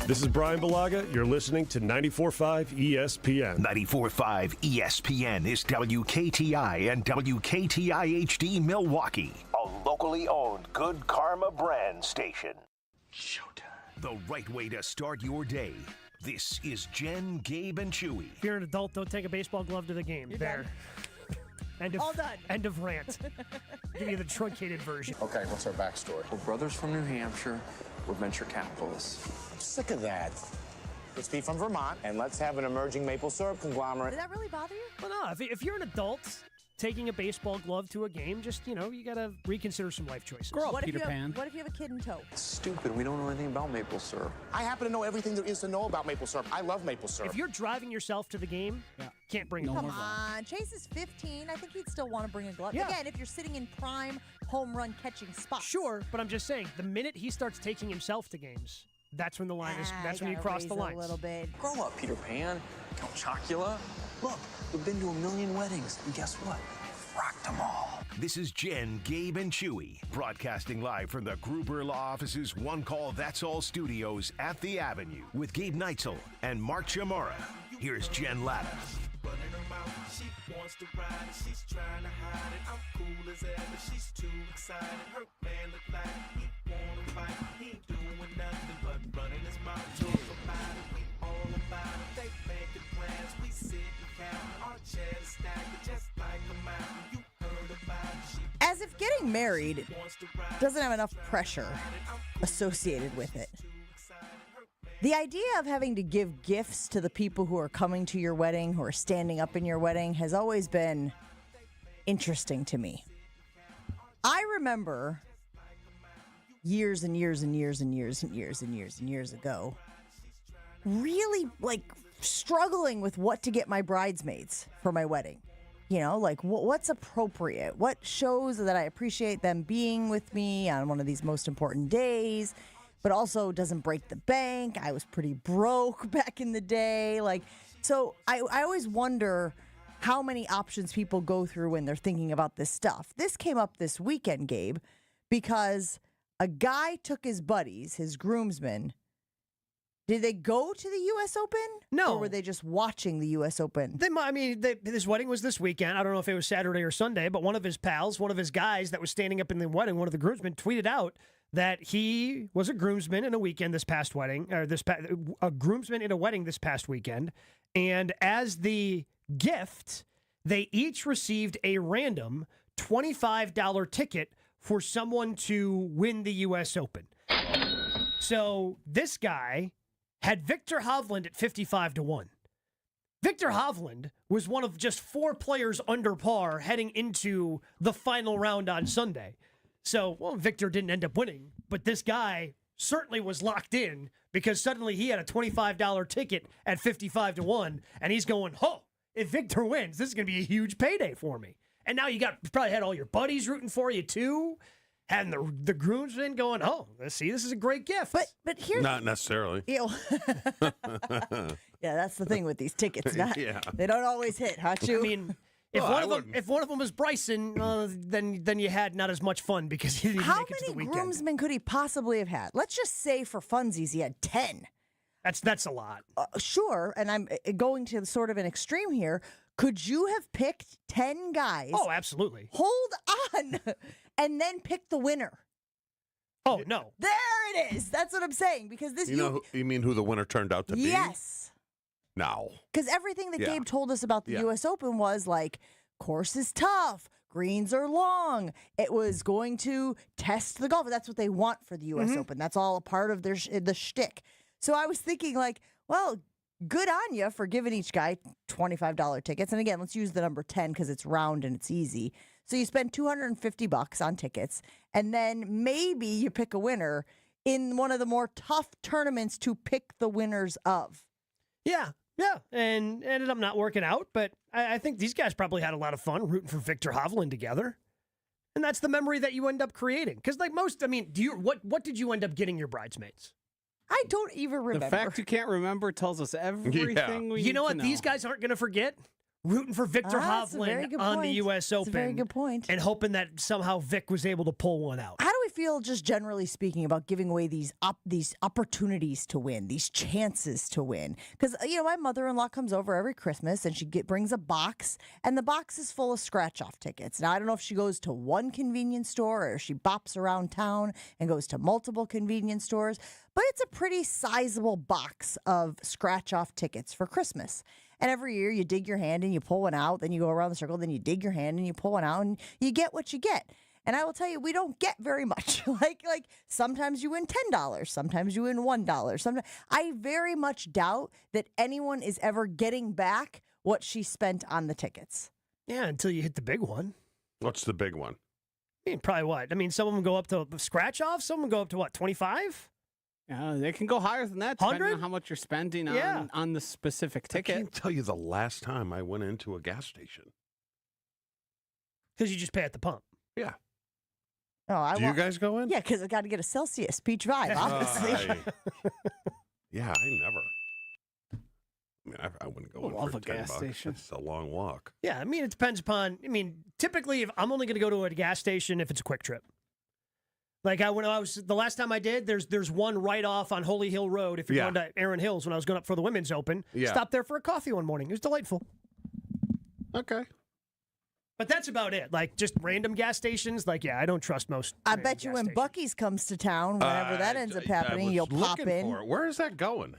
This is Brian Balaga. You're listening to 94.5 ESPN. 94.5 ESPN is WKTI and WKTI HD Milwaukee, a locally owned Good Karma brand station. Showtime. The right way to start your day. This is Jen, Gabe, and Chewy. If you're an adult, don't take a baseball glove to the game. You're there. Done. All done. End of rant. Give you the truncated version. Okay, what's our backstory? We're brothers from New Hampshire. We're venture capitalists. I'm sick of that. Let's be from Vermont, and let's have an emerging maple syrup conglomerate. Did that really bother you? Well, no. If you're an adult taking a baseball glove to a game, just, you got to reconsider some life choices. Grow up, What Peter if Pan. what if you have a kid in tow? It's stupid. We don't know anything about maple syrup. I happen to know everything there is to know about maple syrup. I love maple syrup. If you're driving yourself to the game, can't bring it. Come on. Chase is 15. I think he'd still want to bring a glove. Yeah. Again, if you're sitting in prime home run catching spots. Sure, but I'm just saying, the minute he starts taking himself to games, that's when the line is. That's when you cross the line. A little bit. Grow up, Peter Pan. Count Chocula. Look, we've been to 1 million weddings, and guess what? Rocked them all. This is Jen, Gabe, and Chewy, broadcasting live from the Gruber Law Office's One Call That's All studios at the Avenue with Gabe Neitzel and Mark Chamara. Here's Jen Latta. She wants to ride it, she's trying to hide it. I'm cool as ever, she's too excited. Her man look like he wanna fight. He ain't doing nothing but running his mouth. Talk about it, we all about it. They making plans, we sit and count. Our chat is stacked just like a mountain. You heard about it. As if getting married doesn't have enough pressure associated with it. The idea of having to give gifts to the people who are coming to your wedding, who are standing up in your wedding, has always been interesting to me. I remember years and years and years and years and years and years and years ago, really struggling with what to get my bridesmaids for my wedding. What's appropriate? What shows that I appreciate them being with me on one of these most important days, but also doesn't break the bank. I was pretty broke back in the day. So I always wonder how many options people go through when they're thinking about this stuff. This came up this weekend, Gabe, because a guy took his buddies, his groomsmen. Did they go to the U.S. Open? No. Or were they just watching the U.S. Open? His wedding was this weekend. I don't know if it was Saturday or Sunday, but one of his pals, one of his guys that was standing up in the wedding, one of the groomsmen, tweeted out that he was a groomsman in a weekend this past wedding, or a groomsman in a wedding this past weekend. And as the gift, they each received a random $25 ticket for someone to win the U.S. Open. So this guy had Victor Hovland at 55-1. Victor Hovland was one of just 4 players under par heading into the final round on Sunday. So, Victor didn't end up winning, but this guy certainly was locked in because suddenly he had a $25 ticket at 55-1, and he's going, if Victor wins, this is going to be a huge payday for me. And now you probably had all your buddies rooting for you too, and the groomsmen going, see, this is a great gift. But here's Not necessarily. Yeah, that's the thing with these tickets. They don't always hit, huh, Chew? I mean, if one of them was Bryson, then you had not as much fun because he didn't make it to the weekend. How many groomsmen could he possibly have had? Let's just say for funsies he had 10. That's a lot. Sure, and I'm going to sort of an extreme here. Could you have picked 10 guys? Oh, absolutely. Hold on, and then pick the winner. Oh, no. There it is. That's what I'm saying. Because this, You mean who the winner turned out to be? Yes. No. Because everything that Gabe told us about the U.S. Open was course is tough, greens are long. It was going to test the golfer. That's what they want for the U.S. Open. That's all a part of the shtick. So I was thinking, good on you for giving each guy $25 tickets. And again, let's use the number 10 because it's round and it's easy. So you spend $250 on tickets, and then maybe you pick a winner in one of the more tough tournaments to pick the winners of. Yeah, and ended up not working out, but I think these guys probably had a lot of fun rooting for Victor Hovland together. And that's the memory that you end up creating. Because what did you end up getting your bridesmaids? I don't even remember. The fact you can't remember tells us everything we need You know what to these guys aren't going to forget? Rooting for Victor Hovland on the U.S. Open. That's a very good point. And hoping that somehow Vic was able to pull one out. How do we feel, just generally speaking, about giving away these opportunities to win, these chances to win? Because, my mother-in-law comes over every Christmas and she brings a box, and the box is full of scratch-off tickets. Now, I don't know if she goes to one convenience store or she bops around town and goes to multiple convenience stores, but it's a pretty sizable box of scratch-off tickets for Christmas. And every year you dig your hand and you pull one out, then you go around the circle, then you dig your hand and you pull one out, and you get what you get. And I will tell you, we don't get very much. like sometimes you win $10, sometimes you win $1. Sometimes I very much doubt that anyone is ever getting back what she spent on the tickets. Yeah, until you hit the big one. What's the big one? I mean, probably what? I mean, some of them go up to scratch off. Some of them go up to what, 25? They can go higher than that, depending 100? on how much you're spending on the specific I ticket. can't tell you the last time I went into a gas station. Because you just pay at the pump. Yeah. Oh, Do you guys go in? Yeah, because I got to get a Celsius Peach Vibe, obviously. Yeah, I never. I mean, I wouldn't go in Love for a $10. gas station. It's a long walk. Yeah, I mean, it depends upon. I mean, typically, if I'm only going to go to a gas station if it's a quick trip. Like the last time I did, there's one right off on Holy Hill Road. If you're going to Erin Hills, when I was going up for the Women's Open, stopped there for a coffee one morning. It was delightful. Okay. But that's about it. Like, just random gas stations. Like, I don't trust most. I bet you when Buc-ee's comes to town, whenever that ends up happening, you'll pop in. For it. Where is that going?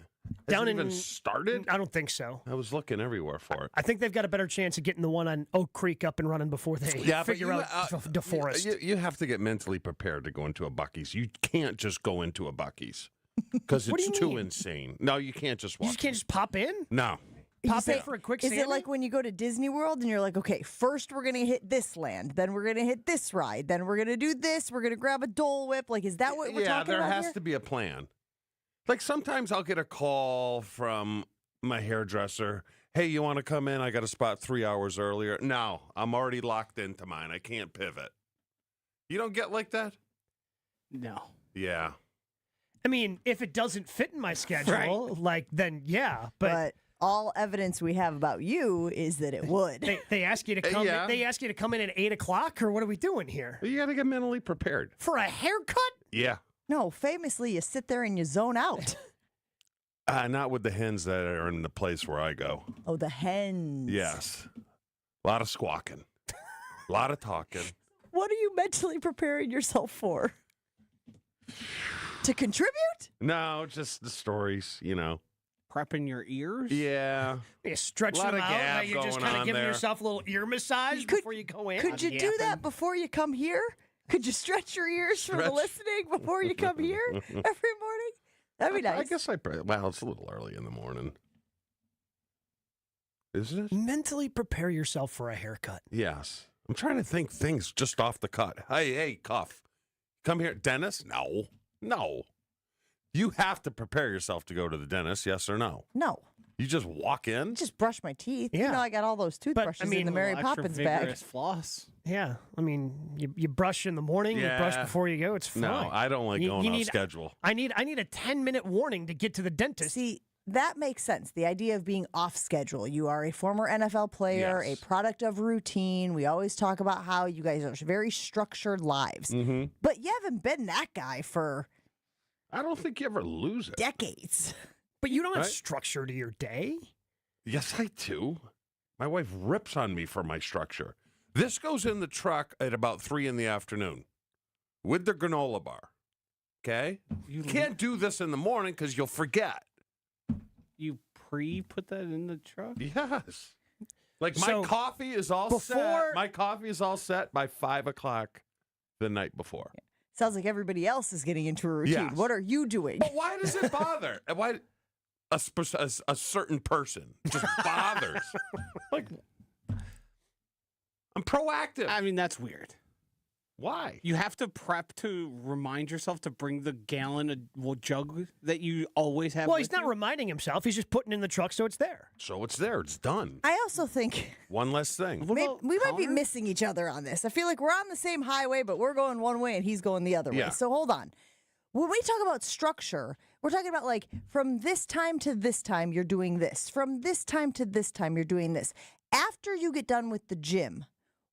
Down Has it even started? I don't think so. I was looking everywhere for it. I think they've got a better chance of getting the one on Oak Creek up and running before they figure out DeForest. You have to get mentally prepared to go into a Buc-ee's. You can't just go into a Buc-ee's because it's too insane. No, you can't just walk. You just can't just pop in? No. Pop in for a quick Is Sammy? it like when you go to Disney World and you're like, okay, first we're going to hit this land, then we're going to hit this ride, then we're going to do this, we're going to grab a Dole Whip? Like, is that what we're talking about? Yeah, there has here? to be a plan. Like sometimes I'll get a call from my hairdresser. Hey, you want to come in? I got a spot 3 hours earlier. No, I'm already locked into mine. I can't pivot. You don't get like that? No. Yeah. I mean, if it doesn't fit in my schedule, then yeah. But all evidence we have about you is that it would. They ask you to come. Yeah. They ask you to come in at 8:00, or what are we doing here? You got to get mentally prepared. For a haircut? Yeah. No, famously, you sit there and you zone out. Not with the hens that are in the place where I go. Oh, the hens. Yes. A lot of squawking. A lot of talking. What are you mentally preparing yourself for? To contribute? No, just the stories, Prepping your ears? Yeah. You stretch Lot them of out. gab You're just going kind of on giving there. yourself a little ear massage before you go in. Could you do that before you come here? Could you stretch your ears for the listening before you come here every morning? That'd be nice. I guess it's a little early in the morning. Isn't it? Mentally prepare yourself for a haircut. Yes. I'm trying to think things just off the cut. Hey, Cuff. Come here. Dentist? No. You have to prepare yourself to go to the dentist, yes or no? No. You just walk in? Just brush my teeth. Yeah. I got all those toothbrushes in the Mary Poppins bag. Floss. Yeah, I mean, you brush in the morning, you brush before you go. It's fine. No, I don't like going off schedule. I need a 10-minute warning to get to the dentist. See, that makes sense. The idea of being off schedule. You are a former NFL player, Yes. a product of routine. We always talk about how you guys are very structured lives. Mm-hmm. But you haven't been that guy for I don't think you ever lose it. decades. But you don't have structure to your day. Yes, I do. My wife rips on me for my structure. This goes in the truck at about 3 p.m. with the granola bar. Okay? You can't do this in the morning because you'll forget. You put that in the truck? Yes. Like So, my coffee is all set. My coffee is all set by 5 o'clock the night before. Sounds like everybody else is getting into a routine. Yes. What are you doing? But why does it bother? Why a certain person just bothers? Like, I'm proactive. I mean, that's weird. Why? You have to prep to remind yourself to bring the gallon of jug that you always have. Well, with he's not you? reminding himself. He's just putting it in the truck so it's there. So it's there. It's done. I also think One less thing. What we about might be Connor? missing each other on this. I feel like we're on the same highway, but we're going one way and he's going the other way. Yeah. So hold on. When we talk about structure, we're talking about like from this time to this time, you're doing this. From this time to this time, you're doing this. After you get done with the gym,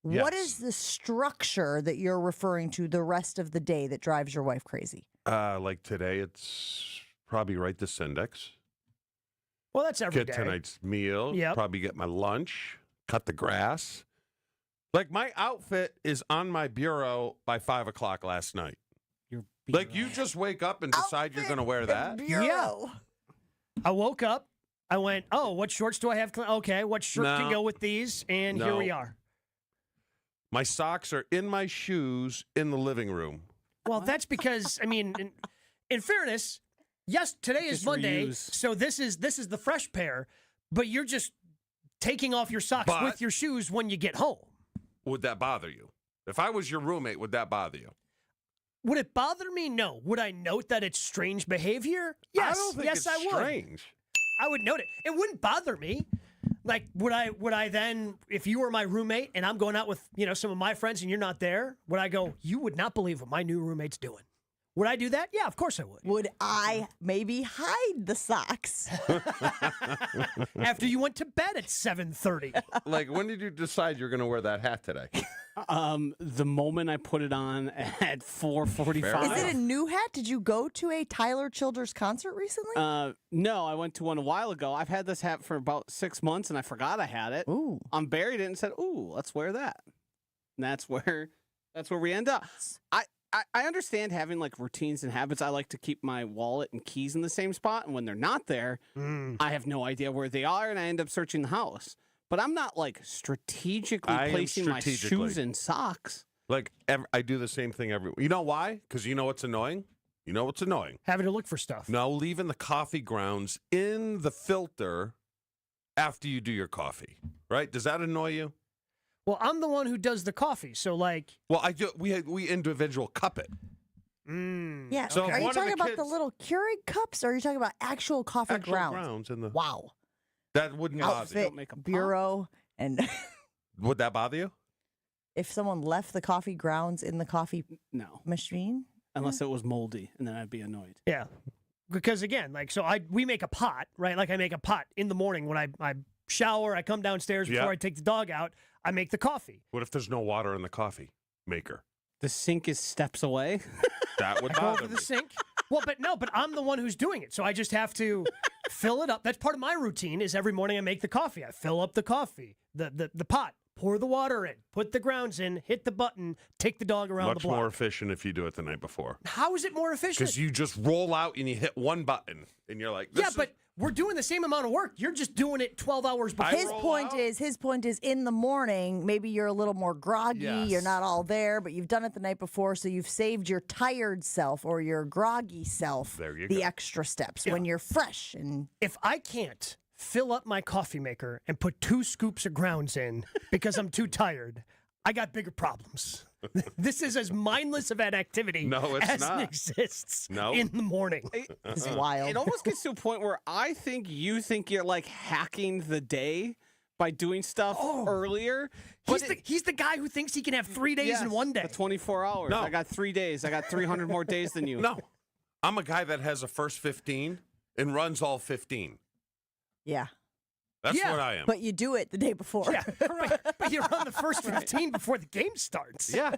What Yes. is the structure that you're referring to the rest of the day that drives your wife crazy? Like today, it's probably write this index. Well, that's every Get day. tonight's meal. Yep. Probably get my lunch. Cut the grass. Like my outfit is on my bureau by 5 o'clock last night. You're Like you just wake up and decide you're going to wear that. Bureau. I woke up. I went, oh, what shorts do I have? Okay, what shirt can No. go with these? And here No. we are. My socks are in my shoes in the living room. Well, that's because, I mean, in fairness, yes, today is Just Monday, reuse. so this is the fresh pair, but you're just taking off your socks But- with your shoes when you get home. Would that bother you? If I was your roommate, would that bother you? Would it bother me? No. Would I note that it's strange behavior? Yes. I don't think yes, it's I would. strange. I would note it. It wouldn't bother me. Like, would I then, if you were my roommate and I'm going out with, some of my friends and you're not there, would I go, you would not believe what my new roommate's doing? Would I do that? Yeah, of course I would. Would I maybe hide the socks? After you went to bed at 7:30. Like, when did you decide you're going to wear that hat today? The moment I put it on at 4:45. Is it a new hat? Did you go to a Tyler Childers concert recently? No, I went to one a while ago. I've had this hat for about 6 months, and I forgot I had it. Ooh. I buried it and said, "Ooh, let's wear that." And that's where we end up. I understand having like routines and habits. I like to keep my wallet and keys in the same spot, and when they're not there, I have no idea where they are, and I end up searching the house. But I'm not like strategically I am placing my strategically. shoes in socks. Like, I do the same thing every. You know why? Because you know what's annoying? You know what's annoying? Having to look for stuff. No, leaving the coffee grounds in the filter after you do your coffee, right? Does that annoy you? Well, I'm the one who does the coffee, so like, Well, I do. We individual cup it. Yeah. So if are you one of talking the about the kids- little Keurig cups or are you talking about actual coffee Actual grounds in the. Wow. That wouldn't bother Outfit, Don't make a pop. bureau, and you. Would that bother you? if someone left the coffee grounds in the coffee No, machine? unless it was moldy, and then I'd be annoyed. yeah. Because again, like, so we make a pot, right? Like I make a pot in the morning when I shower, I come downstairs before Yeah. I take the dog out, I make the coffee. What if there's no water in the coffee maker? The sink is steps away. That would Go bother over me. the sink. Well, but I'm the one who's doing it. So I just have to fill it up. That's part of my routine is every morning I make the coffee. I fill up the coffee, the pot, pour the water in, put the grounds in, hit the button, take the dog around Much the block. more efficient if you do it the night before. How is it more efficient? Because you just roll out and you hit one button and you're like, this Yeah, is- but we're doing the same amount of work. You're just doing it 12 hours before. His roll point out. is in the morning, maybe you're a little more groggy, Yes. you're not all there, but you've done it the night before, so you've saved your tired self or your groggy self There you the go. extra steps when you're fresh and If I can't fill up my coffee maker and put 2 scoops of grounds in because I'm too tired, I got bigger problems. This is as mindless of an activity No, it's as not. exists No. in the morning. it's wild. It almost gets to a point where I think you think you're like hacking the day by doing stuff earlier. He's the guy who thinks he can have 3 days in one day. The 24 hours. No. I got 3 days. I got 300 more days than you. No. I'm a guy that has a first 15 and runs all 15. Yeah. That's Yeah, what I am. But you do it the day before. Yeah, but you're on the first 15 before the game starts. Yeah.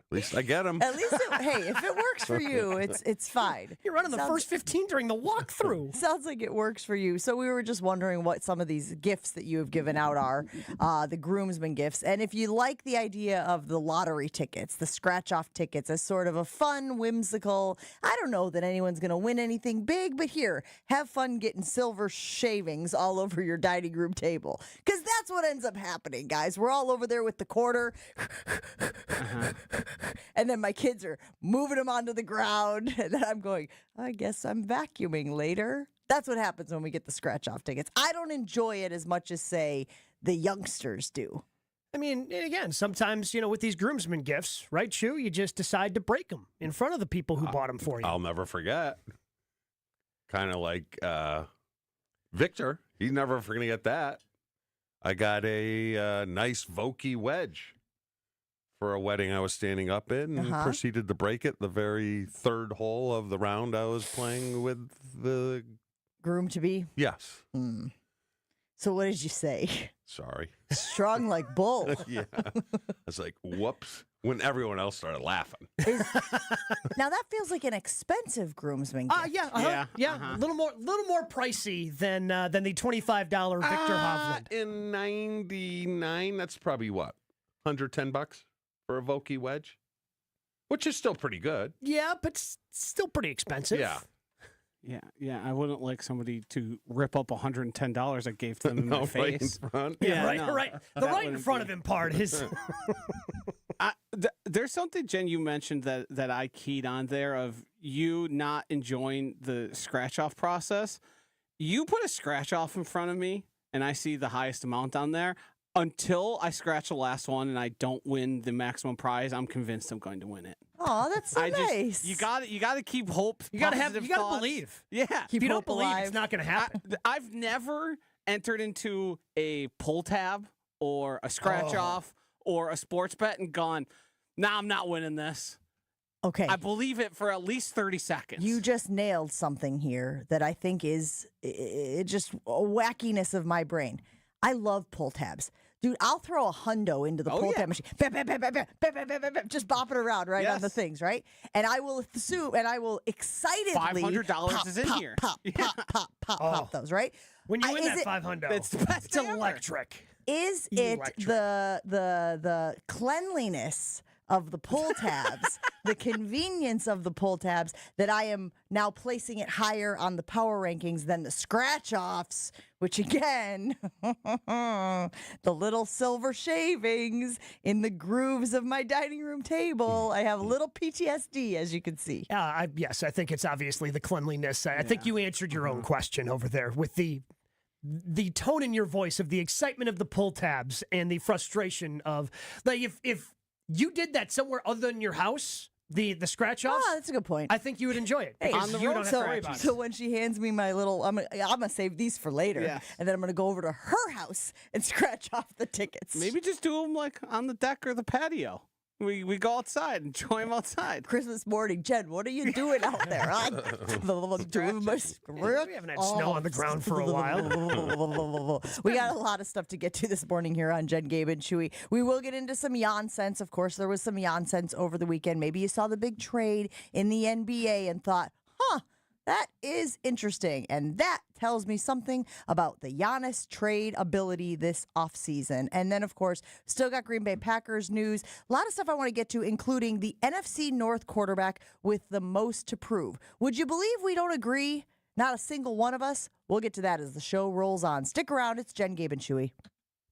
At least I get them. At least, hey, if it works for you, it's fine. You're running the Sounds- first 15 during the walkthrough. Sounds like it works for you. So we were just wondering what some of these gifts that you have given out are, the groomsmen gifts. And if you like the idea of the lottery tickets, the scratch-off tickets as sort of a fun, whimsical, I don't know that anyone's going to win anything big, but here, have fun getting silver shavings all over your dining room table. Because that's what ends up happening, guys. We're all over there with the quarter. And then my kids are moving them onto the ground. And then I'm going, I guess I'm vacuuming later. That's what happens when we get the scratch off tickets. I don't enjoy it as much as, say, the youngsters do. I mean, and again, sometimes, with these groomsmen gifts, right, Chew, you just decide to break them in front of the people who bought them for you. I'll never forget. Kind of like Victor. He's never going to get that. I got a nice Vokey wedge for a wedding I was standing up in and proceeded to break it the very third hole of the round I was playing with the... Groom to be. Yes. So what did you say? Sorry. Strong like bull. Yeah. I was like, whoops. When everyone else started laughing. Now that feels like an expensive groomsman gift. Yeah. A little more pricey than the $25 Victor Hovland. In 99, that's probably what? $110 for a Vokey wedge? Which is still pretty good. Yeah, but still pretty expensive. Yeah. Yeah. I wouldn't like somebody to rip up $110 I gave to them in my face. Right in front. Yeah, no, right. The right in front of him part is. There's something, Jen, you mentioned that I keyed on there of you not enjoying the scratch-off process. You put a scratch-off in front of me, and I see the highest amount on there. Until I scratch the last one and I don't win the maximum prize, I'm convinced I'm going to win it. Oh, that's so nice. You got to keep hope. You got to believe. Yeah. If you don't believe, it's not going to happen. I've never entered into a pull tab or a scratch-off or a sports bet and gone, nah, I'm not winning this. Okay. I believe it for at least 30 seconds. You just nailed something here that I think is just a wackiness of my brain. I love pull tabs. Dude, I'll throw a hundo into the pull tab machine. Bam, bam, bam, bam, bam, bam, bam, bam, bam, bam, just bop it around on the things, right? And I will assume, and I will excitedly $500 is in here. Pop those, right? When you win that $500, it's the best it's thing ever. electric. Is it the cleanliness of the pull tabs, the convenience of the pull tabs, that I am now placing it higher on the power rankings than the scratch-offs, which again, the little silver shavings in the grooves of my dining room table. I have a little PTSD, as you can see. Yes, I think it's obviously the cleanliness. I think you answered your own question over there with the tone in your voice of the excitement of the pull tabs and the frustration of, like, if you did that somewhere other than your house, the scratch offs. Oh, that's a good point. I think you would enjoy it. Hey, on the road, don't have to worry about it. So when she hands me my little, I'm gonna save these for later, and then I'm gonna go over to her house and scratch off the tickets. Maybe just do them like on the deck or the patio. We go outside, enjoy them outside. Christmas morning, Jen, what are you doing out there? I'm doing my We haven't had snow on the ground for a while. We got a lot of stuff to get to this morning here on Jen, Gabe, and Chewy. We will get into some nonsense. Of course, there was some nonsense over the weekend. Maybe you saw the big trade in the NBA and thought, that is interesting. And that tells me something about the Giannis trade ability this offseason. And then, of course, still got Green Bay Packers news. A lot of stuff I want to get to, including the NFC North quarterback with the most to prove. Would you believe we don't agree? Not a single one of us. We'll get to that as the show rolls on. Stick around. It's Jen, Gabe, and Chewy.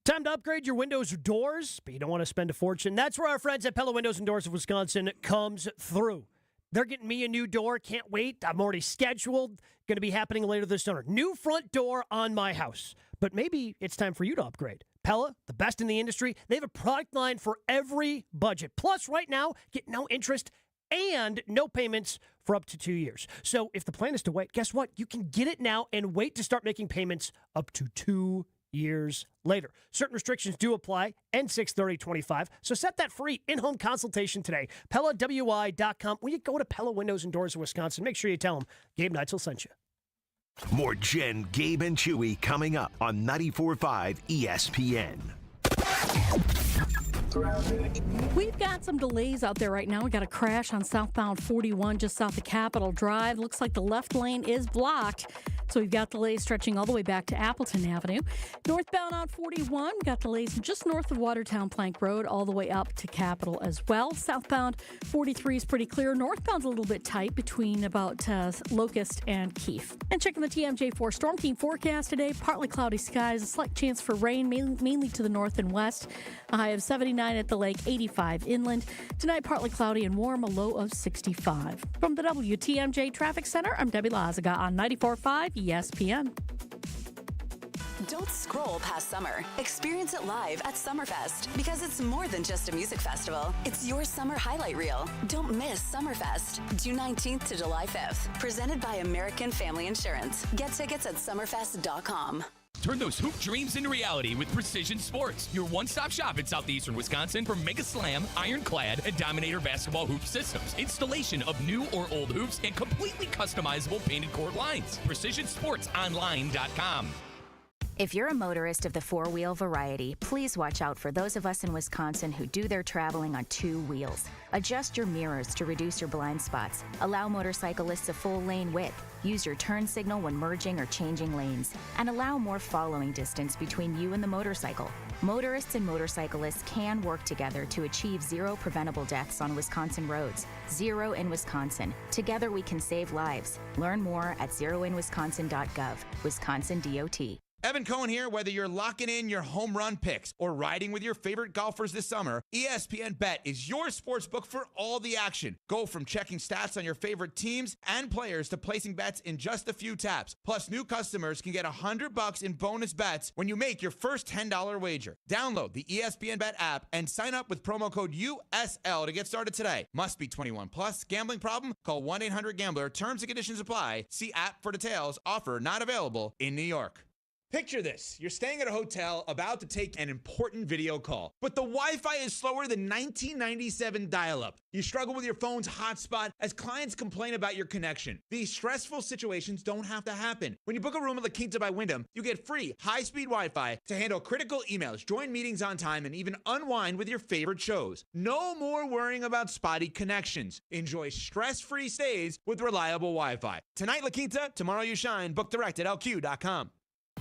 Time to upgrade your windows or doors, but you don't want to spend a fortune. That's where our friends at Pella Windows and Doors of Wisconsin comes through. They're getting me a new door. Can't wait. I'm already scheduled. Going to be happening later this summer. New front door on my house. But maybe it's time for you to upgrade. Pella, the best in the industry. They have a product line for every budget. Plus, right now, get no interest and no payments for up to 2 years. So if the plan is to wait, guess what? You can get it now and wait to start making payments up to 2 years later. Certain restrictions do apply. End 6/30/25. So set that free in-home consultation today. PellaWI.com. When you go to Pella Windows and Doors of Wisconsin, make sure you tell them Gabe Neitzel sent you. More Jen, Gabe, and Chewy coming up on 94.5 ESPN. We've got some delays out there right now. We got a crash on southbound 41 just south of Capitol Drive. Looks like the left lane is blocked. So we've got delays stretching all the way back to Appleton Avenue. Northbound on 41, got delays just north of Watertown Plank Road all the way up to Capitol as well. Southbound 43 is pretty clear. Northbound's a little bit tight between about Locust and Keefe. And checking the TMJ4 Storm Team forecast today, partly cloudy skies, a slight chance for rain, mainly to the north and west. A high of 79 at the lake, 85 inland. Tonight, partly cloudy and warm, a low of 65. From the WTMJ Traffic Center, I'm Debbie Lazaga on 94.5 ESPN. Don't scroll past summer. Experience it live at Summerfest, because it's more than just a music festival. It's your summer highlight reel. Don't miss Summerfest, June 19th to July 5th. Presented by American Family Insurance. Get tickets at summerfest.com. Turn those hoop dreams into reality with Precision Sports, your one-stop shop in southeastern Wisconsin for Mega Slam, Ironclad, and Dominator basketball hoop systems. Installation of new or old hoops and completely customizable painted court lines. PrecisionSportsOnline.com. If you're a motorist of the four-wheel variety, please watch out for those of us in Wisconsin who do their traveling on two wheels. Adjust your mirrors to reduce your blind spots. Allow motorcyclists a full lane width. Use your turn signal when merging or changing lanes. And allow more following distance between you and the motorcycle. Motorists and motorcyclists can work together to achieve zero preventable deaths on Wisconsin roads. Zero in Wisconsin. Together we can save lives. Learn more at zeroinwisconsin.gov. Wisconsin DOT. Evan Cohen here. Whether you're locking in your home run picks or riding with your favorite golfers this summer, ESPN Bet is your sports book for all the action. Go from checking stats on your favorite teams and players to placing bets in just a few taps. Plus, new customers can get $100 in bonus bets when you make your first $10 wager. Download the ESPN Bet app and sign up with promo code USL to get started today. Must be 21 plus. Gambling problem? Call 1-800-GAMBLER. Terms and conditions apply. See app for details. Offer not available in New York. Picture this. You're staying at a hotel about to take an important video call, but the Wi-Fi is slower than 1997 dial-up. You struggle with your phone's hotspot as clients complain about your connection. These stressful situations don't have to happen. When you book a room at La Quinta by Wyndham, you get free high-speed Wi-Fi to handle critical emails, join meetings on time, and even unwind with your favorite shows. No more worrying about spotty connections. Enjoy stress-free stays with reliable Wi-Fi. Tonight, La Quinta, tomorrow you shine. Book direct at lq.com.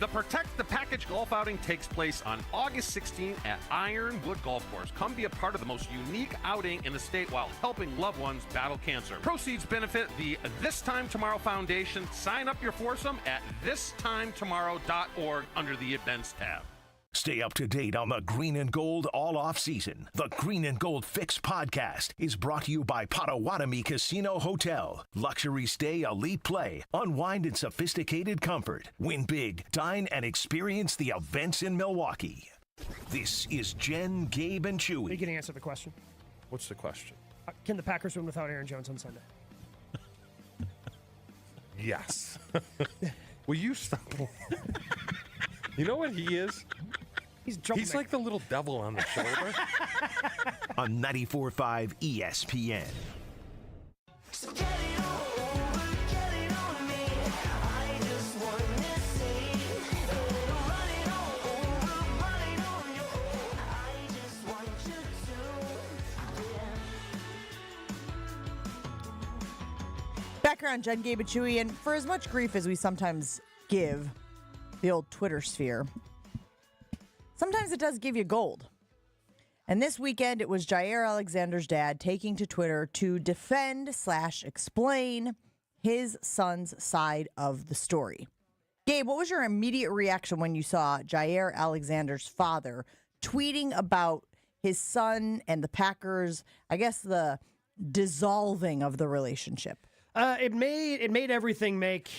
The Protect the Package golf outing takes place on August 16th at Ironwood Golf Course. Come be a part of the most unique outing in the state while helping loved ones battle cancer. Proceeds benefit the This Time Tomorrow Foundation. Sign up your foursome at thistimetomorrow.org under the Events tab. Stay up to date on the Green and Gold all off season. The Green and Gold Fix podcast is brought to you by Potawatomi Casino Hotel. Luxury stay, elite play, unwind in sophisticated comfort. Win big, dine, and experience the events in Milwaukee. This is Jen, Gabe, and Chewy. You can answer the question. What's the question? Can the Packers win without Aaron Jones on Sunday? Yes. Will you stop? You know what he is? He's like the little devil on the shoulder. On 94.5 ESPN. So get it over, get it on me. I just want to say, run it on you. I just want you to, Background, Jen, Gabe, and Chewy, and for as much grief as we sometimes give the old Twitter sphere, sometimes it does give you gold. And this weekend, it was Jaire Alexander's dad taking to Twitter to defend/explain his son's side of the story. Gabe, what was your immediate reaction when you saw Jaire Alexander's father tweeting about his son and the Packers, I guess the dissolving of the relationship? It made everything make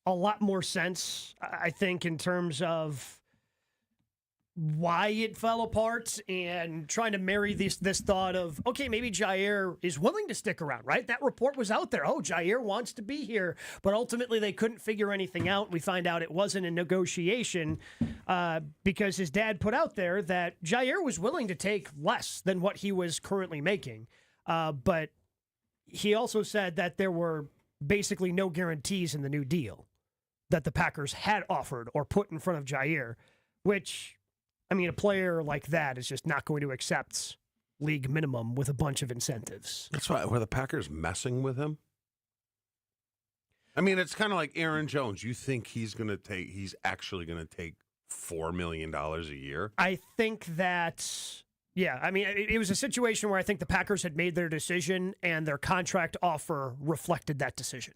a lot more sense, I think, in terms of why it fell apart and trying to marry this thought of, okay, maybe Jaire is willing to stick around, right? That report was out there. Oh, Jaire wants to be here. But ultimately, they couldn't figure anything out. We find out it wasn't a negotiation because his dad put out there that Jaire was willing to take less than what he was currently making. But he also said that there were basically no guarantees in the new deal that the Packers had offered or put in front of Jaire, which, I mean, a player like that is just not going to accept league minimum with a bunch of incentives. That's why, were the Packers messing with him? I mean, it's kind of like Aaron Jones. You think he's actually going to take $4 million a year? I think that, yeah, I mean, it was a situation where I think the Packers had made their decision and their contract offer reflected that decision.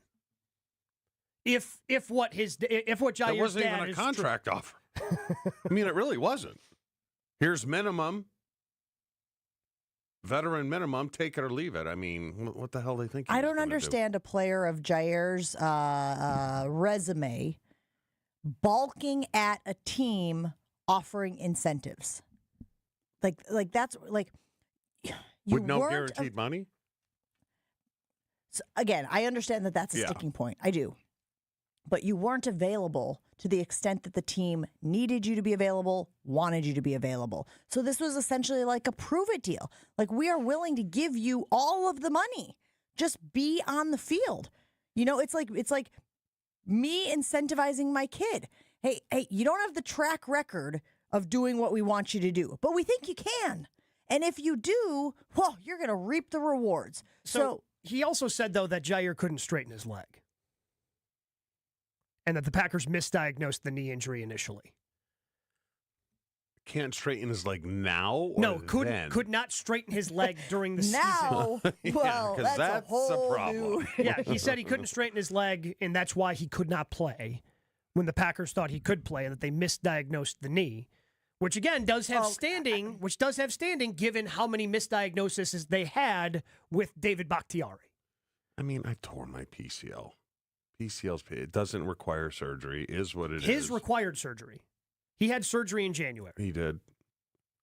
If what Jaire's it wasn't dad even a is contract offer. I mean, it really wasn't. Here's minimum, veteran minimum, take it or leave it. I mean, what the hell do they think? I don't understand a player of Jaire's resume balking at a team offering incentives. Like that's like you with no guaranteed money. So again, I understand that that's a sticking point. I do. But you weren't available to the extent that the team needed you to be available, wanted you to be available. So this was essentially like a prove it deal. Like, we are willing to give you all of the money. Just be on the field. You know, it's like me incentivizing my kid. hey, you don't have the track record of doing what we want you to do, but we think you can. And if you do, well, you're going to reap the rewards. So he also said, though, that Jaire couldn't straighten his leg and that the Packers misdiagnosed the knee injury initially. Can't straighten his leg now? Or no, then? could not straighten his leg during the now, season. Well, that's a whole problem. Yeah, he said he couldn't straighten his leg, and that's why he could not play when the Packers thought he could play, and that they misdiagnosed the knee, which again does have standing. Which does have standing, given how many misdiagnoses they had with David Bakhtiari. I mean, I tore my PCL. PCL's it doesn't require surgery. Is what it is. His required surgery. He had surgery in January. He did.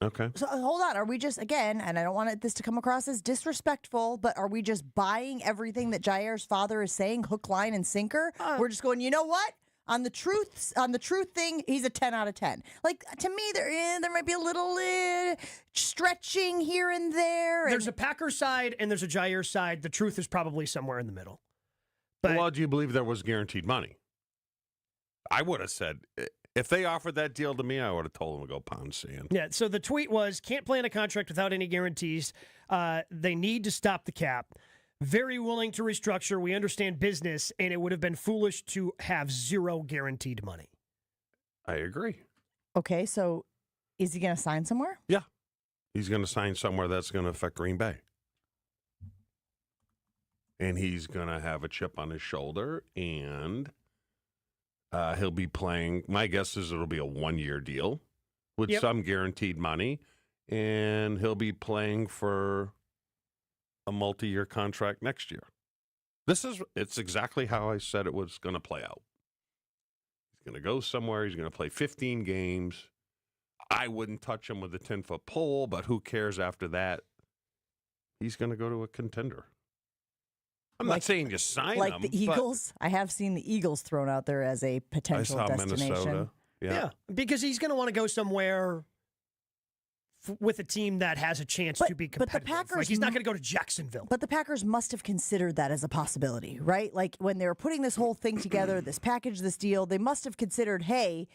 Okay. So hold on. Are we just, again, and I don't want this to come across as disrespectful, but are we just buying everything that Jaire's father is saying, hook, line, and sinker? We're just going, you know what? On the truth thing, he's a 10 out of 10. Like, to me, there might be a little stretching here and there. There's a Packer side and there's a Jaire side. The truth is probably somewhere in the middle. But well, do you believe there was guaranteed money? I would have said, if they offered that deal to me, I would have told them to go pound sand. Yeah, so the tweet was, can't play in a contract without any guarantees. They need to stop the cap. Very willing to restructure. We understand business, and it would have been foolish to have zero guaranteed money. I agree. Okay, so is he going to sign somewhere? Yeah. He's going to sign somewhere that's going to affect Green Bay. And he's going to have a chip on his shoulder, and he'll be playing. My guess is it'll be a one-year deal with some guaranteed money, and he'll be playing for a multi-year contract next year. It's exactly how I said it was going to play out. He's going to go somewhere. He's going to play 15 games. I wouldn't touch him with a 10-foot pole, but who cares after that? He's going to go to a contender. I'm not saying you sign like him. the Eagles. I have seen the Eagles thrown out there as a potential destination. Minnesota. Yeah, because he's going to want to go somewhere with a team that has a chance to be competitive. But the Packers, like he's not going to go to Jacksonville. But the Packers must have considered that as a possibility, right? Like when they were putting this whole thing together, this package, this deal, they must have considered, hey,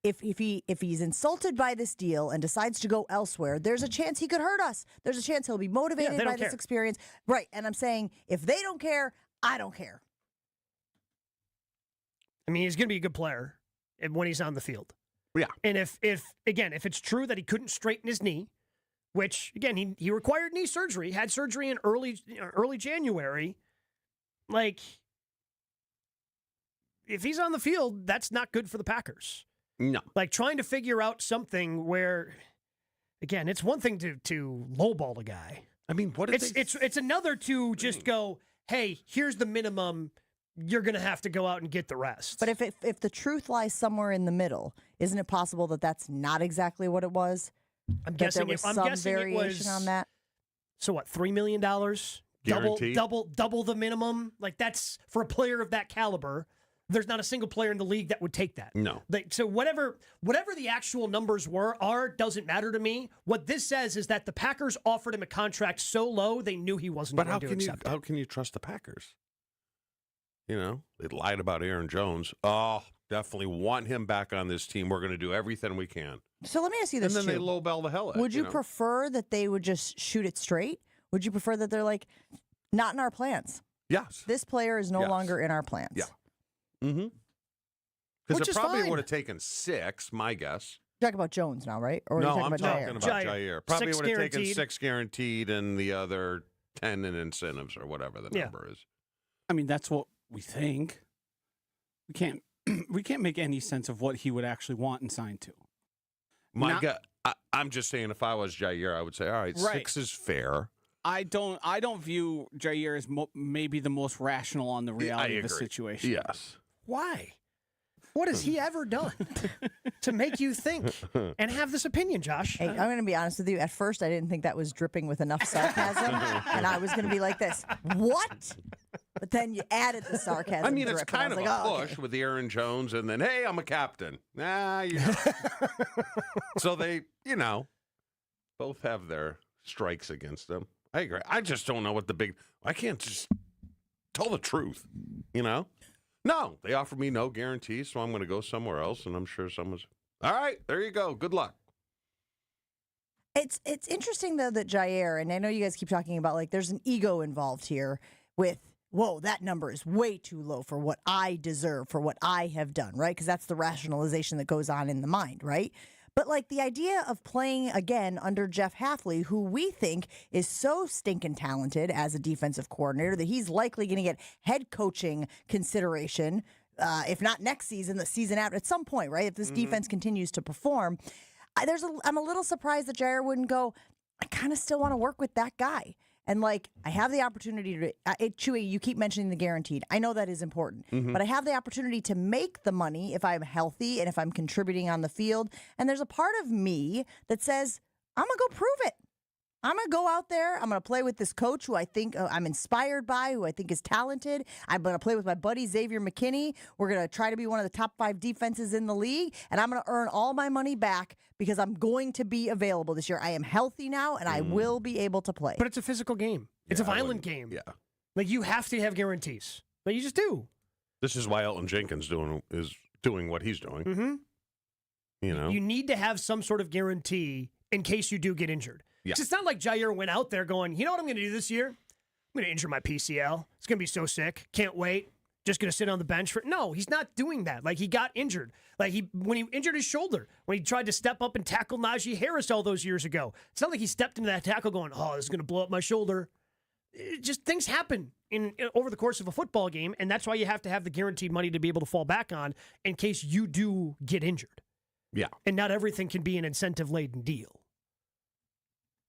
if he's insulted by this deal and decides to go elsewhere, there's a chance he could hurt us. There's a chance he'll be motivated by this experience. Right. And I'm saying, if they don't care, I don't care. I mean, he's going to be a good player when he's on the field. Yeah. And if it's true that he couldn't straighten his knee, which, again, he required knee surgery, had surgery in early January, like, if he's on the field, that's not good for the Packers. No. Like, trying to figure out something where, again, it's one thing to lowball a guy. I mean, what is it's another to just go, hey, here's the minimum. You're going to have to go out and get the rest. But if the truth lies somewhere in the middle, isn't it possible that that's not exactly what it was? I'm guessing there was some variation on that. So what? $3 million, double the minimum. Like that's for a player of that caliber. There's not a single player in the league that would take that. No. So whatever the actual numbers doesn't matter to me. What this says is that the Packers offered him a contract so low they knew he wasn't going to accept it. How can you trust the Packers? You know, they lied about Aaron Jones. Oh, definitely want him back on this team. We're going to do everything we can. So let me ask you this, and then they lowball the hell out. Would you prefer that they would just shoot it straight? Would you prefer that they're like, not in our plans? Yes. This player is no longer in our plans. Yeah. Mm-hmm. Because it probably would have taken 6, my guess. You're talking about Jones now, right? Or no, are you I'm talking about Jaire. Probably would have taken guaranteed. 6 guaranteed and the other 10 in incentives or whatever the number is. I mean, that's what we think. We can't make any sense of what he would actually want and sign to. I'm just saying, if I was Jaire, I would say, all right, 6 is fair. I don't view Jaire as maybe the most rational on the reality of the situation. Yes. Why? What has he ever done to make you think and have this opinion, Josh? Hey, I'm going to be honest with you. At first, I didn't think that was dripping with enough sarcasm, and I was going to be like this. What? But then you added the sarcasm. I mean, drip, it's kind of a push okay. with Aaron Jones, and then, hey, I'm a captain. Nah, you know. So they, both have their strikes against them. I agree. I just don't know what I can't just tell the truth, No, they offered me no guarantee, so I'm going to go somewhere else, and I'm sure someone's... All right, there you go. Good luck. It's interesting, though, that Jaire, and I know you guys keep talking about, like, there's an ego involved here with, whoa, that number is way too low for what I deserve, for what I have done, right? Because that's the rationalization that goes on in the mind, right? But, like, the idea of playing again under Jeff Hafley, who we think is so stinking talented as a defensive coordinator that he's likely going to get head coaching consideration, if not next season, the season after, at some point, right? If this defense continues to perform. I'm a little surprised that Jaire wouldn't go, I kind of still want to work with that guy. And, like, I have the opportunity to, Chewy, you keep mentioning the guaranteed. I know that is important. But I have the opportunity to make the money if I'm healthy and if I'm contributing on the field. And there's a part of me that says, I'm going to go prove it. I'm going to go out there. I'm going to play with this coach who I think I'm inspired by, who I think is talented. I'm going to play with my buddy Xavier McKinney. We're going to try to be one of the top 5 defenses in the league, and I'm going to earn all my money back because I'm going to be available this year. I am healthy now, and I will be able to play. But it's a physical game. It's a violent game. Yeah. Like, you have to have guarantees. Like, you just do. This is why Elton Jenkins is doing what he's doing. Mm-hmm. You know? You need to have some sort of guarantee in case you do get injured. Yeah. It's not like Jaire went out there going, you know what I'm going to do this year? I'm going to injure my PCL. It's going to be so sick. Can't wait. Just going to sit on the bench for... No, he's not doing that. Like, he got injured. Like, when he injured his shoulder, when he tried to step up and tackle Najee Harris all those years ago. It's not like he stepped into that tackle going, oh, this is going to blow up my shoulder. Just things happen over the course of a football game, and that's why you have to have the guaranteed money to be able to fall back on in case you do get injured. Yeah. And not everything can be an incentive-laden deal.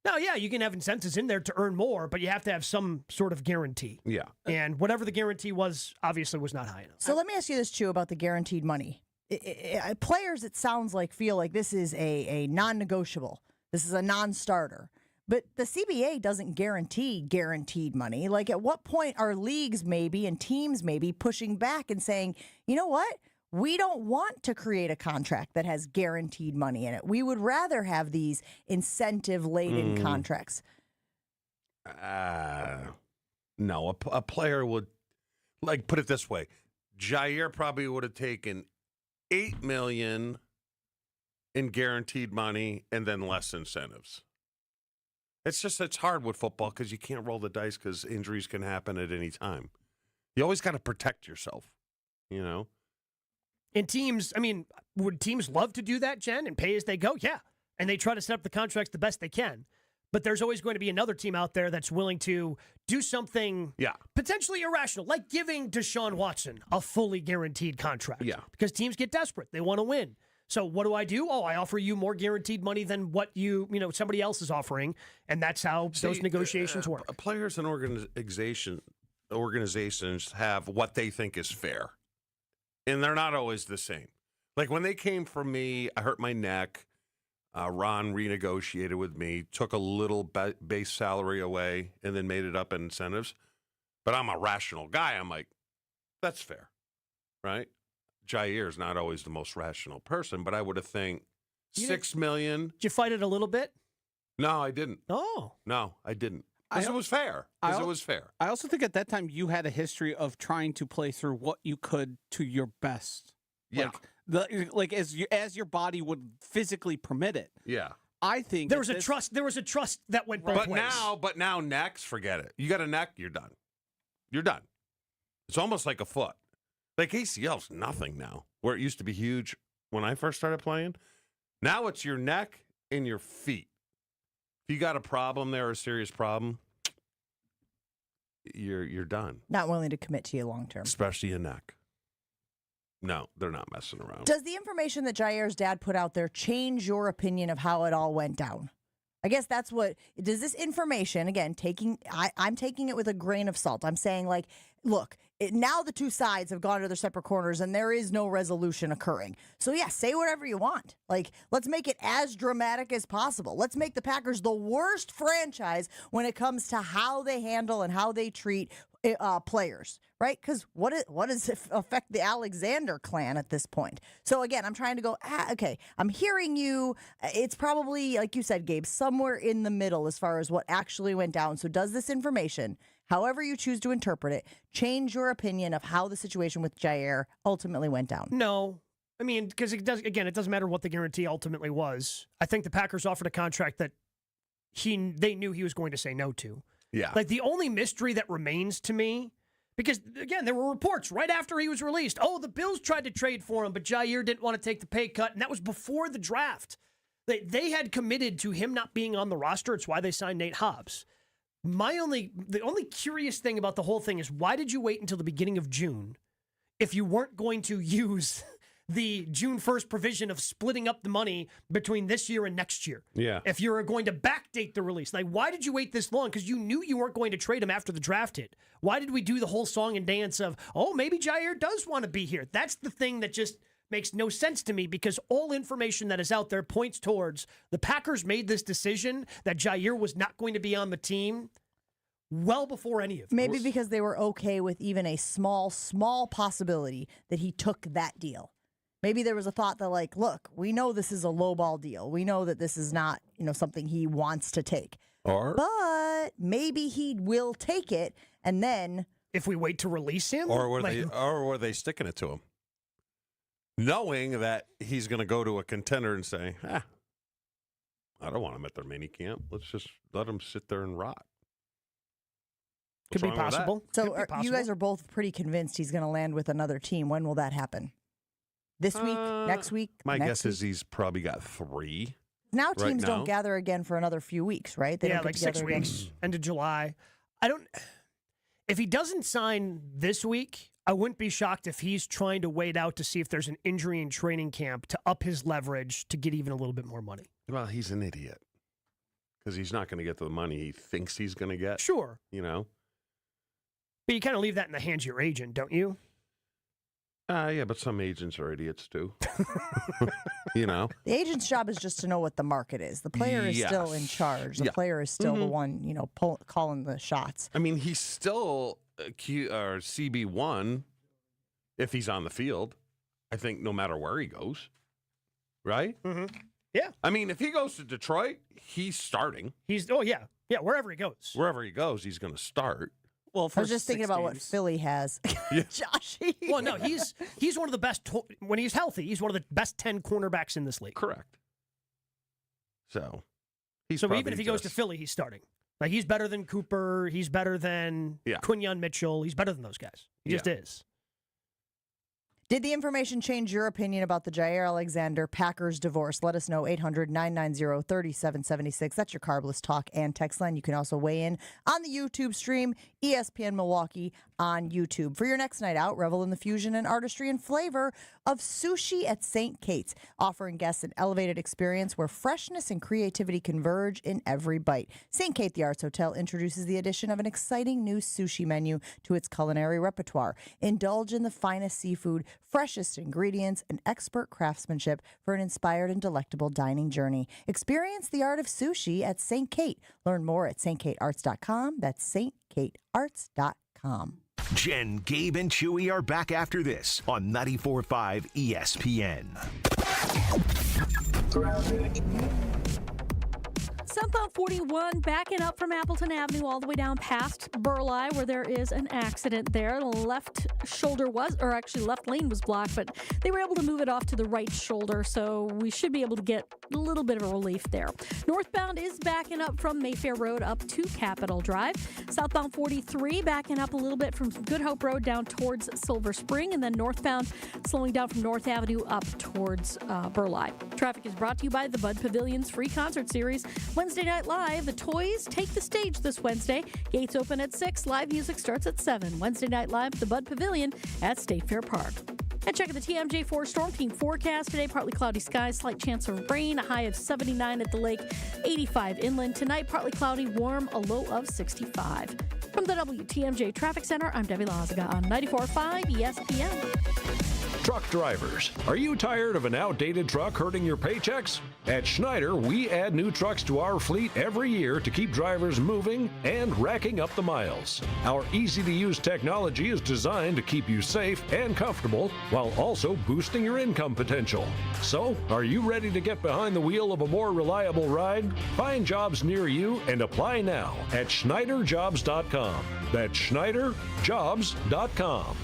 No, yeah, you can have incentives in there to earn more, but you have to have some sort of guarantee. Yeah. And whatever the guarantee was, obviously was not high enough. So let me ask you this, Chew, about the guaranteed money. Players, it sounds like, feel like this is a non-negotiable. This is a non-starter. But the CBA doesn't guarantee guaranteed money. Like, at what point are leagues maybe and teams maybe pushing back and saying, you know what? We don't want to create a contract that has guaranteed money in it. We would rather have these incentive-laden contracts. No, a player would, like, put it this way. Jaire probably would have taken $8 million in guaranteed money and then less incentives. It's hard with football because you can't roll the dice because injuries can happen at any time. You always got to protect yourself, you know? And teams, I mean, would teams love to do that, Jen, and pay as they go? Yeah. And they try to set up the contracts the best they can. But there's always going to be another team out there that's willing to do something potentially irrational, like giving Deshaun Watson a fully guaranteed contract. Yeah. Because teams get desperate. They want to win. So what do? Oh, I offer you more guaranteed money than what somebody else is offering. And that's how those negotiations work. Players and organizations have what they think is fair. And they're not always the same. Like when they came from me, I hurt my neck. Ron renegotiated with me, took a little base salary away, and then made it up in incentives. But I'm a rational guy. I'm like, that's fair, right? Jaire's not always the most rational person, but I would have think $6 million. Did you fight it a little bit? No, I didn't. Oh. No, I didn't. Because it was fair. It was fair. I also think at that time you had a history of trying to play through what you could to your best. Yeah. As your body would physically permit it. Yeah. I think there was a trust that went both ways. But now necks, forget it. You got a neck, you're done. You're done. It's almost like a foot. Like ACL's nothing now. Where it used to be huge when I first started playing. Now it's your neck and your feet. If you got a problem there, a serious problem, you're done. Not willing to commit to you long term. Especially a neck. No, they're not messing around. Does the information that Jaire's dad put out there change your opinion of how it all went down? I guess that's what, does this information, again, I'm taking it with a grain of salt. I'm saying, like, look, now the two sides have gone to their separate corners and there is no resolution occurring. So, yeah, say whatever you want. Like, let's make it as dramatic as possible. Let's make the Packers the worst franchise when it comes to how they handle and how they treat players, right? Because what does it affect the Alexander clan at this point? So again, I'm trying to go, okay, I'm hearing you. It's probably, like you said, Gabe, somewhere in the middle as far as what actually went down. So does this information however you choose to interpret it, change your opinion of how the situation with Jaire ultimately went down? No. I mean, because it doesn't matter what the guarantee ultimately was. I think the Packers offered a contract that they knew he was going to say no to. Yeah. Like, the only mystery that remains to me, because, again, there were reports right after he was released. Oh, the Bills tried to trade for him, but Jaire didn't want to take the pay cut, and that was before the draft. They had committed to him not being on the roster. It's why they signed Nate Hobbs. The only curious thing about the whole thing is, why did you wait until the beginning of June if you weren't going to use the June 1st provision of splitting up the money between this year and next year? Yeah. If you're going to backdate the release. Like, why did you wait this long? Because you knew you weren't going to trade him after the draft hit. Why did we do the whole song and dance of, oh, maybe Jaire does want to be here? That's the thing that just makes no sense to me, because all information that is out there points towards the Packers made this decision that Jaire was not going to be on the team well before any of it. Maybe because they were okay with even a small possibility that he took that deal. Maybe there was a thought that, like, look, we know this is a lowball deal. We know that this is not, something he wants to take. But maybe he will take it, and then if we wait to release him, or were they sticking it to him, knowing that he's going to go to a contender and say, I don't want him at their mini camp. Let's just let him sit there and rot. Could be possible. So you guys are both pretty convinced he's going to land with another team. When will that happen? This week? Next week? My guess is he's probably got 3. Now teams don't gather again for another few weeks, right? They don't like 6 weeks, end of July. If he doesn't sign this week, I wouldn't be shocked if he's trying to wait out to see if there's an injury in training camp to up his leverage to get even a little bit more money. Well, he's an idiot, because he's not going to get the money he thinks he's going to get. Sure. But you kind of leave that in the hands of your agent, don't you? Yeah, but some agents are idiots too. The agent's job is just to know what the market is. The player is still in charge. The player is still the one, calling the shots. I mean, he's still CB1 if he's on the field, I think, no matter where he goes. Right? Mm-hmm. Yeah. I mean, if he goes to Detroit, he's starting. Yeah, wherever he goes. Wherever he goes, he's going to start. Well, I was just thinking about what Philly has. Joshy. Well, no, he's one of the best, when he's healthy, he's one of the best 10 cornerbacks in this league. Correct. So even if he goes to Philly, he's starting. Like, he's better than Cooper. He's better than Quinyon Mitchell. He's better than those guys. He just is. Did the information change your opinion about the Jaire Alexander Packers divorce? Let us know, 800-990-3776. That's your Carbless talk and text line. You can also weigh in on the YouTube stream, ESPN Milwaukee on YouTube. For your next night out, revel in the fusion and artistry and flavor of sushi at St. Kate's, offering guests an elevated experience where freshness and creativity converge in every bite. St. Kate, the Arts Hotel, introduces the addition of an exciting new sushi menu to its culinary repertoire. Indulge in the finest seafood, freshest ingredients, and expert craftsmanship for an inspired and delectable dining journey. Experience the art of sushi at St. Kate. Learn more at stkatearts.com. That's stkatearts.com. Jen, Gabe, and Chewy are back after this on 94.5 ESPN. Southbound 41 backing up from Appleton Avenue all the way down past Burleigh, where there is an accident there. The left lane was blocked, but they were able to move it off to the right shoulder, so we should be able to get a little bit of a relief there. Northbound is backing up from Mayfair Road up to Capitol Drive. Southbound 43 backing up a little bit from Good Hope Road down towards Silver Spring, and then northbound slowing down from North Avenue up towards Burleigh. Traffic is brought to you by the Bud Pavilion's free concert series, Wednesday Night Live. The Toys take the stage this Wednesday. Gates open at 6. Live music starts at 7. Wednesday Night Live at the Bud Pavilion at State Fair Park. And check out the TMJ4 Storm Team forecast today. Partly cloudy skies, slight chance of rain, a high of 79 at the lake, 85 inland. Tonight, partly cloudy, warm, a low of 65. From the WTMJ Traffic Center, I'm Debbie Lazaga on 94.5 ESPN. Truck drivers, are you tired of an outdated truck hurting your paychecks? At Schneider, we add new trucks to our fleet every year to keep drivers moving and racking up the miles. Our easy-to-use technology is designed to keep you safe and comfortable while also boosting your income potential. So, are you ready to get behind the wheel of a more reliable ride? Find jobs near you and apply now at SchneiderJobs.com. That's SchneiderJobs.com.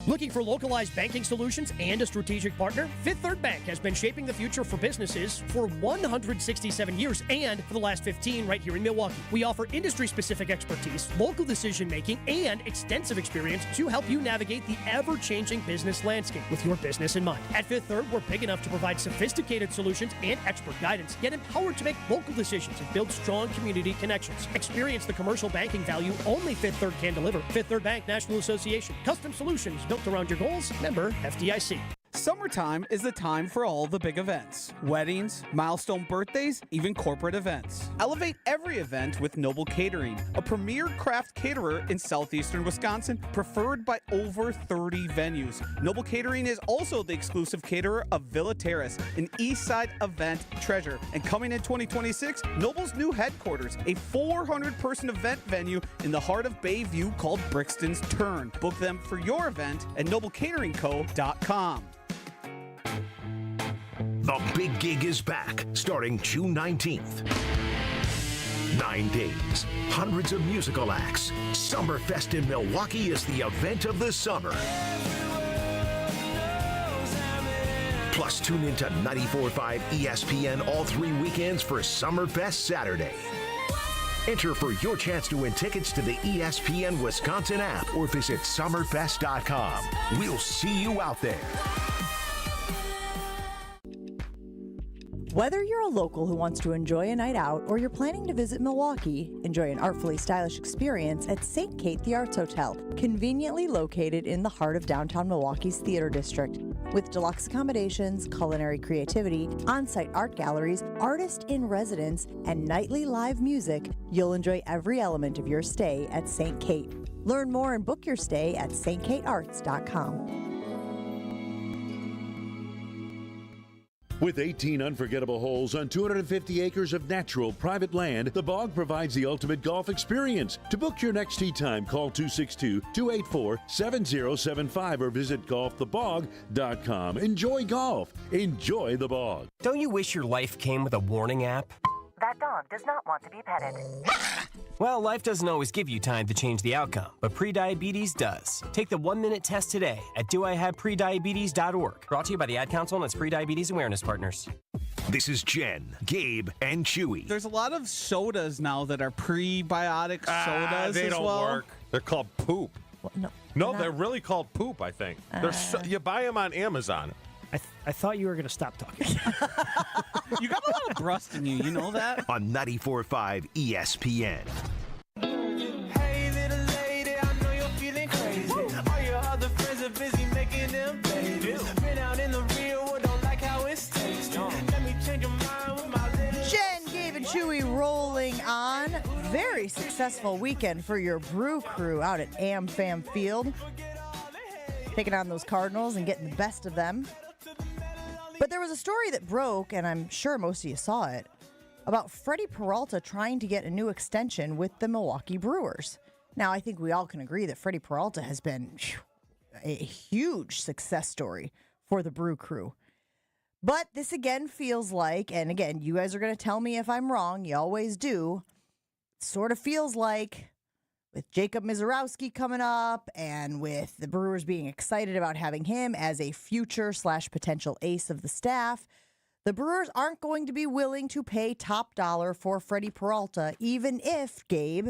Looking for localized banking solutions and a strategic partner? Fifth Third Bank has been shaping the future for businesses for 167 years and for the last 15 right here in Milwaukee. We offer industry-specific expertise, local decision-making, and extensive experience to help you navigate the ever-changing business landscape with your business in mind. At Fifth Third, we're big enough to provide sophisticated solutions and expert guidance, yet empowered to make local decisions and build strong community connections. Experience the commercial banking value only Fifth Third can deliver. Fifth Third Bank National Association. Custom solutions built around your goals. Member FDIC. Summertime is the time for all the big events. Weddings, milestone birthdays, even corporate events. Elevate every event with Noble Catering, a premier craft caterer in southeastern Wisconsin, preferred by over 30 venues. Noble Catering is also the exclusive caterer of Villa Terrace, an east side event treasure. And coming in 2026, Noble's new headquarters, a 400-person event venue in the heart of Bayview called Brixton's Turn. Book them for your event at noblecateringco.com. The big gig is back, starting June 19th. 9 days, hundreds of musical acts. Summerfest in Milwaukee is the event of the summer. Plus, tune into 94.5 ESPN all 3 weekends for Summerfest Saturday. Enter for your chance to win tickets to the ESPN Wisconsin app or visit summerfest.com. We'll see you out there. Whether you're a local who wants to enjoy a night out or you're planning to visit Milwaukee, enjoy an artfully stylish experience at St. Kate the Arts Hotel, conveniently located in the heart of downtown Milwaukee's Theater District. With deluxe accommodations, culinary creativity, on-site art galleries, artist in residence, and nightly live music, you'll enjoy every element of your stay at St. Kate. Learn more and book your stay at stkatearts.com. With 18 unforgettable holes on 250 acres of natural private land, the Bog provides the ultimate golf experience. To book your next tee time, call 262-284-7075 or visit golfthebog.com. Enjoy golf. Enjoy the Bog. Don't you wish your life came with a warning app? That dog does not want to be petted. Well, life doesn't always give you time to change the outcome, but prediabetes does. Take the 1-minute test today at doihaveprediabetes.org. Brought to you by the Ad Council and its Prediabetes Awareness Partners. This is Jen, Gabe, and Chewy. There's a lot of sodas now that are prebiotic sodas they as don't well. work. They're called poop. Well, No, they're really called poop, I think. You buy them on Amazon. I thought you were going to stop talking. You got a lot of brust in you, you know that? On 94.5 ESPN. Hey, little lady, I know you're feeling crazy. All your other friends are busy making them babies. Been out in the real world, don't like how it tastes. Let me change your mind with my little... Jen, Gabe, and Chewy rolling on. Very successful weekend for your Brew Crew out at AmFam Field. Taking on those Cardinals and getting the best of them. But there was a story that broke, and I'm sure most of you saw it, about Freddie Peralta trying to get a new extension with the Milwaukee Brewers. Now, I think we all can agree that Freddie Peralta has been a huge success story for the Brew Crew. But this again feels like, and again, you guys are going to tell me if I'm wrong, you always do, sort of feels like with Jacob Mizorowski coming up and with the Brewers being excited about having him as a future/potential ace of the staff, the Brewers aren't going to be willing to pay top dollar for Freddie Peralta, even if, Gabe,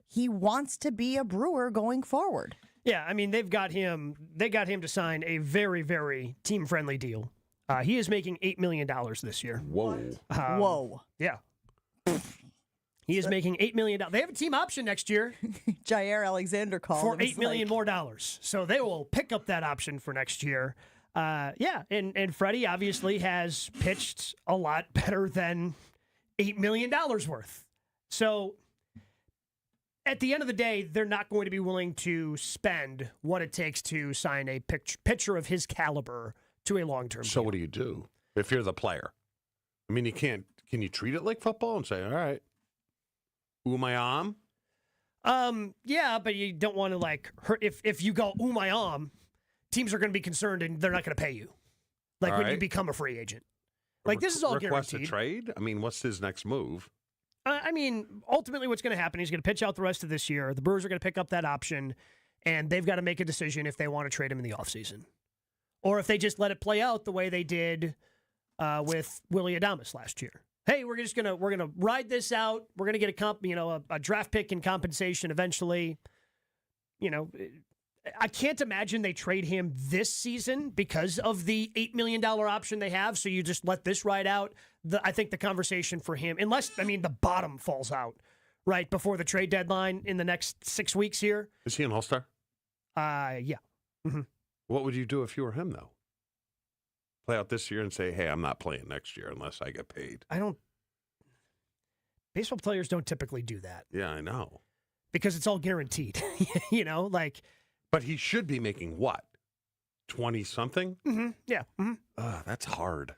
he wants to be a Brewer going forward. Yeah, I mean, they got him to sign a very, very team-friendly deal. He is making $8 million this year. Whoa. Whoa. Yeah. He is making $8 million. They have a team option next year. Jaire Alexander called for $8 million more dollars. So they will pick up that option for next year. And Freddie obviously has pitched a lot better than $8 million worth. So at the end of the day, they're not going to be willing to spend what it takes to sign a pitcher of his caliber to a long-term deal. So what do you do if you're the player? I mean, can you treat it like football and say, all right, ooh, my arm? Yeah, but you don't want to like hurt. If you go, ooh, my arm, teams are going to be concerned and they're not going to pay you. Like All when right. you become a free agent. Like this is all Request guaranteed. a trade? I mean, what's his next move? I mean, ultimately what's going to happen, he's going to pitch out the rest of this year. The Brewers are going to pick up that option, and they've got to make a decision if they want to trade him in the offseason. Or if they just let it play out the way they did with Willie Adames last year. Hey, we're gonna ride this out. We're gonna get a draft pick in compensation eventually. You know, I can't imagine they trade him this season because of the $8 million option they have. So you just let this ride out. I think the conversation for him, unless the bottom falls out right before the trade deadline in the next 6 weeks here. Is he an All-Star? Yeah. Mm-hmm. What would you do if you were him, though? Play out this year and say, hey, I'm not playing next year unless I get paid. Baseball players don't typically do that. Yeah, I know. Because it's all guaranteed. But he should be making what? 20-something? Mm-hmm. Yeah. Mm-hmm. That's hard.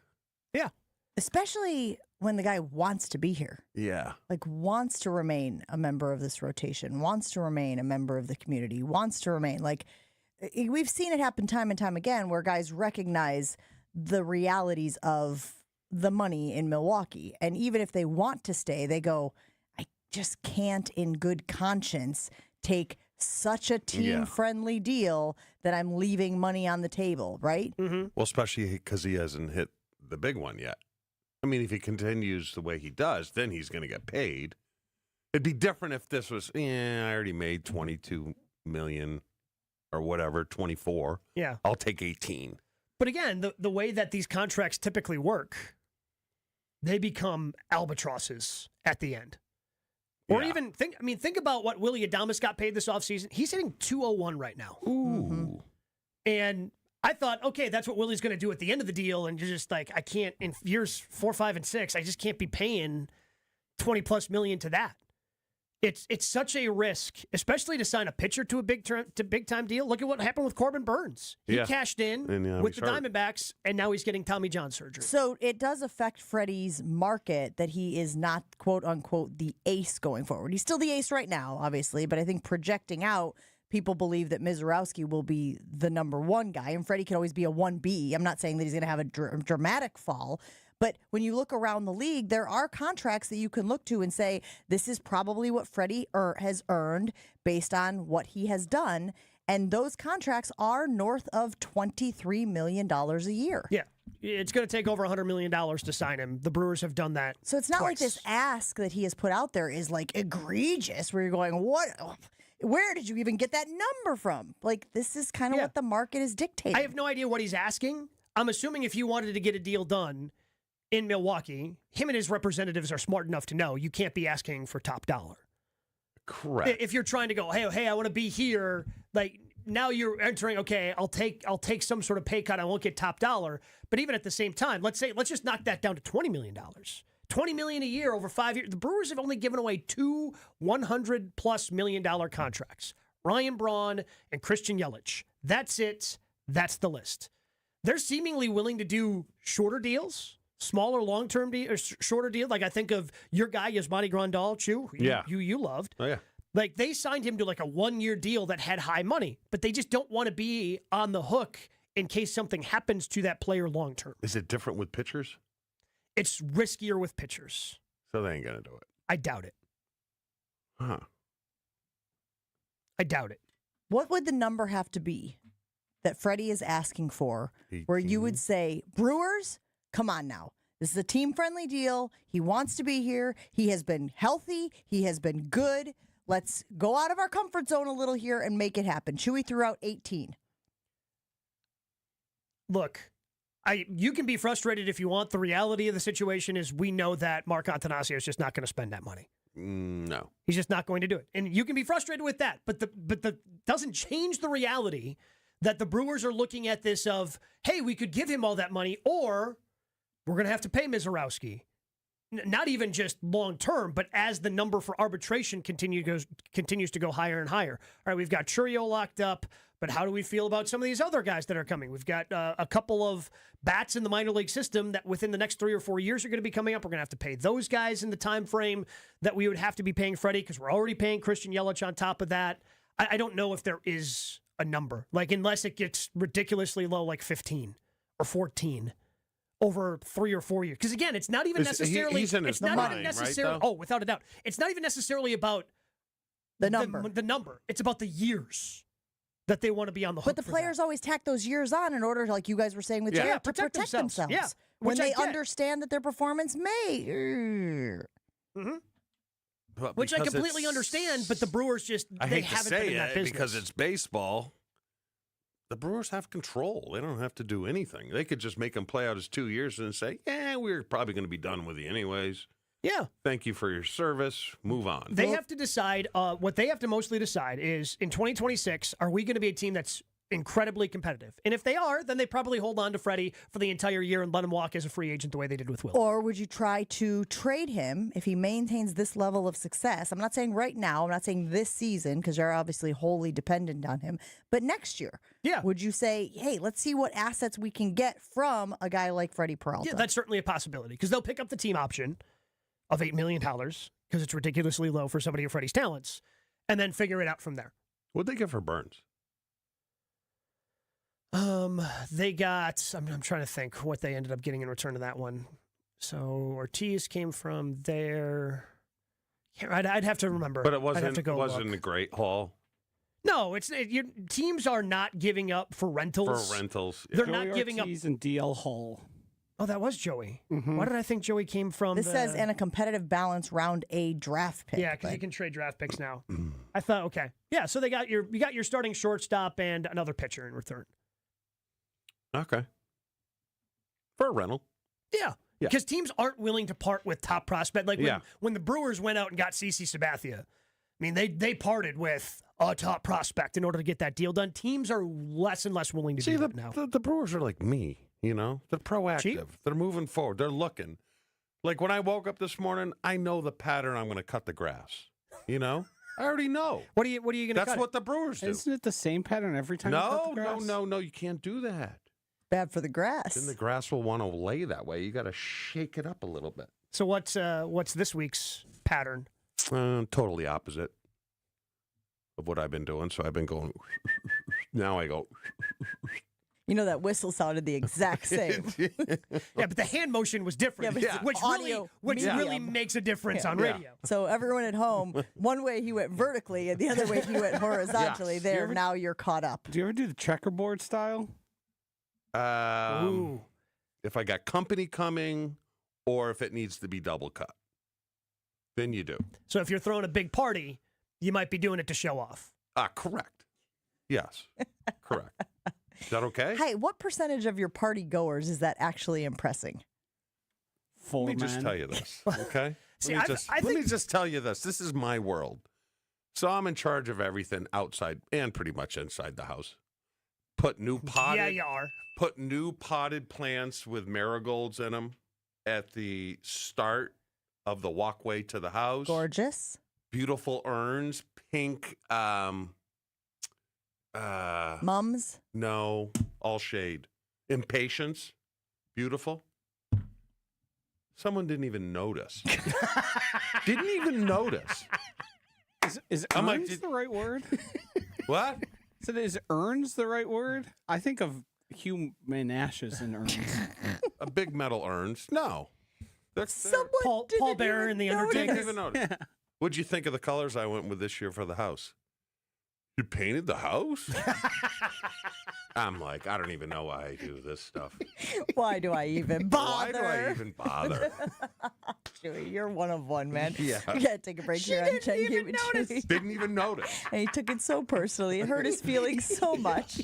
Yeah. Especially when the guy wants to be here. Yeah. Like, wants to remain a member of this rotation, wants to remain a member of the community, wants to remain. Like, we've seen it happen time and time again where guys recognize the realities of the money in Milwaukee. And even if they want to stay, they go, I just can't in good conscience take such a team-friendly deal that I'm leaving money on the table, right? Mm-hmm. Well, especially because he hasn't hit the big one yet. I mean, if he continues the way he does, then he's going to get paid. It'd be different if this was, I already made $22 million or whatever, 24. Yeah. I'll take 18. But again, the way that these contracts typically work, they become albatrosses at the end. Or even think about what Willie Adames got paid this offseason. He's hitting 201 right now. Ooh. Mm-hmm. And I thought, okay, that's what Willie's going to do at the end of the deal. And you're just like, I can't, in years 4, 5, and 6, I just can't be paying $20+ million to that. It's such a risk, especially to sign a pitcher to a big time deal. Look at what happened with Corbin Burns. He cashed in with the Diamondbacks, and now he's getting Tommy John surgery. So it does affect Freddie's market that he is not, quote unquote, the ace going forward. He's still the ace right now, obviously, but I think projecting out, people believe that Mizorowski will be the number one guy, and Freddie can always be a 1B. I'm not saying that he's going to have a dramatic fall, but when you look around the league, there are contracts that you can look to and say, this is probably what Freddie has earned based on what he has done. And those contracts are north of $23 million a year. Yeah. It's going to take over $100 million to sign him. The Brewers have done that. So it's not twice. like this ask that he has put out there is like egregious, where you're going, what? Where did you even get that number from? Like, this is kind of what the market is dictating. I have no idea what he's asking. I'm assuming if you wanted to get a deal done in Milwaukee, him and his representatives are smart enough to know you can't be asking for top dollar. Correct. If you're trying to go, hey, I want to be here, like now you're entering, okay, I'll take some sort of pay cut. I won't get top dollar. But even at the same time, let's just knock that down to $20 million. $20 million a year over 5 years. The Brewers have only given away 2 $100+ million contracts. Ryan Braun and Christian Yelich. That's it. That's the list. They're seemingly willing to do shorter deals, smaller long-term or shorter deals. Like I think of your guy, Yasmani Grandal, Chew, you loved. Oh, yeah. Like they signed him to like a 1-year deal that had high money, but they just don't want to be on the hook in case something happens to that player long-term. Is it different with pitchers? It's riskier with pitchers. So they ain't going to do it. I doubt it. Huh. I doubt it. What would the number have to be that Freddie is asking for 18. where you would say, Brewers, come on now. This is a team-friendly deal. He wants to be here. He has been healthy. He has been good. Let's go out of our comfort zone a little here and make it happen. Chewy threw out 18. Look, you can be frustrated if you want. The reality of the situation is we know that Mark Attanasio is just not going to spend that money. No. He's just not going to do it. And you can be frustrated with that, but the doesn't change the reality that the Brewers are looking at this of, hey, we could give him all that money, or we're going to have to pay Mizorowski. not even just long term, but as the number for arbitration continues to go higher and higher. All right, we've got Churio locked up, but how do we feel about some of these other guys that are coming? We've got a couple of bats in the minor league system that within the next 3 or 4 years are going to be coming up. We're going to have to pay those guys in the time frame that we would have to be paying Freddie, because we're already paying Christian Yelich on top of that. I don't know if there is a number, like, unless it gets ridiculously low, like 15 or 14 over 3 or 4 years. Because again, it's not even necessarily. He's in his it's not prime, even necessarily. right, oh, without a doubt, it's not even necessarily about the number. The number. It's about the years that they want to be on the hook. But the players always tack those years on in order, like you guys were saying with Jaire, to protect themselves. Yeah, when they understand that their performance may. Which I completely understand, but the Brewers just they haven't been in that business. Because it's baseball. The Brewers have control. They don't have to do anything. They could just make them play out as 2 years and say, we're probably going to be done with you anyways. Yeah. Thank you for your service. Move on. They have to decide, what they have to mostly decide is, in 2026, are we going to be a team that's incredibly competitive? And if they are, then they probably hold on to Freddie for the entire year and let him walk as a free agent the way they did with Will. Or would you try to trade him if he maintains this level of success? I'm not saying right now. I'm not saying this season, because you're obviously wholly dependent on him. But next year, would you say, hey, let's see what assets we can get from a guy like Freddie Peralta? Yeah, that's certainly a possibility, because they'll pick up the team option of $8 million, because it's ridiculously low for somebody of Freddie's talents, and then figure it out from there. What'd they get for Burns? They got, I'm trying to think what they ended up getting in return to that one. So Ortiz came from there. I'd have to remember. But it wasn't a great haul. No, your teams are not giving up for rentals. They're not giving up. Ortiz and DL Hall. Oh, that was Joey. Why did I think Joey came from? This says in a competitive balance round A draft pick. Yeah, because you can trade draft picks now. I thought, okay, yeah. So you got your starting shortstop and another pitcher in return. Okay. For a rental. Yeah. Because teams aren't willing to part with top prospect. Like when the Brewers went out and got CeCe Sabathia, I mean, they parted with a top prospect in order to get that deal done. Teams are less and less willing to do that now. The Brewers are like me, They're proactive. Cheap? They're moving forward. They're looking. Like when I woke up this morning, I know the pattern I'm going to cut the grass. I already know. What are you going to cut? That's what the Brewers do. Isn't it the same pattern every time you cut the grass? No. You can't do that. Bad for the grass. Then the grass will want to lay that way. You got to shake it up a little bit. So what's this week's pattern? Totally opposite of what I've been doing. So I've been going. Now I go. That whistle sounded the exact same. Yeah, but the hand motion was different, which really makes a difference on radio. So everyone at home, one way he went vertically and the other way he went horizontally. Yes. There, now you're caught up. Do you ever do the checkerboard style? If I got company coming or if it needs to be double cut, then you do. So if you're throwing a big party, you might be doing it to show off. Correct. Yes, correct. Is that okay? Hey, what percentage of your party goers is that actually impressing? Let me just tell you this, okay? Let me just tell you this. This is my world. So I'm in charge of everything outside and pretty much inside the house. Put new potted plants with marigolds in them at the start of the walkway to the house. Gorgeous. Beautiful urns, pink. Mums? No, all shade. Impatience. Beautiful. Someone didn't even notice. Didn't even notice. Is urns the right word? What? So is urns the right word? I think of human ashes in urns. A big metal urns. No. Paul Bearer and the Undertaker. Didn't even notice. What'd you think of the colors I went with this year for the house? You painted the house? I'm like, I don't even know why I do this stuff. Why do I even bother? Why do I even bother? Chewy, you're one of one, man. Yeah. We gotta take a break here on Chen Gabe and Chewy. Didn't even notice. And he took it so personally. It hurt his feelings so much.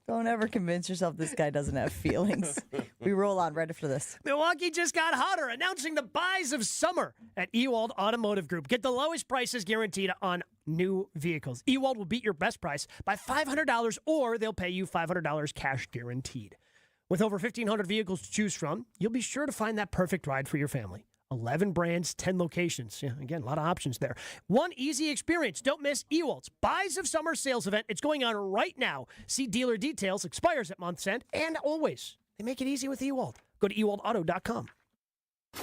Don't ever convince yourself this guy doesn't have feelings. We roll on right after this. Milwaukee just got hotter, announcing the buys of summer at Ewald Automotive Group. Get the lowest prices guaranteed on new vehicles. Ewald will beat your best price by $500 or they'll pay you $500 cash guaranteed. With over 1,500 vehicles to choose from, you'll be sure to find that perfect ride for your family. 11 brands, 10 locations. Yeah, again, a lot of options there. One easy experience. Don't miss Ewald's Buys of Summer sales event. It's going on right now. See dealer details. Expires at month's end. And always, they make it easy with Ewald. Go to ewaldauto.com.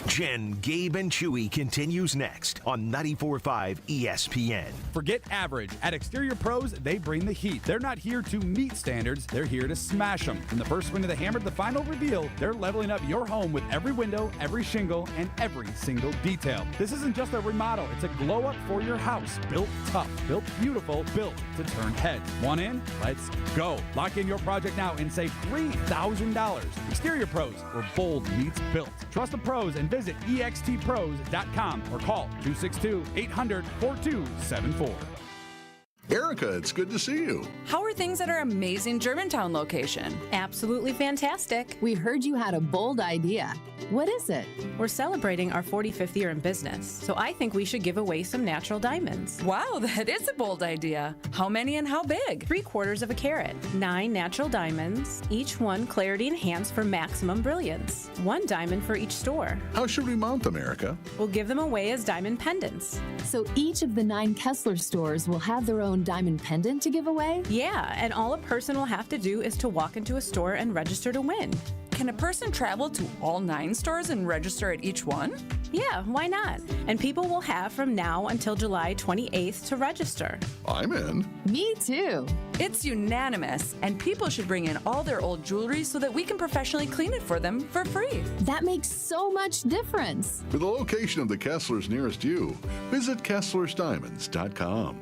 Jen, Gabe, and Chewy continues next on 94.5 ESPN. Forget average. At Exterior Pros, they bring the heat. They're not here to meet standards. They're here to smash them. From the first swing of the hammer to the final reveal, they're leveling up your home with every window, every shingle, and every single detail. This isn't just a remodel. It's a glow up for your house. Built tough, built beautiful, built to turn heads. Want in? Let's go. Lock in your project now and save $3,000. Exterior Pros, where bold meets built. Trust the pros and visit extpros.com or call 262-800-4274. Erica, it's good to see you. How are things at our amazing Germantown location? Absolutely fantastic. We heard you had a bold idea. What is it? We're celebrating our 45th year in business, so I think we should give away some natural diamonds. Wow, that is a bold idea. How many and how big? 3/4 of a carat. 9 natural diamonds, each one clarity enhanced for maximum brilliance. 1 diamond for each store. How should we mount them, Erica? We'll give them away as diamond pendants. So each of the 9 Kessler stores will have their own diamond pendant to give away? Yeah, and all a person will have to do is to walk into a store and register to win. Can a person travel to all 9 stores and register at each one? Yeah, why not? And people will have from now until July 28th to register. I'm in. Me too. It's unanimous, and people should bring in all their old jewelry so that we can professionally clean it for them for free. That makes so much difference. For the location of the Kesslers nearest you, visit KesslersDiamonds.com.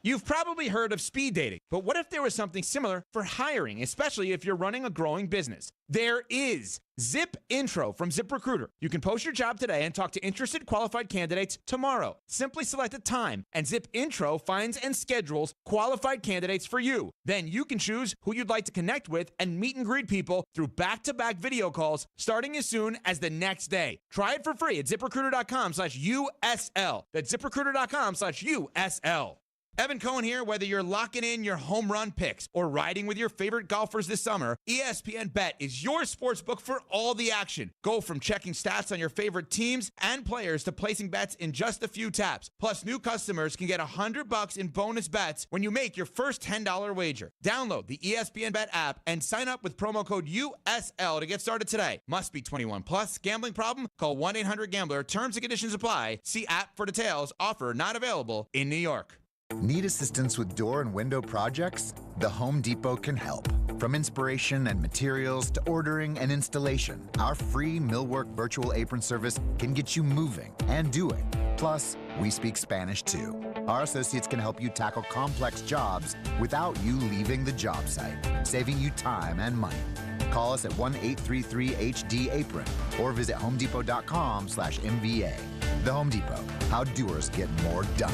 You've probably heard of speed dating, but what if there was something similar for hiring, especially if you're running a growing business? There is Zip Intro from ZipRecruiter. You can post your job today and talk to interested qualified candidates tomorrow. Simply select a time, and Zip Intro finds and schedules qualified candidates for you. Then you can choose who you'd like to connect with and meet and greet people through back-to-back video calls starting as soon as the next day. Try it for free at ZipRecruiter.com/USL. That's ZipRecruiter.com/USL. Evan Cohen here. Whether you're locking in your home run picks or riding with your favorite golfers this summer, ESPN Bet is your sportsbook for all the action. Go from checking stats on your favorite teams and players to placing bets in just a few taps. Plus, new customers can get $100 in bonus bets when you make your first $10 wager. Download the ESPN Bet app and sign up with promo code USL to get started today. Must be 21 plus. Gambling problem? Call 1-800-GAMBLER. Terms and conditions apply. See app for details. Offer not available in New York. Need assistance with door and window projects? The Home Depot can help. From inspiration and materials to ordering and installation, our free Millwork virtual apron service can get you moving and doing. Plus, we speak Spanish too. Our associates can help you tackle complex jobs without you leaving the job site, saving you time and money. Call us at 1-833-HD-APRON or visit homedepot.com/MVA. The Home Depot, how doers get more done.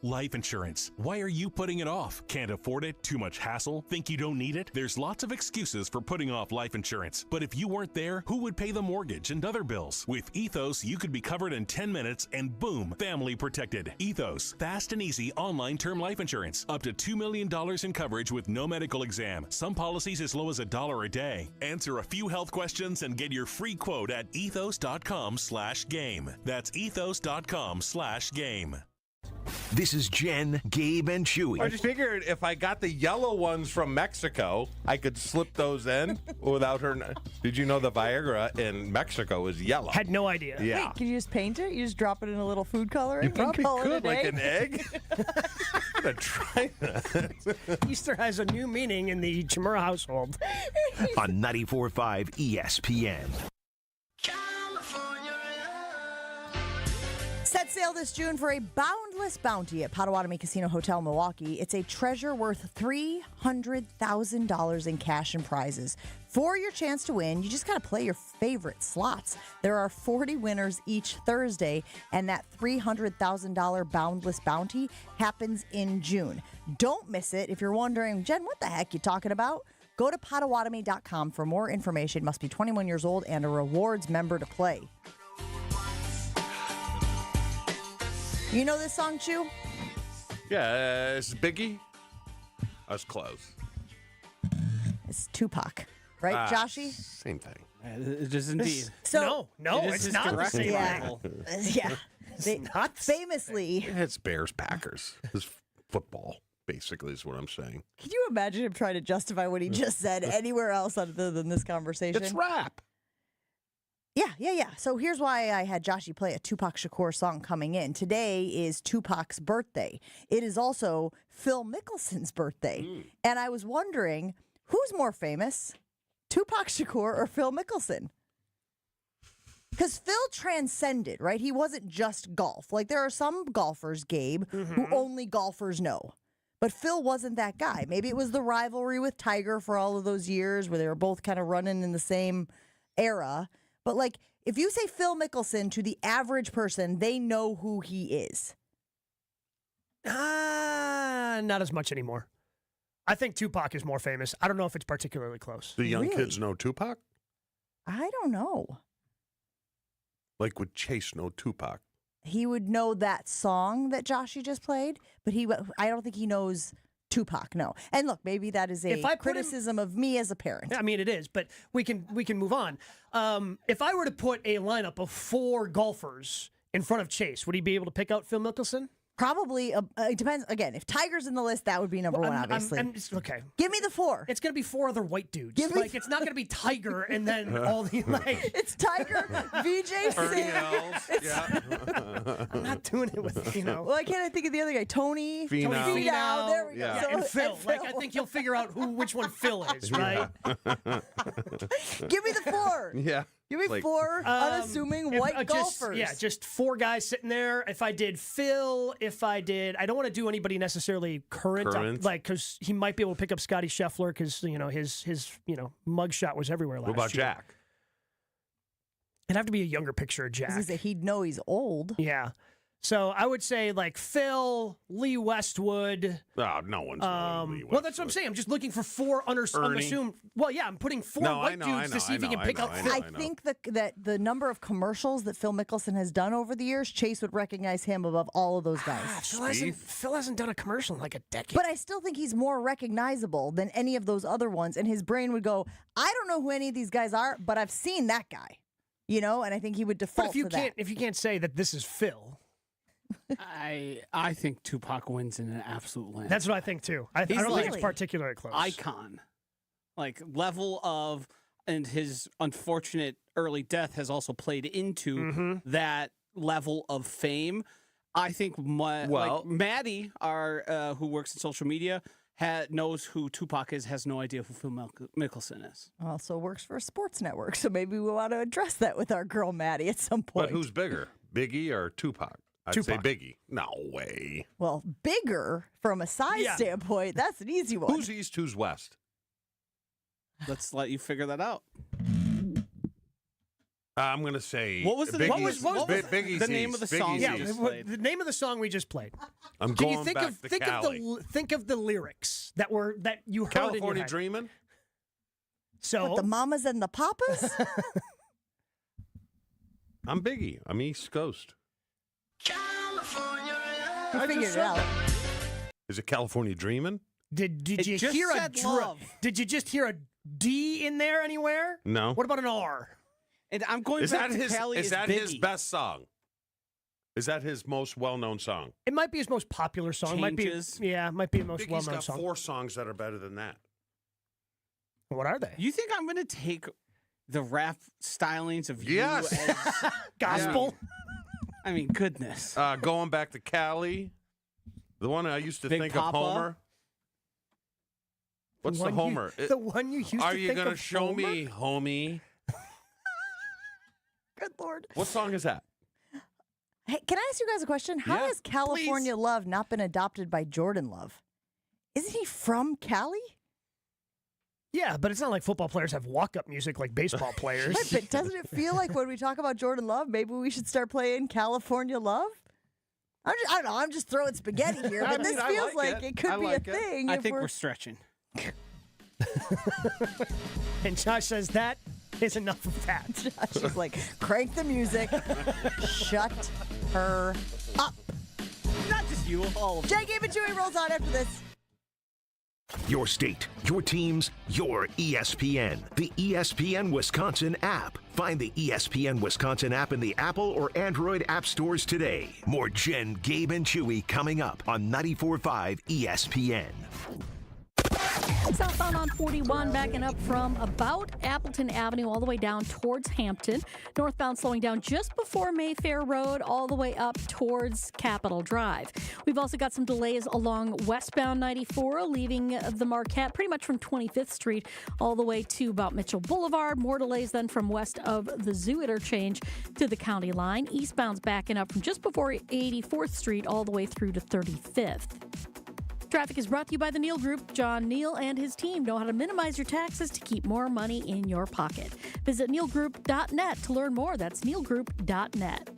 Life insurance. Why are you putting it off? Can't afford it? Too much hassle? Think you don't need it? There's lots of excuses for putting off life insurance. But if you weren't there, who would pay the mortgage and other bills? With Ethos, you could be covered in 10 minutes and boom, family protected. Ethos, fast and easy online term life insurance. Up to $2 million in coverage with no medical exam. Some policies as low as $1 a day. Answer a few health questions and get your free quote at ethos.com/game. That's ethos.com/game. This is Jen, Gabe, and Chewy. I just figured if I got the yellow ones from Mexico, I could slip those in without her. Did you know the Viagra in Mexico is yellow? Had no idea. Yeah. Wait, can you just paint it? You just drop it in a little food coloring? You probably call could, it like an egg. I'm going to try that. Easter has a new meaning in the Chimera household. On 94.5 ESPN. Set sail this June for a boundless bounty at Potawatomi Casino Hotel, Milwaukee. It's a treasure worth $300,000 in cash and prizes. For your chance to win, you just got to play your favorite slots. There are 40 winners each Thursday, and that $300,000 boundless bounty happens in June. Don't miss it. If you're wondering, Jen, what the heck you talking about? Go to Potawatomi.com for more information. Must be 21 years old and a rewards member to play. You know this song, Chew? Yeah, it's Biggie. I was close. It's Tupac, right, Joshy? Same thing. It is indeed. So no, it's not the same level. Yeah. They not famously. It's Bears Packers. It's football, basically, is what I'm saying. Can you imagine him trying to justify what he just said anywhere else other than this conversation? It's rap. Yeah. So here's why I had Joshy play a Tupac Shakur song coming in. Today is Tupac's birthday. It is also Phil Mickelson's birthday. And I was wondering, who's more famous, Tupac Shakur or Phil Mickelson? Because Phil transcended, right? He wasn't just golf. Like, there are some golfers, Gabe, who only golfers know. But Phil wasn't that guy. Maybe it was the rivalry with Tiger for all of those years where they were both kind of running in the same era. But, like, if you say Phil Mickelson to the average person, they know who he is. Not as much anymore. I think Tupac is more famous. I don't know if it's particularly close. Do young kids know Tupac? I don't know. Like, would Chase know Tupac? He would know that song that Joshy just played, but I don't think he knows Tupac, no. And look, maybe that is a criticism of me as a parent. I mean, it is, but we can move on. If I were to put a lineup of 4 golfers in front of Chase, would he be able to pick out Phil Mickelson? Probably. It depends. Again, if Tiger's in the list, that would be number one, obviously. Okay. Give me the 4. It's going to be 4 other white dudes. It's not going to be Tiger and then all the, It's Tiger, VJ Singh. Yeah. I'm not doing it with, Why can't I think of the other guy? Tony Finau. There we go. Yeah. So, and Phil. I think you'll figure out which one Phil is, right? Give me the 4. Yeah. Give me 4 unassuming white golfers. Just 4 guys sitting there. If I did Phil, I don't want to do anybody necessarily current. Because he might be able to pick up Scotty Scheffler because, his mugshot was everywhere last year. What about Jack? It'd have to be a younger picture of Jack. He'd know he's old. Yeah. So I would say like Phil, Lee Westwood. Oh, no one's knowing Lee Westwood. Well, that's what I'm saying. I'm just looking for 4 unassumed. Well, yeah, I'm putting 4 white dudes to see if he can pick out Phil. I think that the number of commercials that Phil Mickelson has done over the years, Chase would recognize him above all of those guys. Phil hasn't done a commercial in like a decade. But I still think he's more recognizable than any of those other ones. And his brain would go, I don't know who any of these guys are, but I've seen that guy. And I think he would default to that. If you can't say that this is Phil. I think Tupac wins in an absolute land. That's what I think too. I don't think it's particularly close. Icon, like level of, and his unfortunate early death has also played into that level of fame. I think like Maddie, who works in social media, knows who Tupac is, has no idea who Phil Mickelson is. Also works for a sports network, so maybe we want to address that with our girl Maddie at some point. But who's bigger, Biggie or Tupac? I'd say Biggie. No way. Well, bigger from a size standpoint, that's an easy one. Who's east, who's west? Let's let you figure that out. I'm going to say... What was Biggie's the name of the song? The name of the song we just played. I'm Can going you think back of to think Cali. think of the lyrics that you heard California in your head. Dreamin'? So what, the mamas and the papas? I'm Biggie. I'm East Coast. I figured it out. Is it California Dreamin'? Did you hear a Did you just hear a D in there anywhere? No. What about an R? And I'm going back to Cali. Is that his best song? Is that his most well-known song? It might be his most popular song. Changes. Might be the most Biggie's well-known got song. 4 songs that are better than that. What are they? You think I'm going to take the rap stylings of Yes. you as gospel? I mean, goodness. Going back to Cali, the one I used to Big think Papa? of Homer. What's the Homer? The one you used to think of Are you going to show Homer? me, homie? Good Lord. What song is that? Hey, can I ask you guys a question? How Yeah, has California Love not been adopted by Jordan Love? Isn't he from Cali? Yeah, but it's not like football players have walk-up music like baseball players. Right, but doesn't it feel like when we talk about Jordan Love, maybe we should start playing California Love? I don't know. I'm just throwing spaghetti here, but this feels like it could be a thing. I think we're stretching. And Josh says that is enough of that. Josh is like, crank the music. Shut her up. Not just you, all of Gabe and Chewy rolls on after this. Your state, your teams, your ESPN. The ESPN Wisconsin app. Find the ESPN Wisconsin app in the Apple or Android app stores today. More Jen, Gabe, and Chewy coming up on 94.5 ESPN. Southbound on 41 backing up from about Appleton Avenue all the way down towards Hampton. Northbound slowing down just before Mayfair Road all the way up towards Capitol Drive. We've also got some delays along westbound 94 leaving the Marquette pretty much from 25th Street all the way to about Mitchell Boulevard. More delays then from west of the Zoo interchange to the county line. Eastbound's backing up from just before 84th Street all the way through to 35th. Traffic is brought to you by the Neal Group. John Neal and his team know how to minimize your taxes to keep more money in your pocket. Visit nealgroup.net to learn more. That's nealgroup.net.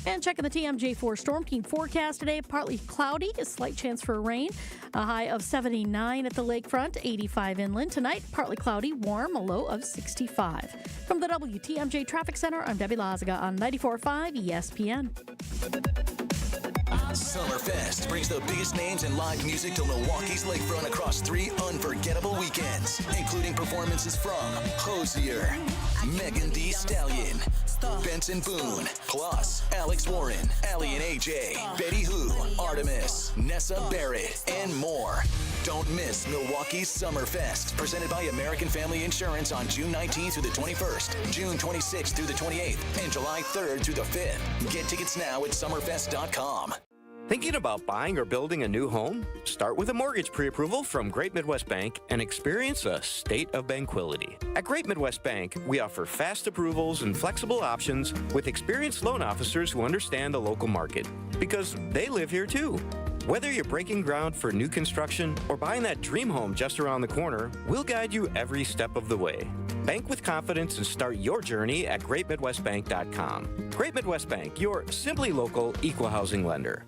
And checking the TMJ4 Storm Team forecast today, partly cloudy, a slight chance for rain, a high of 79 at the lakefront, 85 inland. Tonight, partly cloudy, warm, a low of 65. From the WTMJ Traffic Center, I'm Debbie Lazaga on 94.5 ESPN. Summerfest brings the biggest names in live music to Milwaukee's lakefront across 3 unforgettable weekends, including performances from Hozier, Megan Thee Stallion, Benson Boone, plus Alex Warren, Allie and AJ, Betty Who, Artemis, Nessa Barrett, and more. Don't miss Milwaukee's Summerfest, presented by American Family Insurance on June 19th through the 21st, June 26th through the 28th, and July 3rd through the 5th. Get tickets now at summerfest.com. Thinking about buying or building a new home? Start with a mortgage pre-approval from Great Midwest Bank and experience a state of tranquility. At Great Midwest Bank, we offer fast approvals and flexible options with experienced loan officers who understand the local market, because they live here too. Whether you're breaking ground for new construction or buying that dream home just around the corner, we'll guide you every step of the way. Bank with confidence and start your journey at greatmidwestbank.com. Great Midwest Bank, your simply local equal housing lender.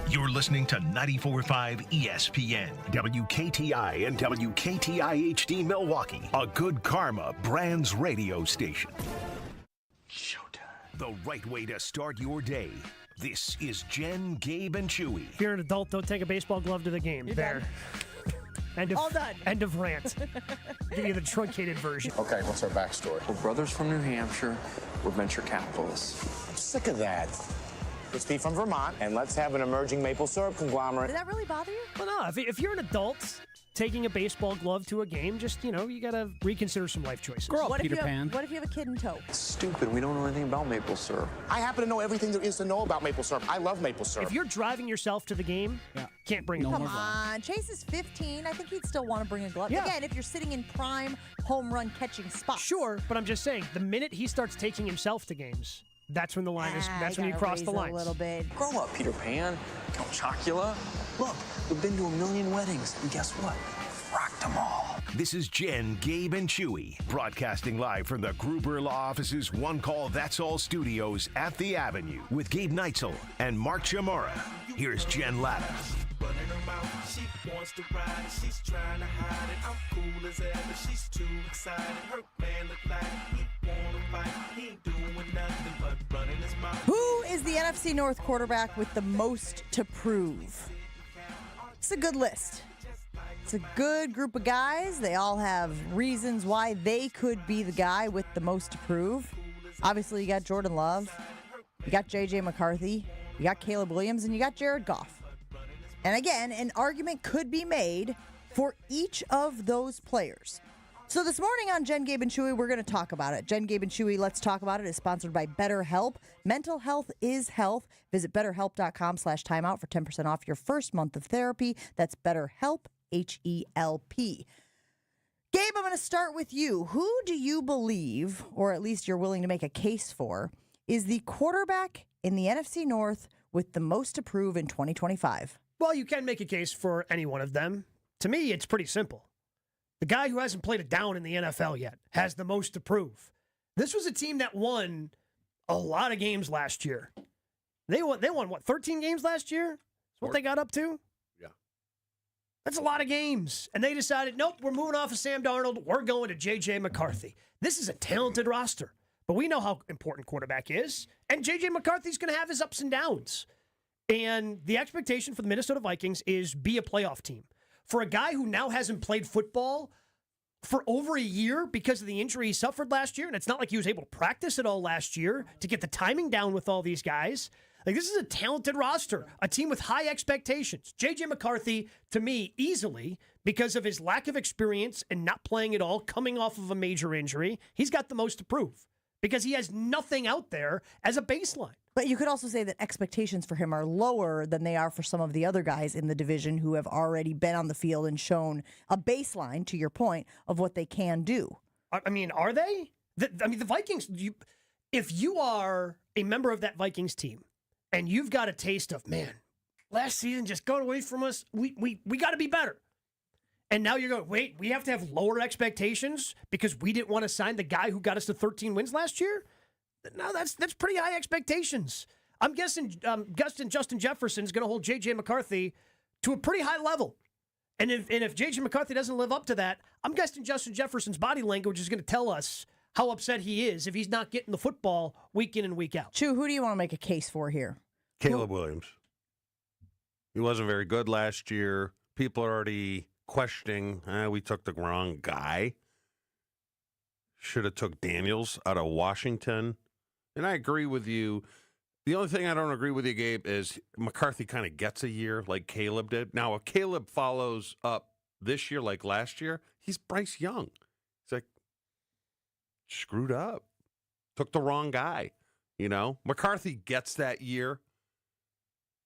You're listening to 94.5 ESPN, WKTI and WKTI HD Milwaukee, a Good Karma Brands radio station. Showtime. The right way to start your day. This is Jen, Gabe, and Chewy. If you're an adult, don't take a baseball glove to the game. There. All done. End of rant. Give you the truncated version. Okay, what's our backstory? We're brothers from New Hampshire. We're venture capitalists. I'm sick of that. Let's be from Vermont, and let's have an emerging maple syrup conglomerate. Did that really bother you? Well, no. If you're an adult taking a baseball glove to a game, just, you got to reconsider some life choices. Grow up, What Peter Pan. What if you have a kid in tow? It's stupid. We don't know anything about maple syrup. I happen to know everything there is to know about maple syrup. I love maple syrup. If you're driving yourself to the game, can't bring a glove. Come on. Chase is 15. I think he'd still want to bring a glove. Yeah. Again, if you're sitting in prime home run catching spots. Sure, but I'm just saying, the minute he starts taking himself to games, that's when the line is. That's when you cross the line. A little bit. Grow up, Peter Pan. Count Chocula. Look, we've been to 1 million weddings, and guess what? Rocked them all. This is Jen, Gabe, and Chewy, broadcasting live from the Gruber Law Office's One Call That's All studios at the Avenue with Gabe Neitzel and Mark Chamora. Here's Jen Latta. Running her mouth, she wants to ride it, she's trying to hide it. I'm cool as ever, she's too excited. Her man look like he wanna fight, he ain't doing nothing but running his mouth. Who is the NFC North quarterback with the most to prove? It's a good list. It's a good group of guys. They all have reasons why they could be the guy with the most to prove. Obviously, you got Jordan Love, you got J.J. McCarthy, you got Caleb Williams, and you got Jared Goff. And again, an argument could be made for each of those players. So this morning on Jen, Gabe, and Chewy, we're going to talk about it. Jen, Gabe, and Chewy, Let's Talk About It is sponsored by BetterHelp. Mental health is health. Visit BetterHelp.com/timeout for 10% off your first month of therapy. That's BetterHelp, H-E-L-P. Gabe, I'm going to start with you. Who do you believe, or at least you're willing to make a case for, is the quarterback in the NFC North with the most to prove in 2025? Well, you can make a case for any one of them. To me, it's pretty simple. The guy who hasn't played it down in the NFL yet has the most to prove. This was a team that won a lot of games last year. They won what, 13 games last year? That's what they got up to? Yeah. That's a lot of games. And they decided, nope, we're moving off of Sam Darnold. We're going to J.J. McCarthy. This is a talented roster. But we know how important quarterback is. And J.J. McCarthy's going to have his ups and downs. And the expectation for the Minnesota Vikings is be a playoff team. for a guy who now hasn't played football for over a year because of the injury he suffered last year, and it's not like he was able to practice at all last year to get the timing down with all these guys. Like, this is a talented roster, a team with high expectations. J.J. McCarthy, to me, easily, because of his lack of experience and not playing at all, coming off of a major injury, he's got the most to prove because he has nothing out there as a baseline. But you could also say that expectations for him are lower than they are for some of the other guys in the division who have already been on the field and shown a baseline, to your point, of what they can do. I mean, are they? The Vikings, if you are a member of that Vikings team and you've got a taste of, man, last season just got away from us, we got to be better. And now you're going, wait, we have to have lower expectations because we didn't want to sign the guy who got us to 13 wins last year? No, that's pretty high expectations. I'm guessing Justin Jefferson's going to hold J.J. McCarthy to a pretty high level. And if J.J. McCarthy doesn't live up to that, I'm guessing Justin Jefferson's body language is going to tell us how upset he is if he's not getting the football week in and week out. Chew, who do you want to make a case for here? Caleb Williams. He wasn't very good last year. People are already questioning, we took the wrong guy. Should have took Daniels out of Washington. And I agree with you. The only thing I don't agree with you, Gabe, is McCarthy kind of gets a year like Caleb did. Now, if Caleb follows up this year like last year, he's Bryce Young. He's like, screwed up. Took the wrong guy, McCarthy gets that year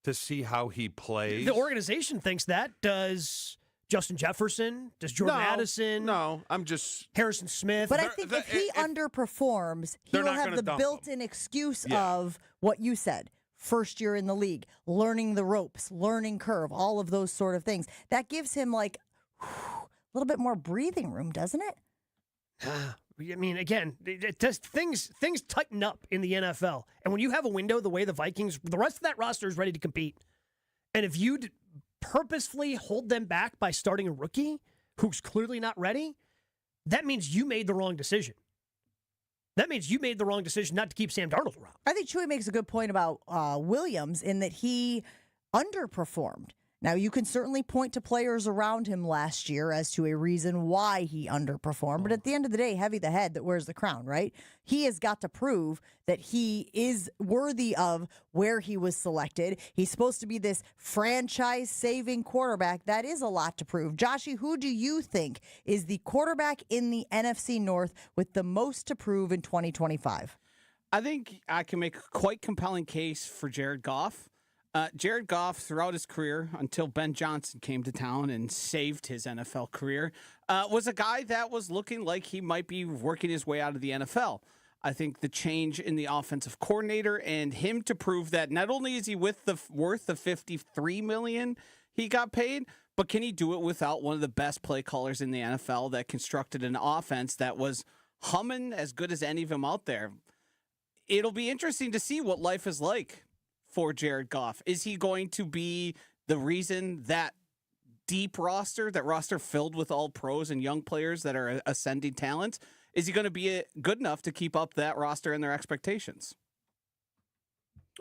to see how he plays. The organization thinks that. Does Justin Jefferson? Does Jordan Addison? No, I'm just... Harrison Smith? But I think if he underperforms, he will have the built-in excuse of what you said. First year in the league, learning the ropes, learning curve, all of those sort of things. That gives him, a little bit more breathing room, doesn't it? I mean, again, it just things tighten up in the NFL. And when you have a window the way the Vikings, the rest of that roster is ready to compete. And if you purposefully hold them back by starting a rookie who's clearly not ready, that means you made the wrong decision. That means you made the wrong decision not to keep Sam Darnold around. I think Chewy makes a good point about Williams in that he underperformed. Now, you can certainly point to players around him last year as to a reason why he underperformed. But at the end of the day, heavy the head that wears the crown, right? He has got to prove that he is worthy of where he was selected. He's supposed to be this franchise-saving quarterback. That is a lot to prove. Joshy, who do you think is the quarterback in the NFC North with the most to prove in 2025? I think I can make a quite compelling case for Jared Goff. Jared Goff, throughout his career, until Ben Johnson came to town and saved his NFL career, was a guy that was looking like he might be working his way out of the NFL. I think the change in the offensive coordinator and him to prove that not only is he worth the $53 million he got paid, but can he do it without one of the best play callers in the NFL that constructed an offense that was humming as good as any of them out there? It'll be interesting to see what life is like for Jared Goff. Is he going to be the reason that deep roster, that roster filled with all pros and young players that are ascending talents, is he going to be good enough to keep up that roster and their expectations?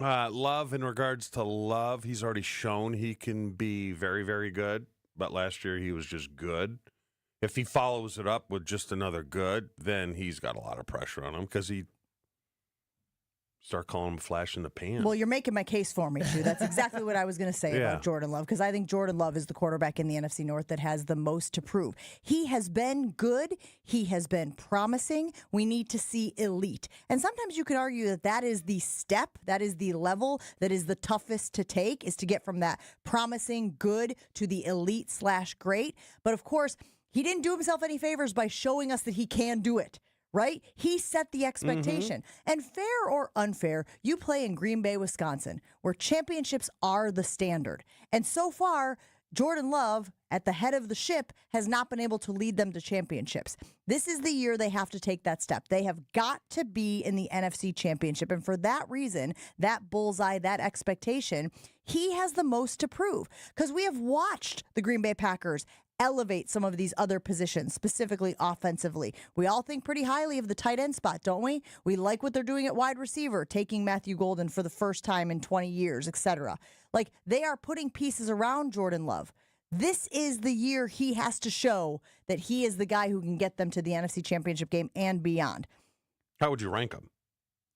Love, in regards to Love, he's already shown he can be very, very good, but last year he was just good. If he follows it up with just another good, then he's got a lot of pressure on him because he start calling him a flash in the pan. Well, you're making my case for me, too. That's exactly what I was going to say about Jordan Love, because I think Jordan Love is the quarterback in the NFC North that has the most to prove. He has been good. He has been promising. We need to see elite. And sometimes you could argue that that is the step, that is the level that is the toughest to take, is to get from that promising good to the elite/great. But, of course, he didn't do himself any favors by showing us that he can do it. Right? He set the expectation. And fair or unfair, you play in Green Bay, Wisconsin, where championships are the standard. And so far, Jordan Love, at the head of the ship, has not been able to lead them to championships. This is the year they have to take that step. They have got to be in the NFC Championship. And for that reason, that bullseye, that expectation, he has the most to prove. Because we have watched the Green Bay Packers elevate some of these other positions, specifically offensively. We all think pretty highly of the tight end spot, don't we? We like what they're doing at wide receiver, taking Matthew Golden for the first time in 20 years, etc. Like, they are putting pieces around Jordan Love. This is the year he has to show that he is the guy who can get them to the NFC Championship game and beyond. How would you rank them?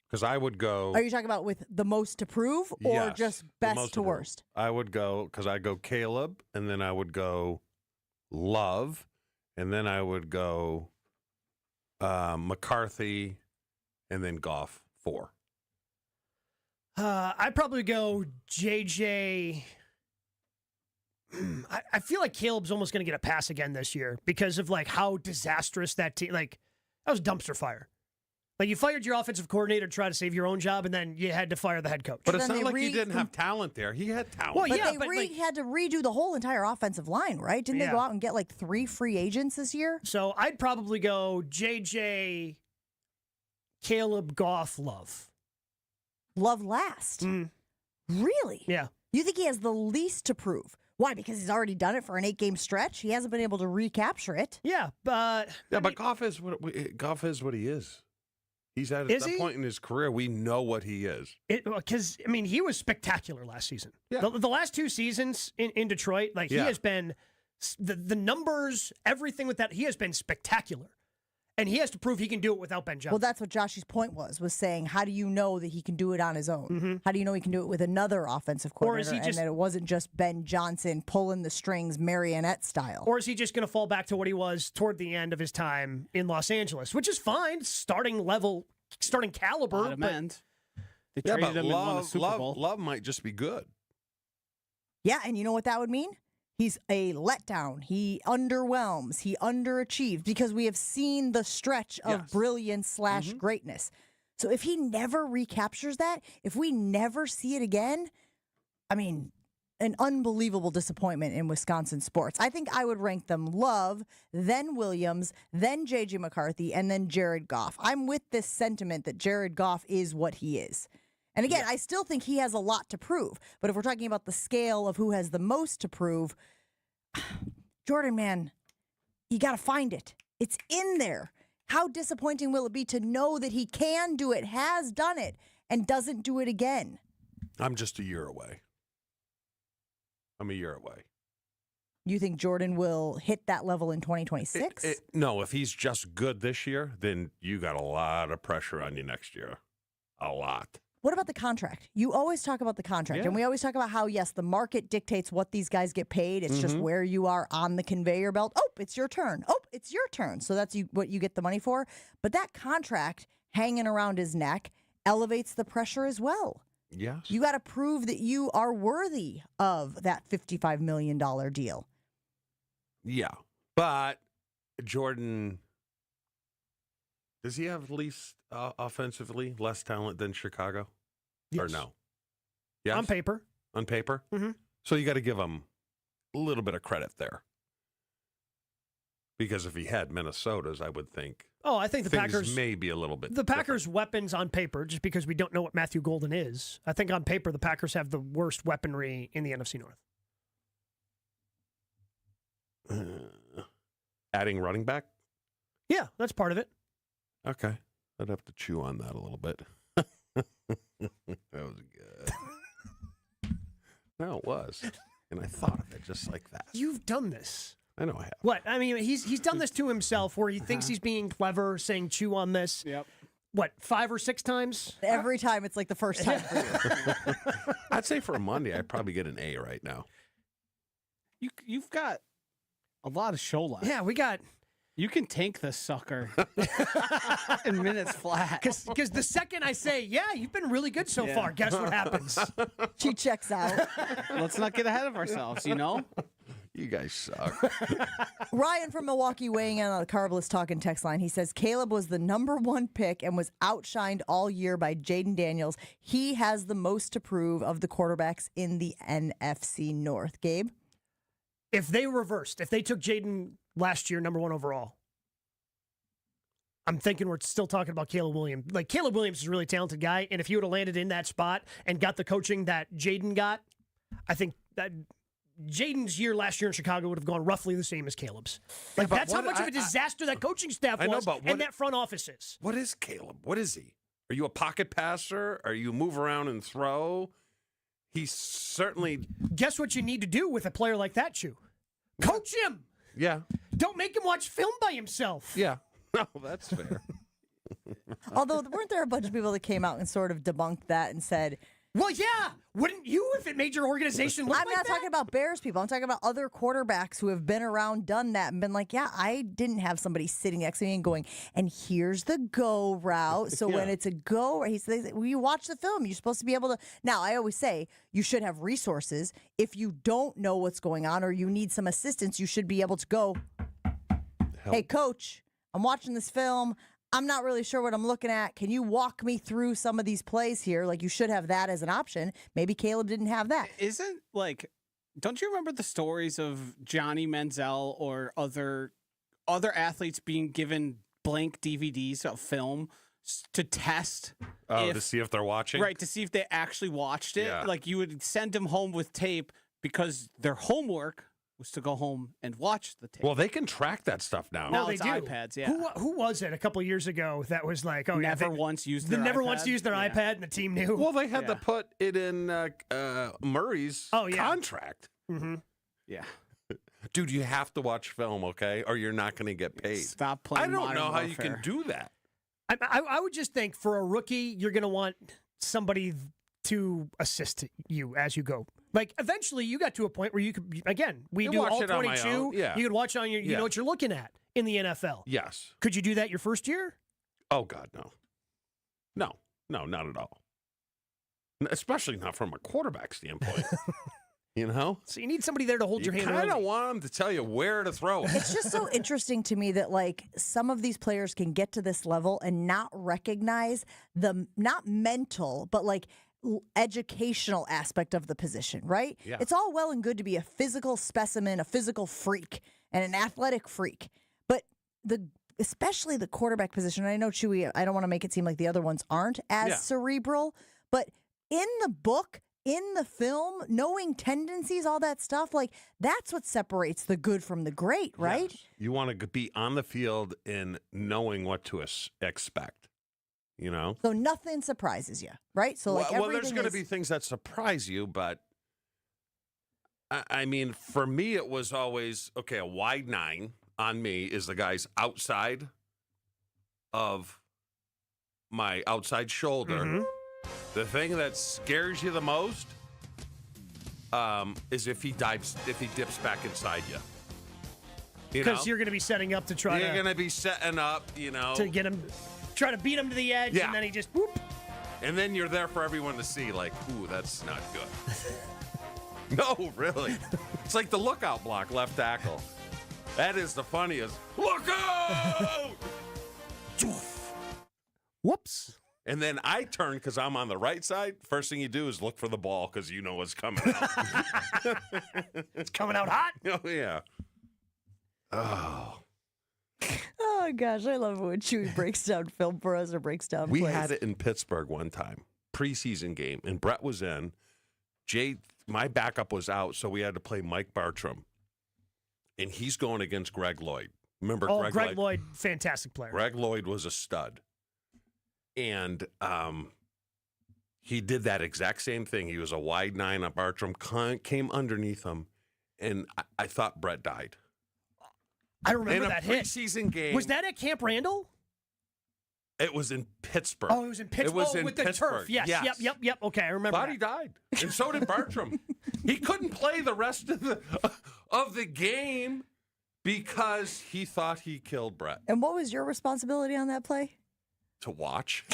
Because I would go. Are you talking about with the most to prove or Yes, just the best most to of them. worst? I would go, because I go Caleb, and then I would go Love, and then I would go McCarthy, and then Goff 4. I'd probably go JJ. I feel like Caleb's almost going to get a pass again this year because of like how disastrous that team. Like that was dumpster fire. Like you fired your offensive coordinator to try to save your own job, and then you had to fire the head coach. But it's not like he didn't have talent there. He had talent. Well, they had to redo the whole entire offensive line, right? Didn't they go out and get like 3 free agents this year? So I'd probably go JJ, Caleb, Goff, Love. Love last. Really? Yeah. You think he has the least to prove? Why? Because he's already done it for an 8-game stretch. He hasn't been able to recapture it. Yeah, but but Goff is what he is. He's at that point in his career. We know what he is. Because I mean, he was spectacular last season. Yeah. The last 2 seasons in Detroit, like he has been the numbers, everything with that. He has been spectacular, and he has to prove he can do it without Ben Johnson. Well, that's what Josh's point was saying. How do you know that he can do it on his own? Mm-hmm. How do you know he can do it with another offensive coordinator? And that it wasn't just Ben Johnson pulling the strings marionette style. Or is he just going to fall back to what he was toward the end of his time in Los Angeles, which is fine, starting caliber. Bottom end. They traded him and won a Super Bowl. Love might just be good. Yeah, and you know what that would mean? He's a letdown. He underwhelms. He underachieves because we have seen the stretch of brilliance / greatness. So if he never recaptures that, if we never see it again, I mean, an unbelievable disappointment in Wisconsin sports. I think I would rank them Love, then Williams, then J.J. McCarthy, and then Jared Goff. I'm with this sentiment that Jared Goff is what he is. And again, I still think he has a lot to prove. But if we're talking about the scale of who has the most to prove, Jordan, man, you got to find it. It's in there. How disappointing will it be to know that he can do it, has done it, and doesn't do it again? I'm just a year away. I'm a year away. You think Jordan will hit that level in 2026? No, if he's just good this year, then you got a lot of pressure on you next year. A lot. What about the contract? You always talk about the contract, and we always talk about how, yes, the market dictates what these guys get paid. It's just where you are on the conveyor belt. Oh, it's your turn. Oh, it's your turn. So that's what you get the money for. But that contract hanging around his neck elevates the pressure as well. Yes. You got to prove that you are worthy of that $55 million deal. Yeah. But Jordan, does he have least offensively less talent than Chicago? Yes. Or no? Yes? On paper. On paper? Mm-hmm. So you got to give him a little bit of credit there. Because if he had Minnesota's, I would think. Oh, I think the things Packers may be a little bit. The Packers' weapons on paper, just because we don't know what Matthew Golden is. I think on paper the Packers have the worst weaponry in the NFC North. Adding running back? Yeah, that's part of it. Okay. I'd have to chew on that a little bit. That was good. No, it was. And I thought of it just like that. You've done this. I know I have. What? I mean, he's done this to himself where he thinks he's being clever, saying chew on this. Yep. What, 5 or 6 times? Every time it's like the first time for you. I'd say for a Monday, I'd probably get an A right now. You've got a lot of show left. Yeah, we got... You can tank this sucker in minutes flat. Because the second I say, yeah, you've been really good so far, guess what happens? She checks out. Let's not get ahead of ourselves, you know? You guys suck. Ryan from Milwaukee weighing in on the Carbless Talking text line. He says, Caleb was the #1 pick and was outshined all year by Jaden Daniels. He has the most to prove of the quarterbacks in the NFC North. Gabe? If they reversed, if they took Jaden last year, #1 overall, I'm thinking we're still talking about Caleb Williams. Like, Caleb Williams is a really talented guy, and if he would have landed in that spot and got the coaching that Jaden got, I think that Jaden's year last year in Chicago would have gone roughly the same as Caleb's. Like, that's how much of a disaster that coaching staff was and that front office is. What is Caleb? What is he? Are you a pocket passer? Are you move around and throw? He's certainly... Guess what you need to do with a player like that, Chew? Coach him. Yeah. Don't make him watch film by himself. Yeah. No, that's fair. Although, weren't there a bunch of people that came out and sort of debunked that and said, well, yeah. Wouldn't you if it made your organization look I'm like not talking about Bears people. I'm talking about other quarterbacks who have been around, done that, and been like, yeah, I didn't have somebody sitting next to me and going, and here's the go route. So when it's a go, he says, when you watch the film, you're supposed to be able to. Now, I always say you should have resources. If you don't know what's going on or you need some assistance, you should be able to go, hey, coach, I'm watching this film. I'm not really sure what I'm looking at. Can you walk me through some of these plays here? Like, you should have that as an option. Maybe Caleb didn't have that. Isn't, like, don't you remember the stories of Johnny Manziel or other athletes being given blank DVDs of film to test? To see if they're watching? Right, to see if they actually watched it. Yeah. Like, you would send them home with tape because their homework was to go home and watch the tape. Well, they can track that stuff now. Now they it's do. iPads, yeah. Who was it a couple of years ago that was like, oh, Never yeah, once used they their never iPad? once used their iPad and the team knew? Well, they had to put it in Murray's contract. Mm-hmm. Yeah. Dude, you have to watch film, okay? Or you're not going to get paid. Stop playing I don't Modern know how you Warfare. can do that. I would just think for a rookie, you're going to want somebody to assist you as you go. Like, eventually, you got to a point where you could, again, we You do watch all it on my 22. own, yeah. You could watch on your, you Yeah. know what you're looking at in the NFL. Yes. Could you do that your first year? Oh, God, no. No, not at all. Especially not from a quarterback standpoint. You know? So you need somebody there to hold your hand. I early. don't want them to tell you where to throw it. It's just so interesting to me that, like, some of these players can get to this level and not recognize the, not mental, but like educational aspect of the position, right? Yeah. It's all well and good to be a physical specimen, a physical freak, and an athletic freak. But especially the quarterback position, and I know, Chewy, I don't want to make it seem like the other ones aren't as cerebral, but in the book, in the film, knowing tendencies, all that stuff, like, that's what separates the good from the great, right? Yes. You want to be on the field and knowing what to expect, you know? So nothing surprises you, right? So, like, well, there's everything going to is- be things that surprise you, but I mean, for me, it was always, okay, a wide 9 on me is the guy's outside of my outside shoulder. Mm-hmm. The thing that scares you the most is if he dips back inside you. Because you're going to be setting up to try You're to... going to be setting up, you know. To get him... Try to beat him to the edge, Yeah. and then he just... Whoop. And then you're there for everyone to see, like, ooh, that's not good. No, really. It's like the lookout block, left tackle. That is the funniest. Look out! Whoops. And then I turn because I'm on the right side. First thing you do is look for the ball because you know it's coming out. It's coming out hot. Oh, yeah. Oh. Oh, gosh, I love it when Chewy breaks down film for us or breaks down We plays. had it in Pittsburgh one time, preseason game, and Brett was in. My backup was out, so we had to play Mike Bartram. And he's going against Greg Lloyd. Remember Greg Lloyd, fantastic player. Greg Lloyd was a stud. And he did that exact same thing. He was a wide 9 up. Bartram came underneath him, and I thought Brett died. I remember that in a hit. preseason game. Was that at Camp Randall? It was in Pittsburgh. Oh, it was in Pittsburgh. It was in with Pittsburgh. the turf. Yes. Yep. Okay, I remember. Thought he died, and so did Bartram. He couldn't play the rest of the game because he thought he killed Brett. And what was your responsibility on that play? To watch.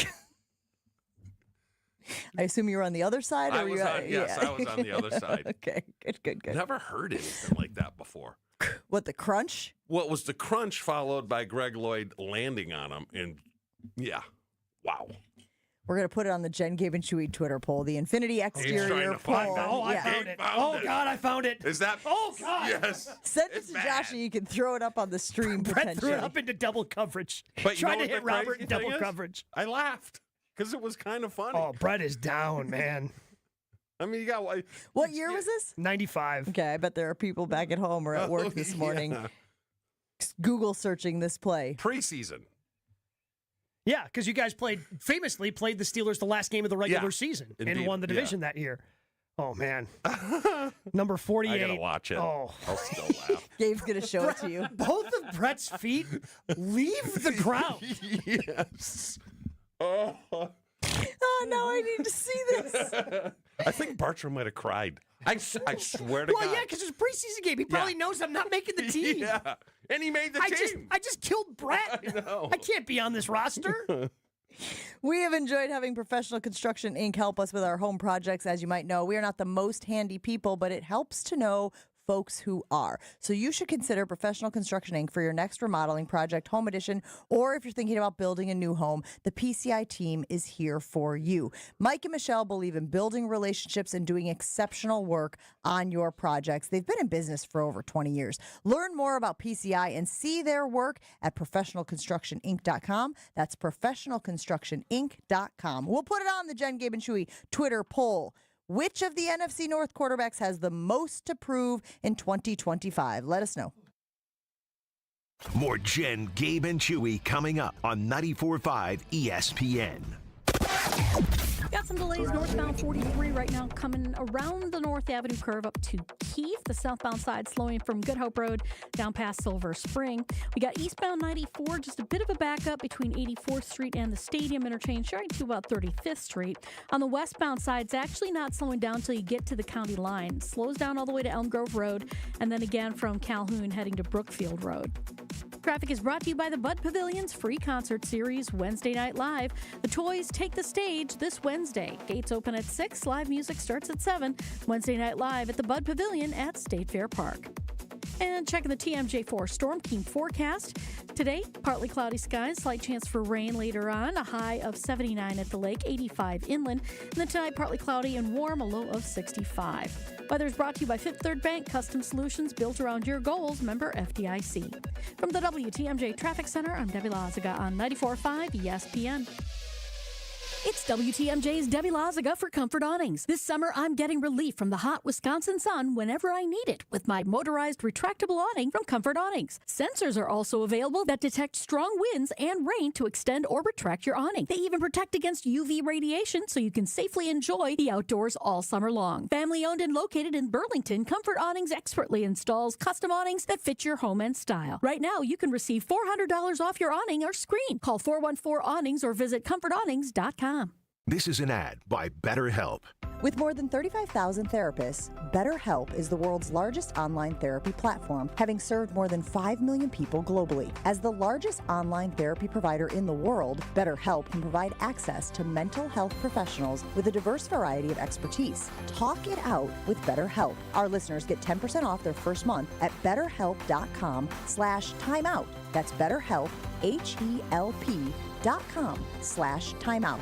I assume you were on the other side? I was on the other side. Okay, good. Never heard anything like that before. What, the crunch? What was the crunch followed by Greg Lloyd landing on him? And yeah, wow. We're going to put it on the Jen, Gabe, and Chewy Twitter poll, the Infinity Exterior poll. I found it. God, I found it. Is that? Oh, God. Yes. Send it to Josh and you can throw it up on the stream Brett potentially. threw it up into double coverage. But Tried to what hit the Robert crazy in double thing is? coverage. I laughed because it was kind of funny. Oh, Brett is down, man. I mean, you got What year was this? 95. Okay, I bet there are people back at home or at work this morning Google searching this play. Preseason. Yeah, because you guys famously played the Steelers the last game of the regular Yeah, season indeed, and won the division that year. Oh, man. Number 48. I got to watch it. Oh. I'll still laugh. Gabe's going to show it to you. Both of Brett's feet leave the ground. Yes. Oh, now I need to see this. I think Bartram might have cried. I swear to God. Well, yeah, because it's a preseason game. He probably knows I'm not making the team. Yeah, and he made the team. I just killed Brett. I know. I can't be on this roster. We have enjoyed having Professional Construction Inc. help us with our home projects. As you might know, we are not the most handy people, but it helps to know folks who are. So you should consider Professional Construction Inc. for your next remodeling project, home addition, or if you're thinking about building a new home, the PCI team is here for you. Mike and Michelle believe in building relationships and doing exceptional work on your projects. They've been in business for over 20 years. Learn more about PCI and see their work at professionalconstructioninc.com. That's professionalconstructioninc.com. We'll put it on the Jen, Gabe, and Chewy Twitter poll. Which of the NFC North quarterbacks has the most to prove in 2025? Let us know. More Jen, Gabe, and Chewy coming up on 94.5 ESPN. Got some delays northbound 43 right now coming around the North Avenue curve up to Keith. The southbound side slowing from Good Hope Road down past Silver Spring. We got eastbound 94, just a bit of a backup between 84th Street and the Stadium interchange, right to about 35th Street. On the westbound side, it's actually not slowing down until you get to the county line. It slows down all the way to Elm Grove Road, and then again from Calhoun heading to Brookfield Road. Traffic is brought to you by the Bud Pavilion's free concert series, Wednesday Night Live. The Toys take the stage this Wednesday. Gates open at 6, live music starts at 7. Wednesday Night Live at the Bud Pavilion at State Fair Park. And checking the TMJ4 Storm Team forecast. Today, partly cloudy skies, slight chance for rain later on, a high of 79 at the lake, 85 inland. And then tonight, partly cloudy and warm, a low of 65. Weather is brought to you by Fifth Third Bank, custom solutions built around your goals, member FDIC. From the WTMJ Traffic Center, I'm Debbie Lazaga on 94.5 ESPN. It's WTMJ's Debbie Lazaga for Comfort Awnings. This summer, I'm getting relief from the hot Wisconsin sun whenever I need it with my motorized retractable awning from Comfort Awnings. Sensors are also available that detect strong winds and rain to extend or retract your awning. They even protect against UV radiation so you can safely enjoy the outdoors all summer long. Family owned and located in Burlington, Comfort Awnings expertly installs custom awnings that fit your home and style. Right now, you can receive $400 off your awning or screen. Call 414-AWNINGS or visit comfortawnings.com. This is an ad by BetterHelp. With more than 35,000 therapists, BetterHelp is the world's largest online therapy platform, having served more than 5 million people globally. As the largest online therapy provider in the world, BetterHelp can provide access to mental health professionals with a diverse variety of expertise. Talk it out with BetterHelp. Our listeners get 10% off their first month at BetterHelp.com/timeout. That's BetterHelp, HELP.com/timeout.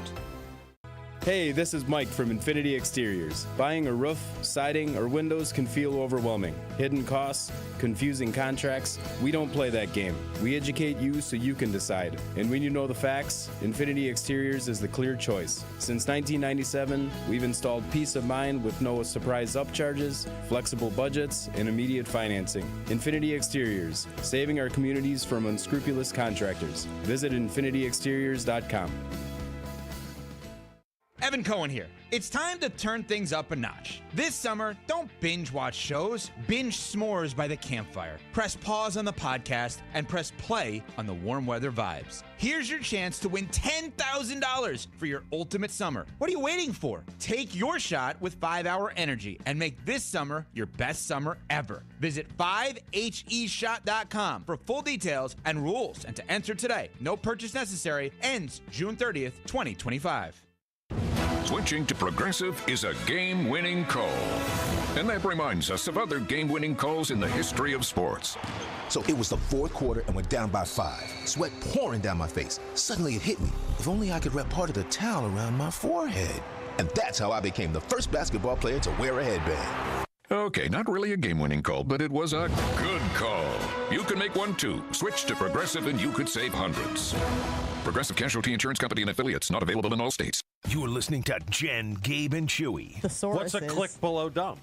Hey, this is Mike from Infinity Exteriors. Buying a roof, siding, or windows can feel overwhelming. Hidden costs, confusing contracts. We don't play that game. We educate you so you can decide. And when you know the facts, Infinity Exteriors is the clear choice. Since 1997, we've installed peace of mind with no surprise upcharges, flexible budgets, and immediate financing. Infinity Exteriors, saving our communities from unscrupulous contractors. Visit infinityexteriors.com. Evan Cohen here. It's time to turn things up a notch. This summer, don't binge watch shows. Binge s'mores by the campfire. Press pause on the podcast and press play on the warm weather vibes. Here's your chance to win $10,000 for your ultimate summer. What are you waiting for? Take your shot with 5 Hour Energy and make this summer your best summer ever. Visit 5heshot.com for full details and rules and to enter today. No purchase necessary. Ends June 30th, 2025. Switching to Progressive is a game-winning call. And that reminds us of other game-winning calls in the history of sports. So it was the fourth quarter and we're down by 5. Sweat pouring down my face. Suddenly it hit me. If only I could wrap part of the towel around my forehead. And that's how I became the first basketball player to wear a headband. Okay, not really a game-winning call, but it was a good call. You can make one too. Switch to Progressive and you could save hundreds. Progressive Casualty Insurance Company and affiliates, not available in all states. You are listening to Jen, Gabe, and Chewy. Thesaurus What's a click below dumb?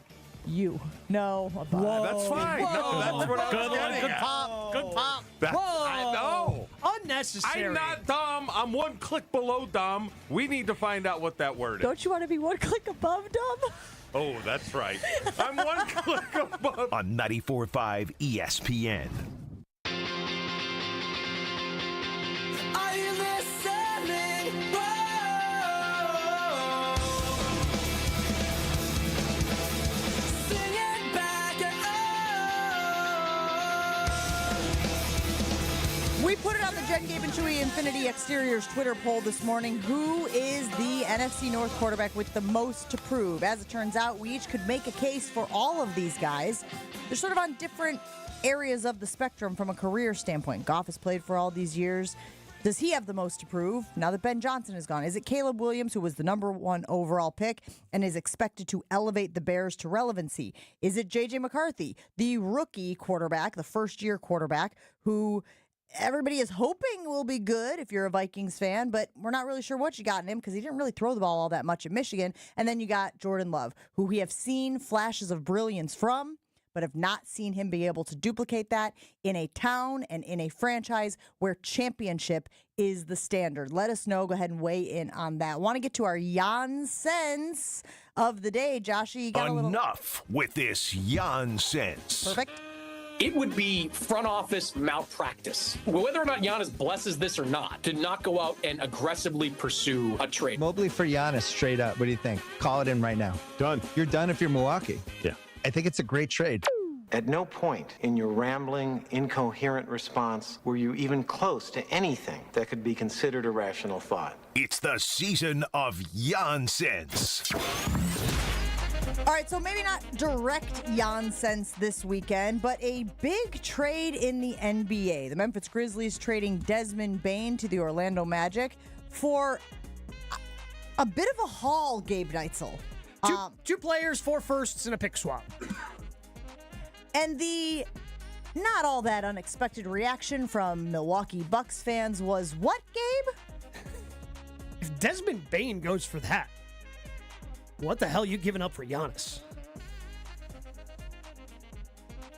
You. No. That's fine. Whoa. No, that's what I was Good one. getting Good at. pop. Good pop. I know. Unnecessary. unnecessary. I'm not dumb. I'm one click below dumb. We need to find out what that word is. Don't you want to be one click above dumb? Oh, that's right. I'm one click above. On 94.5 ESPN. Are you listening? Sing it back. We put it on the Jen, Gabe, and Chewy Infinity Exteriors Twitter poll this morning. Who is the NFC North quarterback with the most to prove? As it turns out, we each could make a case for all of these guys. They're sort of on different areas of the spectrum from a career standpoint. Goff has played for all these years. Does he have the most to prove now that Ben Johnson is gone? Is it Caleb Williams, who was the number 1 overall pick and is expected to elevate the Bears to relevancy? Is it J.J. McCarthy, the rookie quarterback, the first-year quarterback, who everybody is hoping will be good if you're a Vikings fan, but we're not really sure what you got in him because he didn't really throw the ball all that much at Michigan. And then you got Jordan Love, who we have seen flashes of brilliance from, but have not seen him be able to duplicate that in a town and in a franchise where championship is the standard. Let us know. Go ahead and weigh in on that. Want to get to our Jansense of the day. Joshy, you got a little... Enough with this Jansense. Perfect. It would be front office malpractice. Whether or not Giannis blesses this or not, to not go out and aggressively pursue a trade. Mobley for Giannis, straight up. What do you think? Call it in right now. Done. You're done if you're Milwaukee. Yeah. I think it's a great trade. At no point in your rambling, incoherent response were you even close to anything that could be considered a rational thought. It's the season of Jansense. All right, so maybe not direct Jansense this weekend, but a big trade in the NBA. The Memphis Grizzlies trading Desmond Bane to the Orlando Magic for a bit of a haul, Gabe Neitzel. Two players, 4 firsts, and a pick swap. And the not all that unexpected reaction from Milwaukee Bucks fans was what, Gabe? If Desmond Bane goes for that, what the hell are you giving up for Giannis?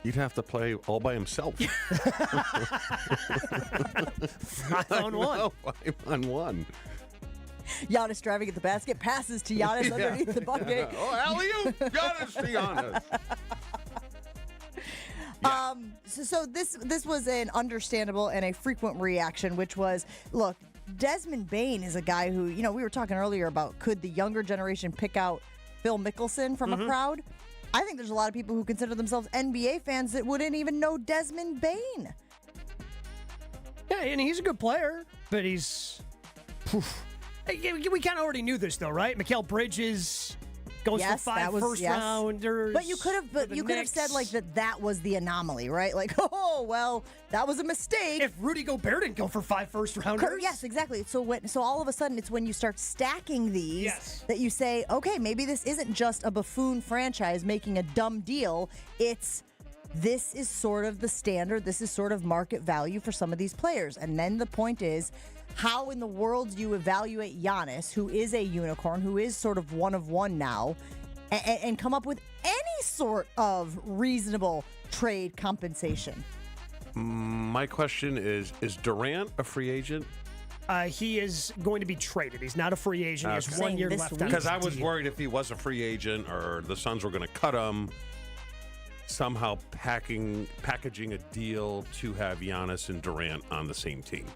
He'd have to play all by himself. 5-on-1. 5-on-1. Giannis driving at the basket, passes to Giannis underneath the bucket. Oh, alley-oop! Giannis to Giannis. Yeah. So this was an understandable and a frequent reaction, which was, look, Desmond Bane is a guy who, you know, we were talking earlier about could the younger generation pick out Phil Mickelson from a crowd? I think there's a lot of people who consider themselves NBA fans that wouldn't even know Desmond Bane. Yeah, and he's a good player, but he's... We kind of already knew this, though, right? Mikal Bridges goes for 5 first-rounders. But you could have said like that was the anomaly, right? Like, oh well, that was a mistake. If Rudy Gobert didn't go for 5 first-rounders, yes, exactly. So all of a sudden, it's when you start stacking these that you say, okay, maybe this isn't just a buffoon franchise making a dumb deal. This is sort of the standard. This is sort of market value for some of these players. And then the point is, how in the world do you evaluate Giannis, who is a unicorn, who is sort of one of one now, and come up with any sort of reasonable trade compensation? My question is Durant a free agent? He is going to be traded. He's not a free agent. He has 1 year left. Because I was worried if he was a free agent or the Suns were going to cut him, somehow packaging a deal to have Giannis and Durant on the same team.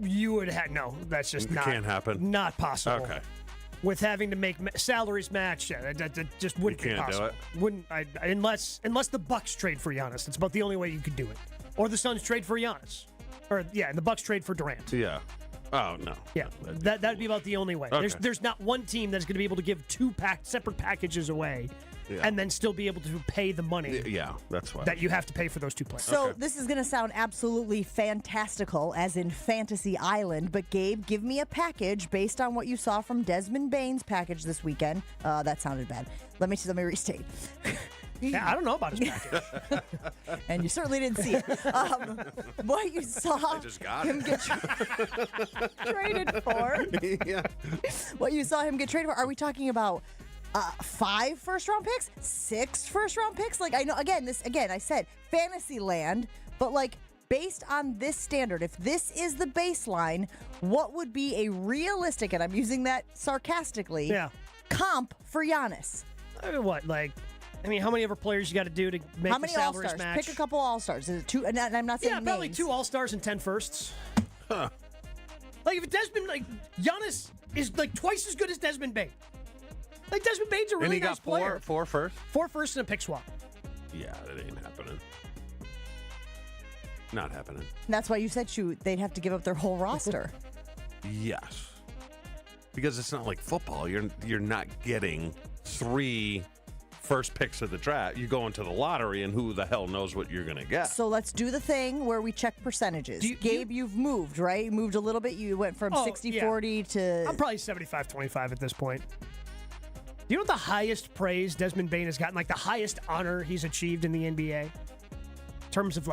You would have no. That's just not. Can't happen. Not possible. Okay. With having to make salaries match, that just wouldn't be possible. Do it. Wouldn't unless the Bucks trade for Giannis. It's about the only way you could do it. Or the Suns trade for Giannis. Or and the Bucks trade for Durant. Yeah. Oh no. Yeah. That'd be about the only way. Okay. There's not one team that's going to be able to give 2 separate packages away. Yeah. And then still be able to pay the money. Yeah, that's why. That you have to pay for those 2 players. So this is going to sound absolutely fantastical, as in Fantasy Island. But Gabe, give me a package based on what you saw from Desmond Bane's package this weekend. That sounded bad. Let me restate. Yeah, I don't know about his package. And you certainly didn't see it. What you saw I just got him get traded for. Yeah. What you saw him get traded for. Are we talking about 5 first-round picks? 6 first-round picks? Like, I know, again, I said fantasy land, but like based on this standard, if this is the baseline, what would be a realistic, and I'm using that sarcastically, comp for Giannis? I mean, how many other players you got to do to make How the many salaries All-Stars? match? Pick a couple All-Stars. Is it two? And I'm not saying Yeah, probably names. 2 All-Stars and 10 firsts. Huh. Like, if Desmond, Giannis is, twice as good as Desmond Bain. Desmond Bain's a really and he nice got player. four first? 4 firsts and a pick swap. Yeah, that ain't happening. Not happening. And that's why you said they'd have to give up their whole roster. Yes. Because it's not like football. You're not getting 3 first picks of the draft. You go into the lottery, and who the hell knows what you're going to get. So let's do the thing where we check percentages. Gabe, you've moved, right? You moved a little bit. You went from 60-40 to... I'm probably 75-25 at this point. Do you know what the highest praise Desmond Bain has gotten? The highest honor he's achieved in the NBA? In terms of,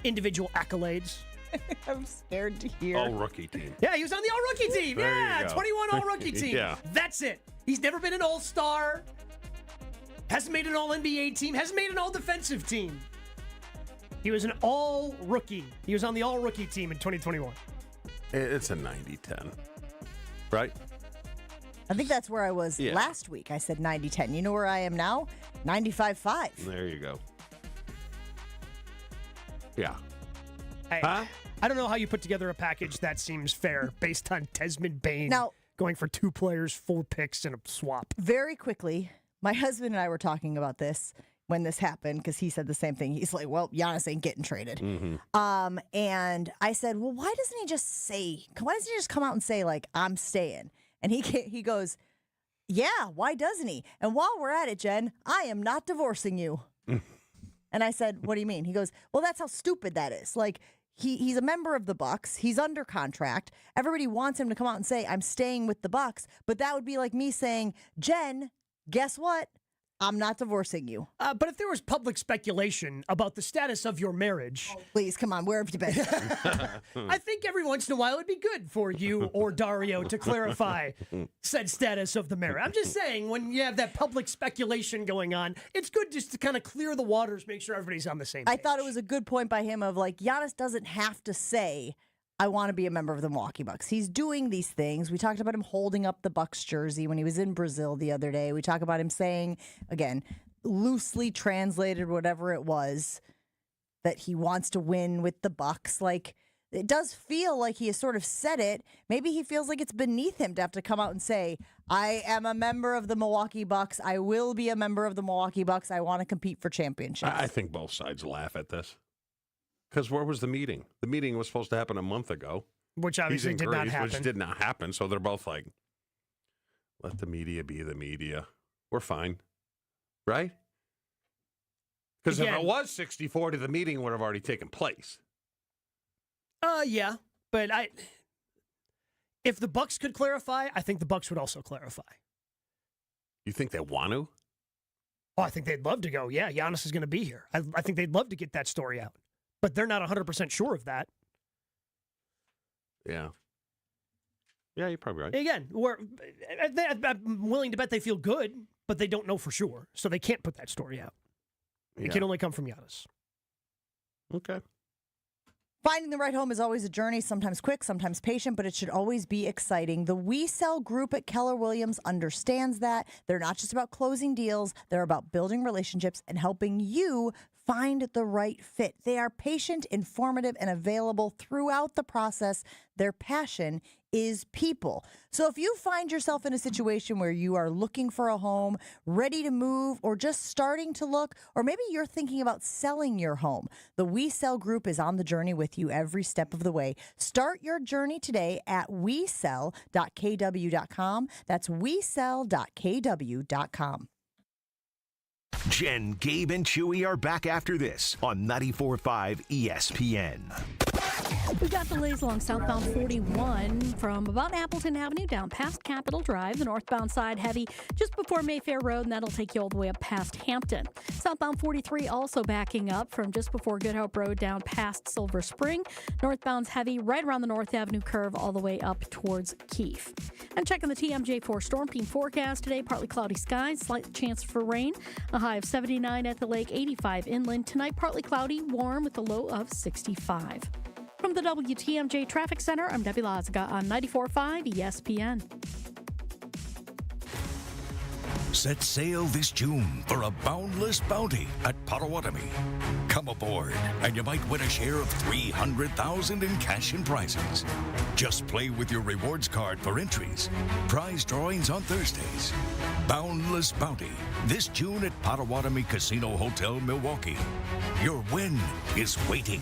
individual accolades? I'm scared to hear. All-rookie team. Yeah, he was on the all-rookie team. There Yeah, you go. 21 all-rookie team. Yeah. That's it. He's never been an all-star. Hasn't made an all-NBA team. Hasn't made an all-defensive team. He was an all-rookie. He was on the all-rookie team in 2021. It's a 90-10. Right? I think that's where I was last week. I said 90-10. You know where I am now? 95-5. There you go. Yeah. I don't know how you put together a package that seems fair based on Desmond Bain Now, going for 2 players, 4 picks, and a swap. Very quickly, my husband and I were talking about this when this happened because he said the same thing. He's like, well, Giannis ain't getting traded. Mm-hmm. And I said, well, why doesn't he just come out and say, I'm staying? And he goes, yeah, why doesn't he? And while we're at it, Jen, I am not divorcing you. And I said, what do you mean? He goes, well, that's how stupid that is. He's a member of the Bucks. He's under contract. Everybody wants him to come out and say, I'm staying with the Bucks. But that would be like me saying, Jen, guess what? I'm not divorcing you. But if there was public speculation about the status of your marriage... Oh, please, come on. Where have you been? I think every once in a while it'd be good for you or Dario to clarify said status of the marriage. I'm just saying, when you have that public speculation going on, it's good just to kind of clear the waters, make sure everybody's on the same page. I thought it was a good point by him of Giannis doesn't have to say, I want to be a member of the Milwaukee Bucks. He's doing these things. We talked about him holding up the Bucks jersey when he was in Brazil the other day. We talk about him saying, again, loosely translated, whatever it was, that he wants to win with the Bucks. It does feel like he has sort of said it. Maybe he feels like it's beneath him to have to come out and say, I am a member of the Milwaukee Bucks. I will be a member of the Milwaukee Bucks. I want to compete for championships. I think both sides laugh at this. Because where was the meeting? The meeting was supposed to happen a month ago. Which obviously did not happen. Which did not happen. So they're both like, let the media be the media. We're fine. Right? Because if it was 60-40, the meeting would have already taken place. Yeah. But if the Bucks could clarify, I think the Bucks would also clarify. You think they want to? Oh, I think they'd love to go. Yeah, Giannis is going to be here. I think they'd love to get that story out. But they're not 100% sure of that. Yeah. Yeah, you're probably right. Again, I'm willing to bet they feel good, but they don't know for sure. So they can't put that story out. It can only come from Giannis. Okay. Finding the right home is always a journey, sometimes quick, sometimes patient, but it should always be exciting. The We Sell Group at Keller Williams understands that. They're not just about closing deals. They're about building relationships and helping you find the right fit. They are patient, informative, and available throughout the process. Their passion is people. So if you find yourself in a situation where you are looking for a home, ready to move, or just starting to look, or maybe you're thinking about selling your home, the We Sell Group is on the journey with you every step of the way. Start your journey today at wesell.kw.com. That's wesell.kw.com. Jen, Gabe, and Chewy are back after this on 94.5 ESPN. We've got delays along southbound 41 from about Appleton Avenue down past Capitol Drive. The northbound side heavy just before Mayfair Road, and that'll take you all the way up past Hampton. Southbound 43 also backing up from just before Good Hope Road down past Silver Spring. Northbound's heavy right around the North Avenue curve all the way up towards Keefe. And checking the TMJ4 Storm Team forecast today, partly cloudy skies, slight chance for rain. A high of 79 at the lake, 85 inland. Tonight, partly cloudy, warm with a low of 65. From the WTMJ Traffic Center, I'm Debbie Lazaga on 94.5 ESPN. Set sail this June for a boundless bounty at Potawatomi. Come aboard, and you might win a share of $300,000 in cash and prizes. Just play with your rewards card for entries. Prize drawings on Thursdays. Boundless bounty this June at Potawatomi Casino Hotel, Milwaukee. Your win is waiting.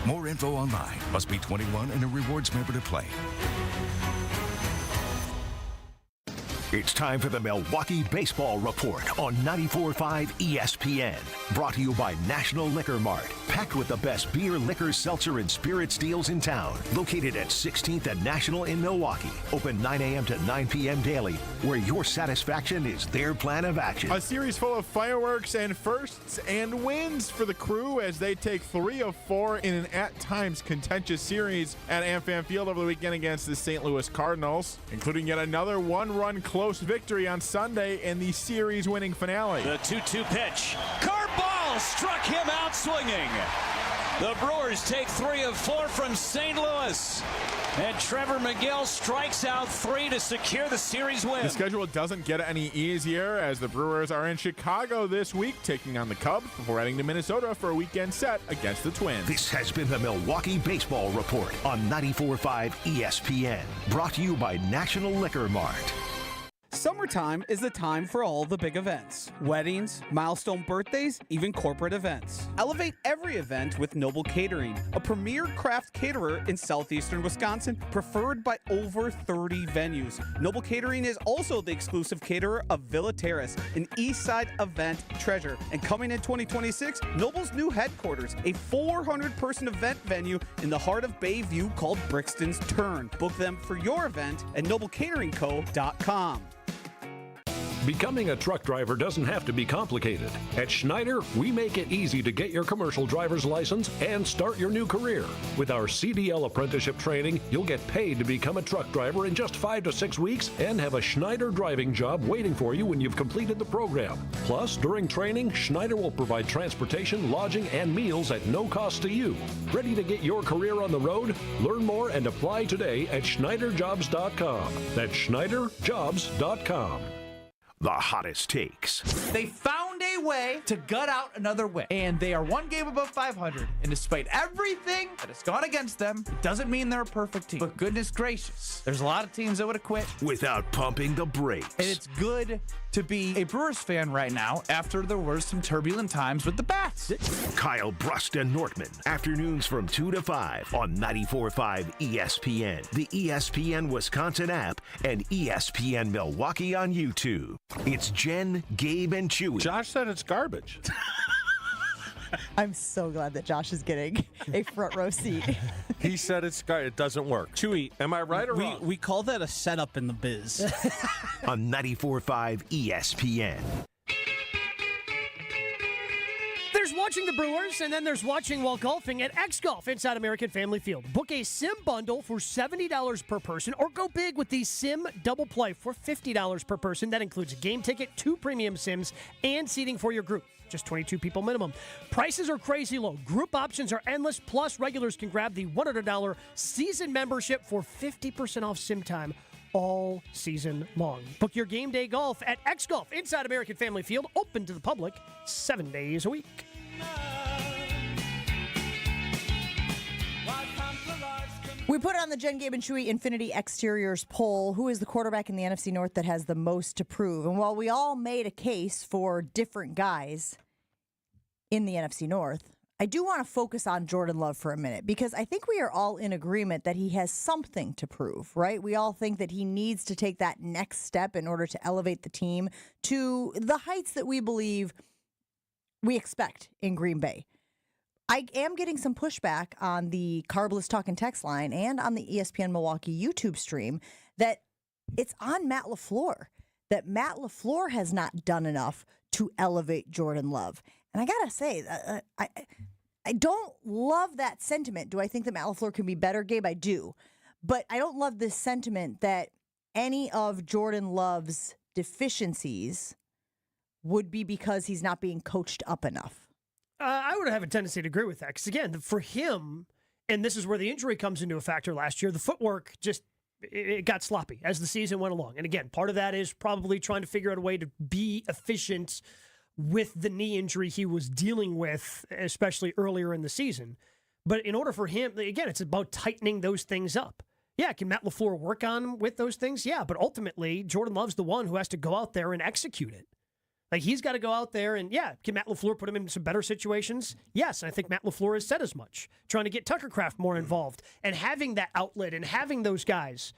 More info online. Must be 21 and a rewards member to play. It's time for the Milwaukee Baseball Report on 94.5 ESPN. Brought to you by National Liquor Mart. Packed with the best beer, liquor, seltzer, and spirits deals in town. Located at 16th and National in Milwaukee. Open 9 a.m. to 9 p.m. daily, where your satisfaction is their plan of action. A series full of fireworks and firsts and wins for the Crew as they take 3 of 4 in an at times contentious series at AmFam Field over the weekend against the St. Louis Cardinals, including yet another one-run close victory on Sunday in the series-winning finale. The 2-2 pitch. Curveball struck him out swinging. The Brewers take 3 of 4 from St. Louis. And Trevor McGill strikes out 3 to secure the series win. The schedule doesn't get any easier as the Brewers are in Chicago this week taking on the Cubs before heading to Minnesota for a weekend set against the Twins. This has been the Milwaukee Baseball Report on 94.5 ESPN. Brought to you by National Liquor Mart. Summertime is the time for all the big events. Weddings, milestone birthdays, even corporate events. Elevate every event with Noble Catering, a premier craft caterer in southeastern Wisconsin, preferred by over 30 venues. Noble Catering is also the exclusive caterer of Villa Terrace, an east side event treasure. And coming in 2026, Noble's new headquarters, a 400-person event venue in the heart of Bayview called Brixton's Turn. Book them for your event at noblecateringco.com. Becoming a truck driver doesn't have to be complicated. At Schneider, we make it easy to get your commercial driver's license and start your new career. With our CDL apprenticeship training, you'll get paid to become a truck driver in just 5 to 6 weeks and have a Schneider driving job waiting for you when you've completed the program. Plus, during training, Schneider will provide transportation, lodging, and meals at no cost to you. Ready to get your career on the road? Learn more and apply today at SchneiderJobs.com. That's SchneiderJobs.com. The hottest takes. They found a way to gut out another win, and they are 1 game above 500. And despite everything that has gone against them, it doesn't mean they're a perfect team. But goodness gracious, there's a lot of teams that would have quit without pumping the brakes. And it's good to be a Brewers fan right now after there were some turbulent times with the Bats. Kyle Brust and Nortman, afternoons from 2 to 5 on 94.5 ESPN, the ESPN Wisconsin app, and ESPN Milwaukee on YouTube. It's Jen, Gabe, and Chewy. Josh said it's garbage. I'm so glad that Josh is getting a front row seat. He said it doesn't work. Chewy, am I right or wrong? We call that a setup in the biz. On 94.5 ESPN. There's watching the Brewers, and then there's watching while golfing at X Golf inside American Family Field. Book a sim bundle for $70 per person, or go big with the sim double play for $50 per person. That includes a game ticket, 2 premium sims, and seating for your group. Just 22 people minimum. Prices are crazy low. Group options are endless. Plus, regulars can grab the $100 season membership for 50% off sim time all season long. Book your game day golf at X Golf inside American Family Field, open to the public 7 days a week. We put it on the Jen, Gabe, and Chewy Infinity Exteriors poll. Who is the quarterback in the NFC North that has the most to prove? And while we all made a case for different guys in the NFC North, I do want to focus on Jordan Love for a minute, because I think we are all in agreement that he has something to prove, right? We all think that he needs to take that next step in order to elevate the team to the heights that we believe we expect in Green Bay. I am getting some pushback on the Carbless Talk and Text line and on the ESPN Milwaukee YouTube stream that it's on Matt Laflur, that Matt Laflur has not done enough to elevate Jordan Love. And I got to say, I don't love that sentiment. Do I think that Matt Laflur can be better, Gabe? I do. But I don't love this sentiment that any of Jordan Love's deficiencies would be because he's not being coached up enough. I would have a tendency to agree with that. Because, again, for him, and this is where the injury comes into a factor last year, the footwork just it got sloppy as the season went along. And, again, part of that is probably trying to figure out a way to be efficient with the knee injury he was dealing with, especially earlier in the season. But in order for him, again, it's about tightening those things up. Yeah, can Matt Lafleur work on with those things? Yeah, but ultimately, Jordan Love's the one who has to go out there and execute it. Like, he's got to go out there and, yeah, can Matt Lafleur put him in some better situations? Yes, and I think Matt Lafleur has said as much, trying to get Tucker Kraft more involved and having that outlet and having those guys.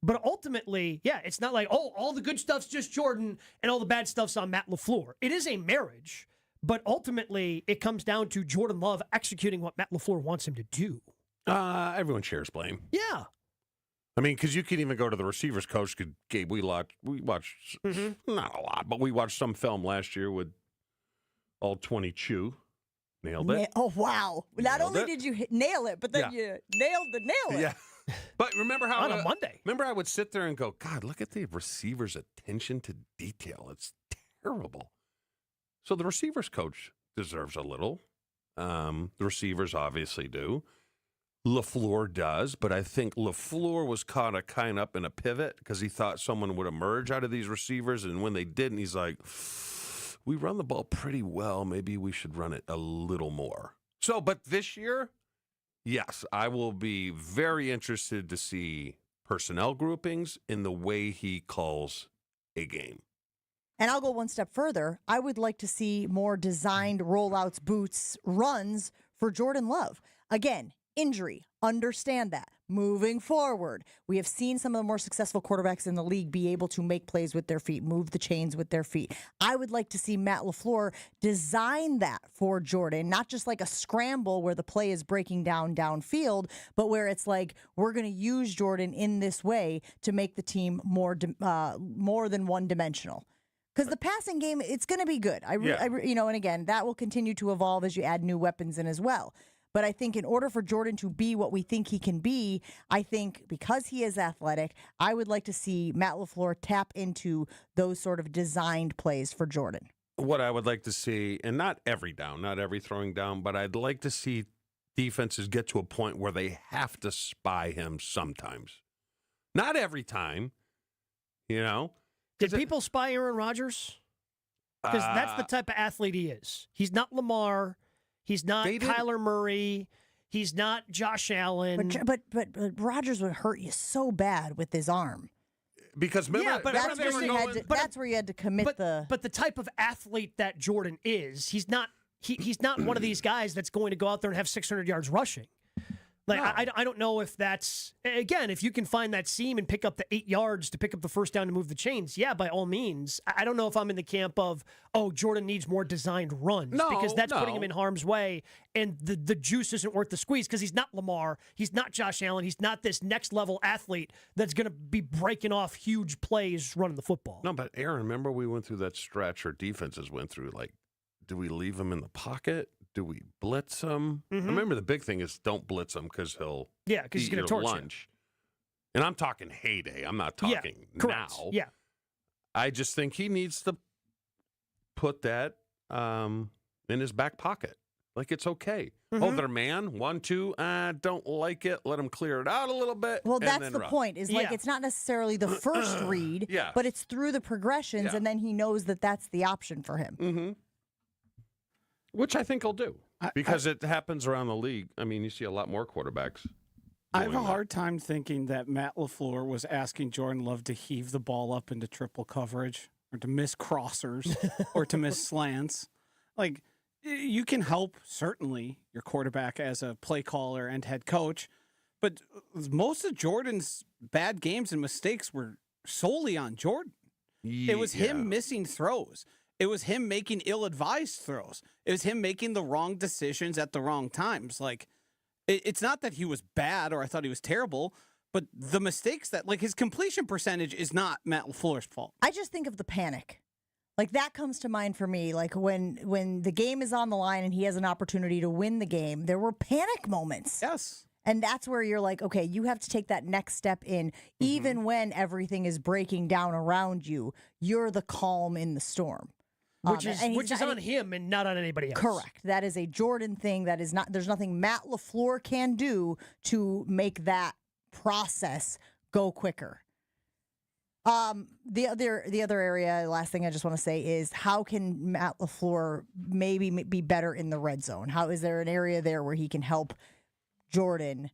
But ultimately, yeah, it's not like, oh, all the good stuff's just Jordan and all the bad stuff's on Matt Lafleur. It is a marriage, but ultimately it comes down to Jordan Love executing what Matt Lafleur wants him to do. Everyone shares blame. Yeah. I mean, because you can even go to the receivers coach. Gabe, we watched not a lot, but we watched some film last year with all 20 Chew. Nailed it. Oh, wow. Not only did you nail it, but then you nailed the nail it. Yeah. But remember how on a Monday. Remember I would sit there and go, God, look at the receivers' attention to detail. It's terrible. So the receivers coach deserves a little. The receivers obviously do. Lafleur does, but I think Lafleur was caught a kind up in a pivot because he thought someone would emerge out of these receivers, and when they didn't, he's like, we run the ball pretty well. Maybe we should run it a little more. So, but this year, yes, I will be very interested to see personnel groupings in the way he calls a game. And I'll go one step further. I would like to see more designed rollouts, boots, runs for Jordan Love. Again, injury, understand that. Moving forward, we have seen some of the more successful quarterbacks in the league be able to make plays with their feet, move the chains with their feet. I would like to see Matt Lafleur design that for Jordan, not just like a scramble where the play is breaking down downfield, but where it's like, we're going to use Jordan in this way to make the team more than one-dimensional. Because the passing game, it's going to be good. And again, that will continue to evolve as you add new weapons in as well. But I think in order for Jordan to be what we think he can be, I think because he is athletic, I would like to see Matt Lafleur tap into those sort of designed plays for Jordan. What I would like to see, and not every down, not every throwing down, but I'd like to see defenses get to a point where they have to spy him sometimes. Not every time, you know. Did people spy Aaron Rodgers? Because that's the type of athlete he is. He's not Lamar. He's not Kyler Murray. He's not Josh Allen. But Rodgers would hurt you so bad with his arm. Because remember, that's where you had to commit the. But the type of athlete that Jordan is, he's not one of these guys that's going to go out there and have 600 yards rushing. Like, no. I don't know if that's, again, if you can find that seam and pick up the 8 yards to pick up the first down to move the chains, yeah, by all means. I don't know if I'm in the camp of, Jordan needs more designed runs. Because that's putting him in harm's way, and the juice isn't worth the squeeze because he's not Lamar, he's not Josh Allen, he's not this next-level athlete that's going to be breaking off huge plays running the football. No, but Aaron, remember we went through that stretch our defenses went through, like, do we leave him in the pocket? Do we blitz him? Mm-hmm. I remember the big thing is don't blitz him because he'll he's going to torch lunch. You. And I'm talking heyday. I'm not talking now. Yeah. I just think he needs to put that in his back pocket. Like, it's okay. Mm-hmm. Oh, they're man. 1, 2. Don't like it. Let him clear it out a little bit. Well, that's the point. Is like it's not necessarily the first read, but it's through the progressions, and then he knows that that's the option for him. Mm-hmm. Which I think he'll do because it happens around the league. I mean, you see a lot more quarterbacks. I have a hard time thinking that Matt Lafleur was asking Jordan Love to heave the ball up into triple coverage or to miss crossers or to miss slants. Like, you can help, certainly, your quarterback as a play caller and head coach, but most of Jordan's bad games and mistakes were solely on Jordan. It was him missing throws. It was him making ill-advised throws. It was him making the wrong decisions at the wrong times. Like, it's not that he was bad or I thought he was terrible, but the mistakes that, like, his completion percentage is not Matt LaFleur's fault. I just think of the panic. Like, that comes to mind for me. Like, when the game is on the line and he has an opportunity to win the game, there were panic moments. Yes. And that's where you're like, okay, you have to take that next step in. Even when everything is breaking down around you, you're the calm in the storm. Which is on him and not on anybody else. Correct. That is a Jordan thing. That is not. There's nothing Matt LaFleur can do to make that process go quicker. The other area, last thing I just want to say is, how can Matt LaFleur maybe be better in the red zone? How is there an area there where he can help Jordan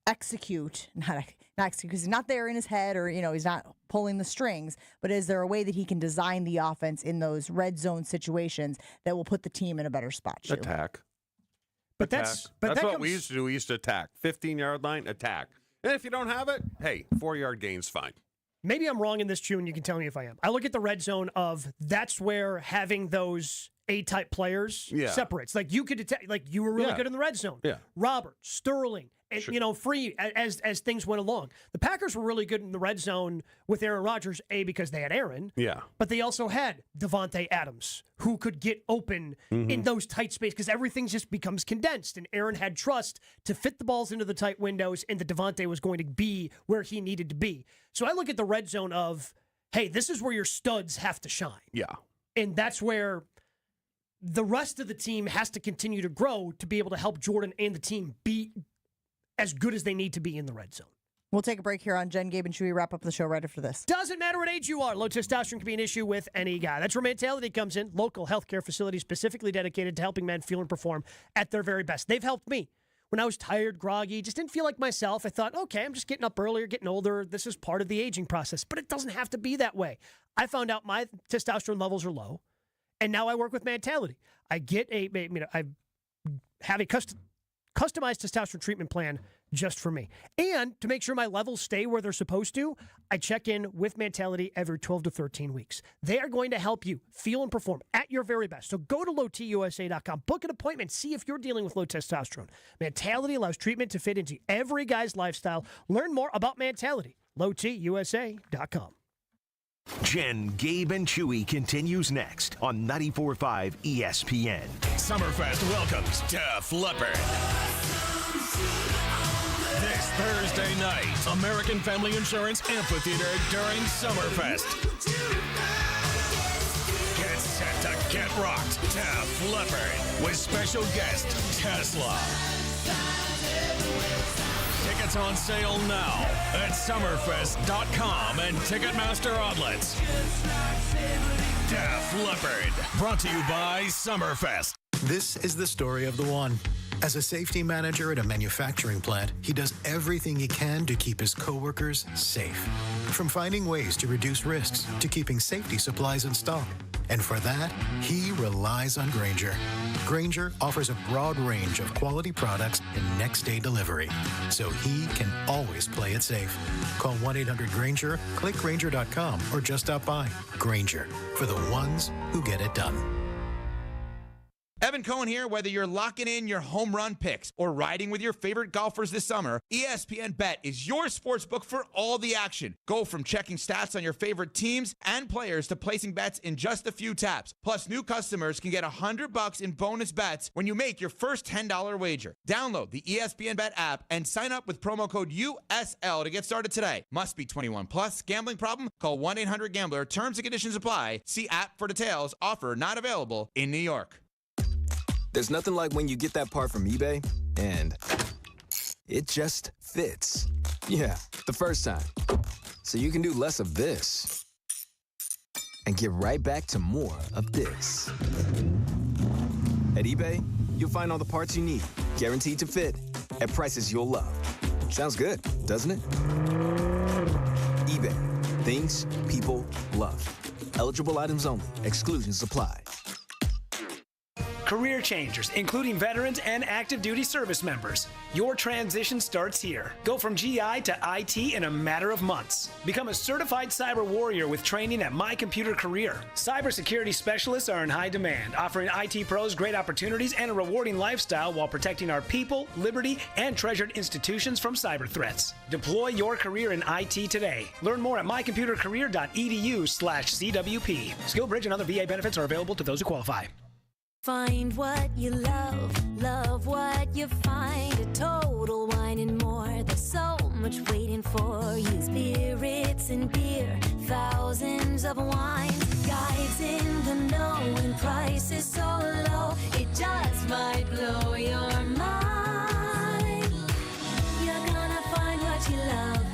execute, not execute, because he's not there in his head, or he's not pulling the strings, but is there a way that he can design the offense in those red zone situations that will put the team in a better spot? Attack. But that's what we used to do. We used to attack. 15-yard line, attack. And if you don't have it, hey, 4-yard gain's fine. Maybe I'm wrong in this, Chew, and you can tell me if I am. I look at the red zone of, that's where having those A-type players separates. Like, you could attack, like, you were really good in the red zone. Yeah. Robert, Sterling, and Free as things went along. The Packers were really good in the red zone with Aaron Rodgers, because they had Aaron. Yeah. But they also had Devontae Adams, who could get open in those tight spaces, because everything just becomes condensed. And Aaron had trust to fit the balls into the tight windows, and the Devontae was going to be where he needed to be. So I look at the red zone of, hey, this is where your studs have to shine. Yeah. And that's where the rest of the team has to continue to grow to be able to help Jordan and the team be as good as they need to be in the red zone. We'll take a break here on Jen, Gabe, and Chewy. Wrap up the show right after this. Doesn't matter what age you are. Low testosterone can be an issue with any guy. That's where Mentality comes in. Local healthcare facilities specifically dedicated to helping men feel and perform at their very best. They've helped me. When I was tired, groggy, just didn't feel like myself, I thought, okay, I'm just getting up earlier, getting older. This is part of the aging process. But it doesn't have to be that way. I found out my testosterone levels are low, and now I work with Mentality. I get I have a customized testosterone treatment plan just for me. And to make sure my levels stay where they're supposed to, I check in with Mentality every 12 to 13 weeks. They are going to help you feel and perform at your very best. So go to lowtusa.com, book an appointment, see if you're dealing with low testosterone. Mentality allows treatment to fit into every guy's lifestyle. Learn more about Mentality. lowtusa.com. Jen, Gabe, and Chewy continues next on 94.5 ESPN. Summerfest welcomes Def Leppard. This Thursday night, American Family Insurance Amphitheater during Summerfest. Get set to get rocked, Def Leppard, with special guest Tesla. Tickets on sale now at summerfest.com and Ticketmaster outlets. Def Leppard, brought to you by Summerfest. This is the story of the one. As a safety manager at a manufacturing plant, he does everything he can to keep his coworkers safe. From finding ways to reduce risks to keeping safety supplies in stock. And for that, he relies on Grainger. Grainger offers a broad range of quality products and next-day delivery, so he can always play it safe. Call 1-800-GRAINGER, click Grainger.com, or just stop by. Grainger, for the ones who get it done. Evan Cohen here. Whether you're locking in your home run picks or riding with your favorite golfers this summer, ESPN Bet is your sportsbook for all the action. Go from checking stats on your favorite teams and players to placing bets in just a few taps. Plus, new customers can get $100 in bonus bets when you make your first $10 wager. Download the ESPN Bet app and sign up with promo code USL to get started today. Must be 21 plus. Gambling problem? Call 1-800-GAMBLER. Terms and conditions apply. See app for details. Offer not available in New York. There's nothing like when you get that part from eBay and it just fits. Yeah, the first time. So you can do less of this and get right back to more of this. At eBay, you'll find all the parts you need, guaranteed to fit, at prices you'll love. Sounds good, doesn't it? eBay, things people love. Eligible items only. Exclusions apply. career changers, including veterans and active duty service members. Your transition starts here. Go from GI to IT in a matter of months. Become a certified cyber warrior with training at My Computer Career. Cybersecurity specialists are in high demand, offering IT pros great opportunities and a rewarding lifestyle while protecting our people, liberty, and treasured institutions from cyber threats. Deploy your career in IT today. Learn more at mycomputercareer.edu/CWP. SkillBridge and other VA benefits are available to those who qualify. Find what you love what you find. A Total Wine and More. There's so much waiting for you. Spirits and beer, thousands of wines. Guides in the know and prices so low, it just might blow your mind. You're gonna find what you love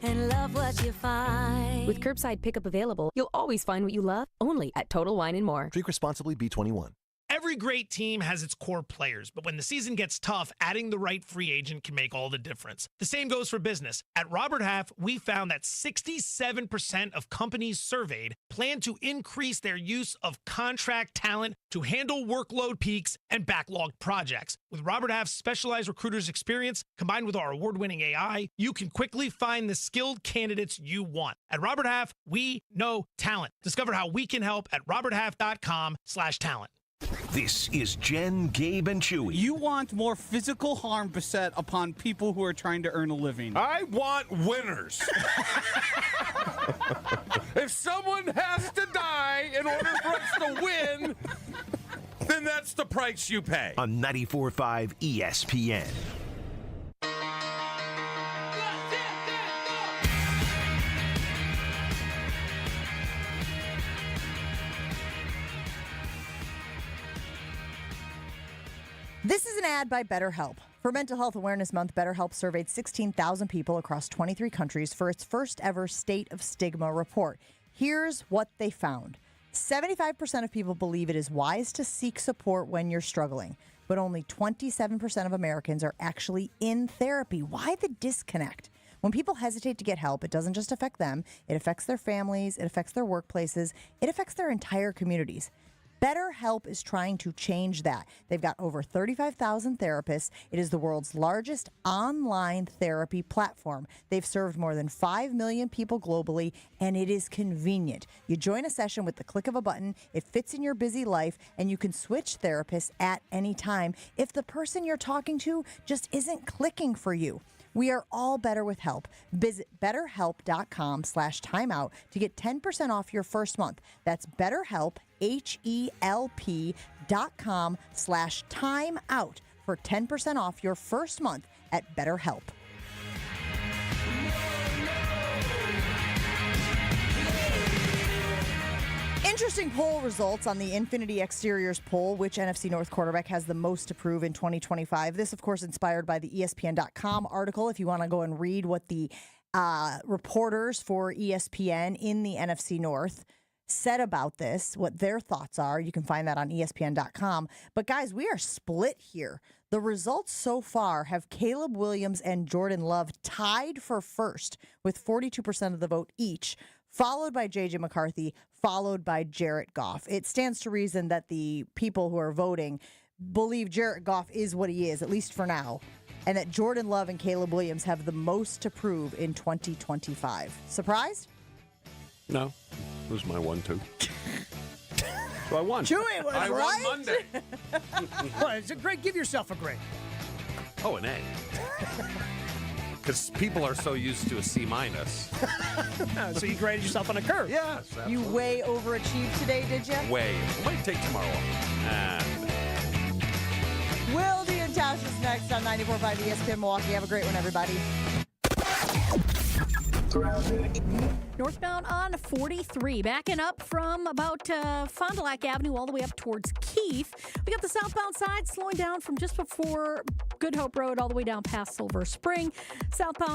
and love what you find. With curbside pickup available, you'll always find what you love, only at Total Wine and More. Drink responsibly, B21. Every great team has its core players, but when the season gets tough, adding the right free agent can make all the difference. The same goes for business. At Robert Half, we found that 67% of companies surveyed plan to increase their use of contract talent to handle workload peaks and backlogged projects. With Robert Half's specialized recruiters' experience, combined with our award-winning AI, you can quickly find the skilled candidates you want. At Robert Half, we know talent. Discover how we can help at roberthalf.com/talent. This is Jen, Gabe, and Chewy. You want more physical harm beset upon people who are trying to earn a living. I want winners. If someone has to die in order for us to win, then that's the price you pay. On 94.5 ESPN. This is an ad by BetterHelp. For Mental Health Awareness Month, BetterHelp surveyed 16,000 people across 23 countries for its first ever State of Stigma report. Here's what they found. 75% of people believe it is wise to seek support when you're struggling, but only 27% of Americans are actually in therapy. Why the disconnect? When people hesitate to get help, it doesn't just affect them. It affects their families. It affects their workplaces. It affects their entire communities. BetterHelp is trying to change that. They've got over 35,000 therapists. It is the world's largest online therapy platform. They've served more than 5 million people globally, and it is convenient. You join a session with the click of a button. It fits in your busy life, and you can switch therapists at any time if the person you're talking to just isn't clicking for you. We are all better with help. Visit betterhelp.com/timeout to get 10% off your first month. That's BetterHelp, HELP.com/timeout for 10% off your first month at BetterHelp. Interesting poll results on the Infinity Exteriors poll. Which NFC North quarterback has the most to prove in 2025? This, of course, inspired by the ESPN.com article. If you want to go and read what the reporters for ESPN in the NFC North said about this, what their thoughts are, you can find that on ESPN.com. But, guys, we are split here. The results so far have Caleb Williams and Jordan Love tied for first with 42% of the vote each, followed by J.J. McCarthy, followed by Jared Goff. It stands to reason that the people who are voting believe Jared Goff is what he is, at least for now, and that Jordan Love and Caleb Williams have the most to prove in 2025. Surprised? No. It was my 1-2. So I won. Chewy was I right. won Monday. Well, it's a great. Give yourself a grade. Oh, an A. Because people are so used to a C-. So you graded yourself on a curve. Yes. Absolutely. You way overachieved today, did you? Way. I might take tomorrow off. Wildy and Tausch is next on 94.5 ESPN Milwaukee. Have a great one, everybody. Northbound on 43, backing up from about Fond du Lac Avenue all the way up towards Keith. We got the southbound side slowing down from just before Good Hope Road all the way down past Silver Spring. Southbound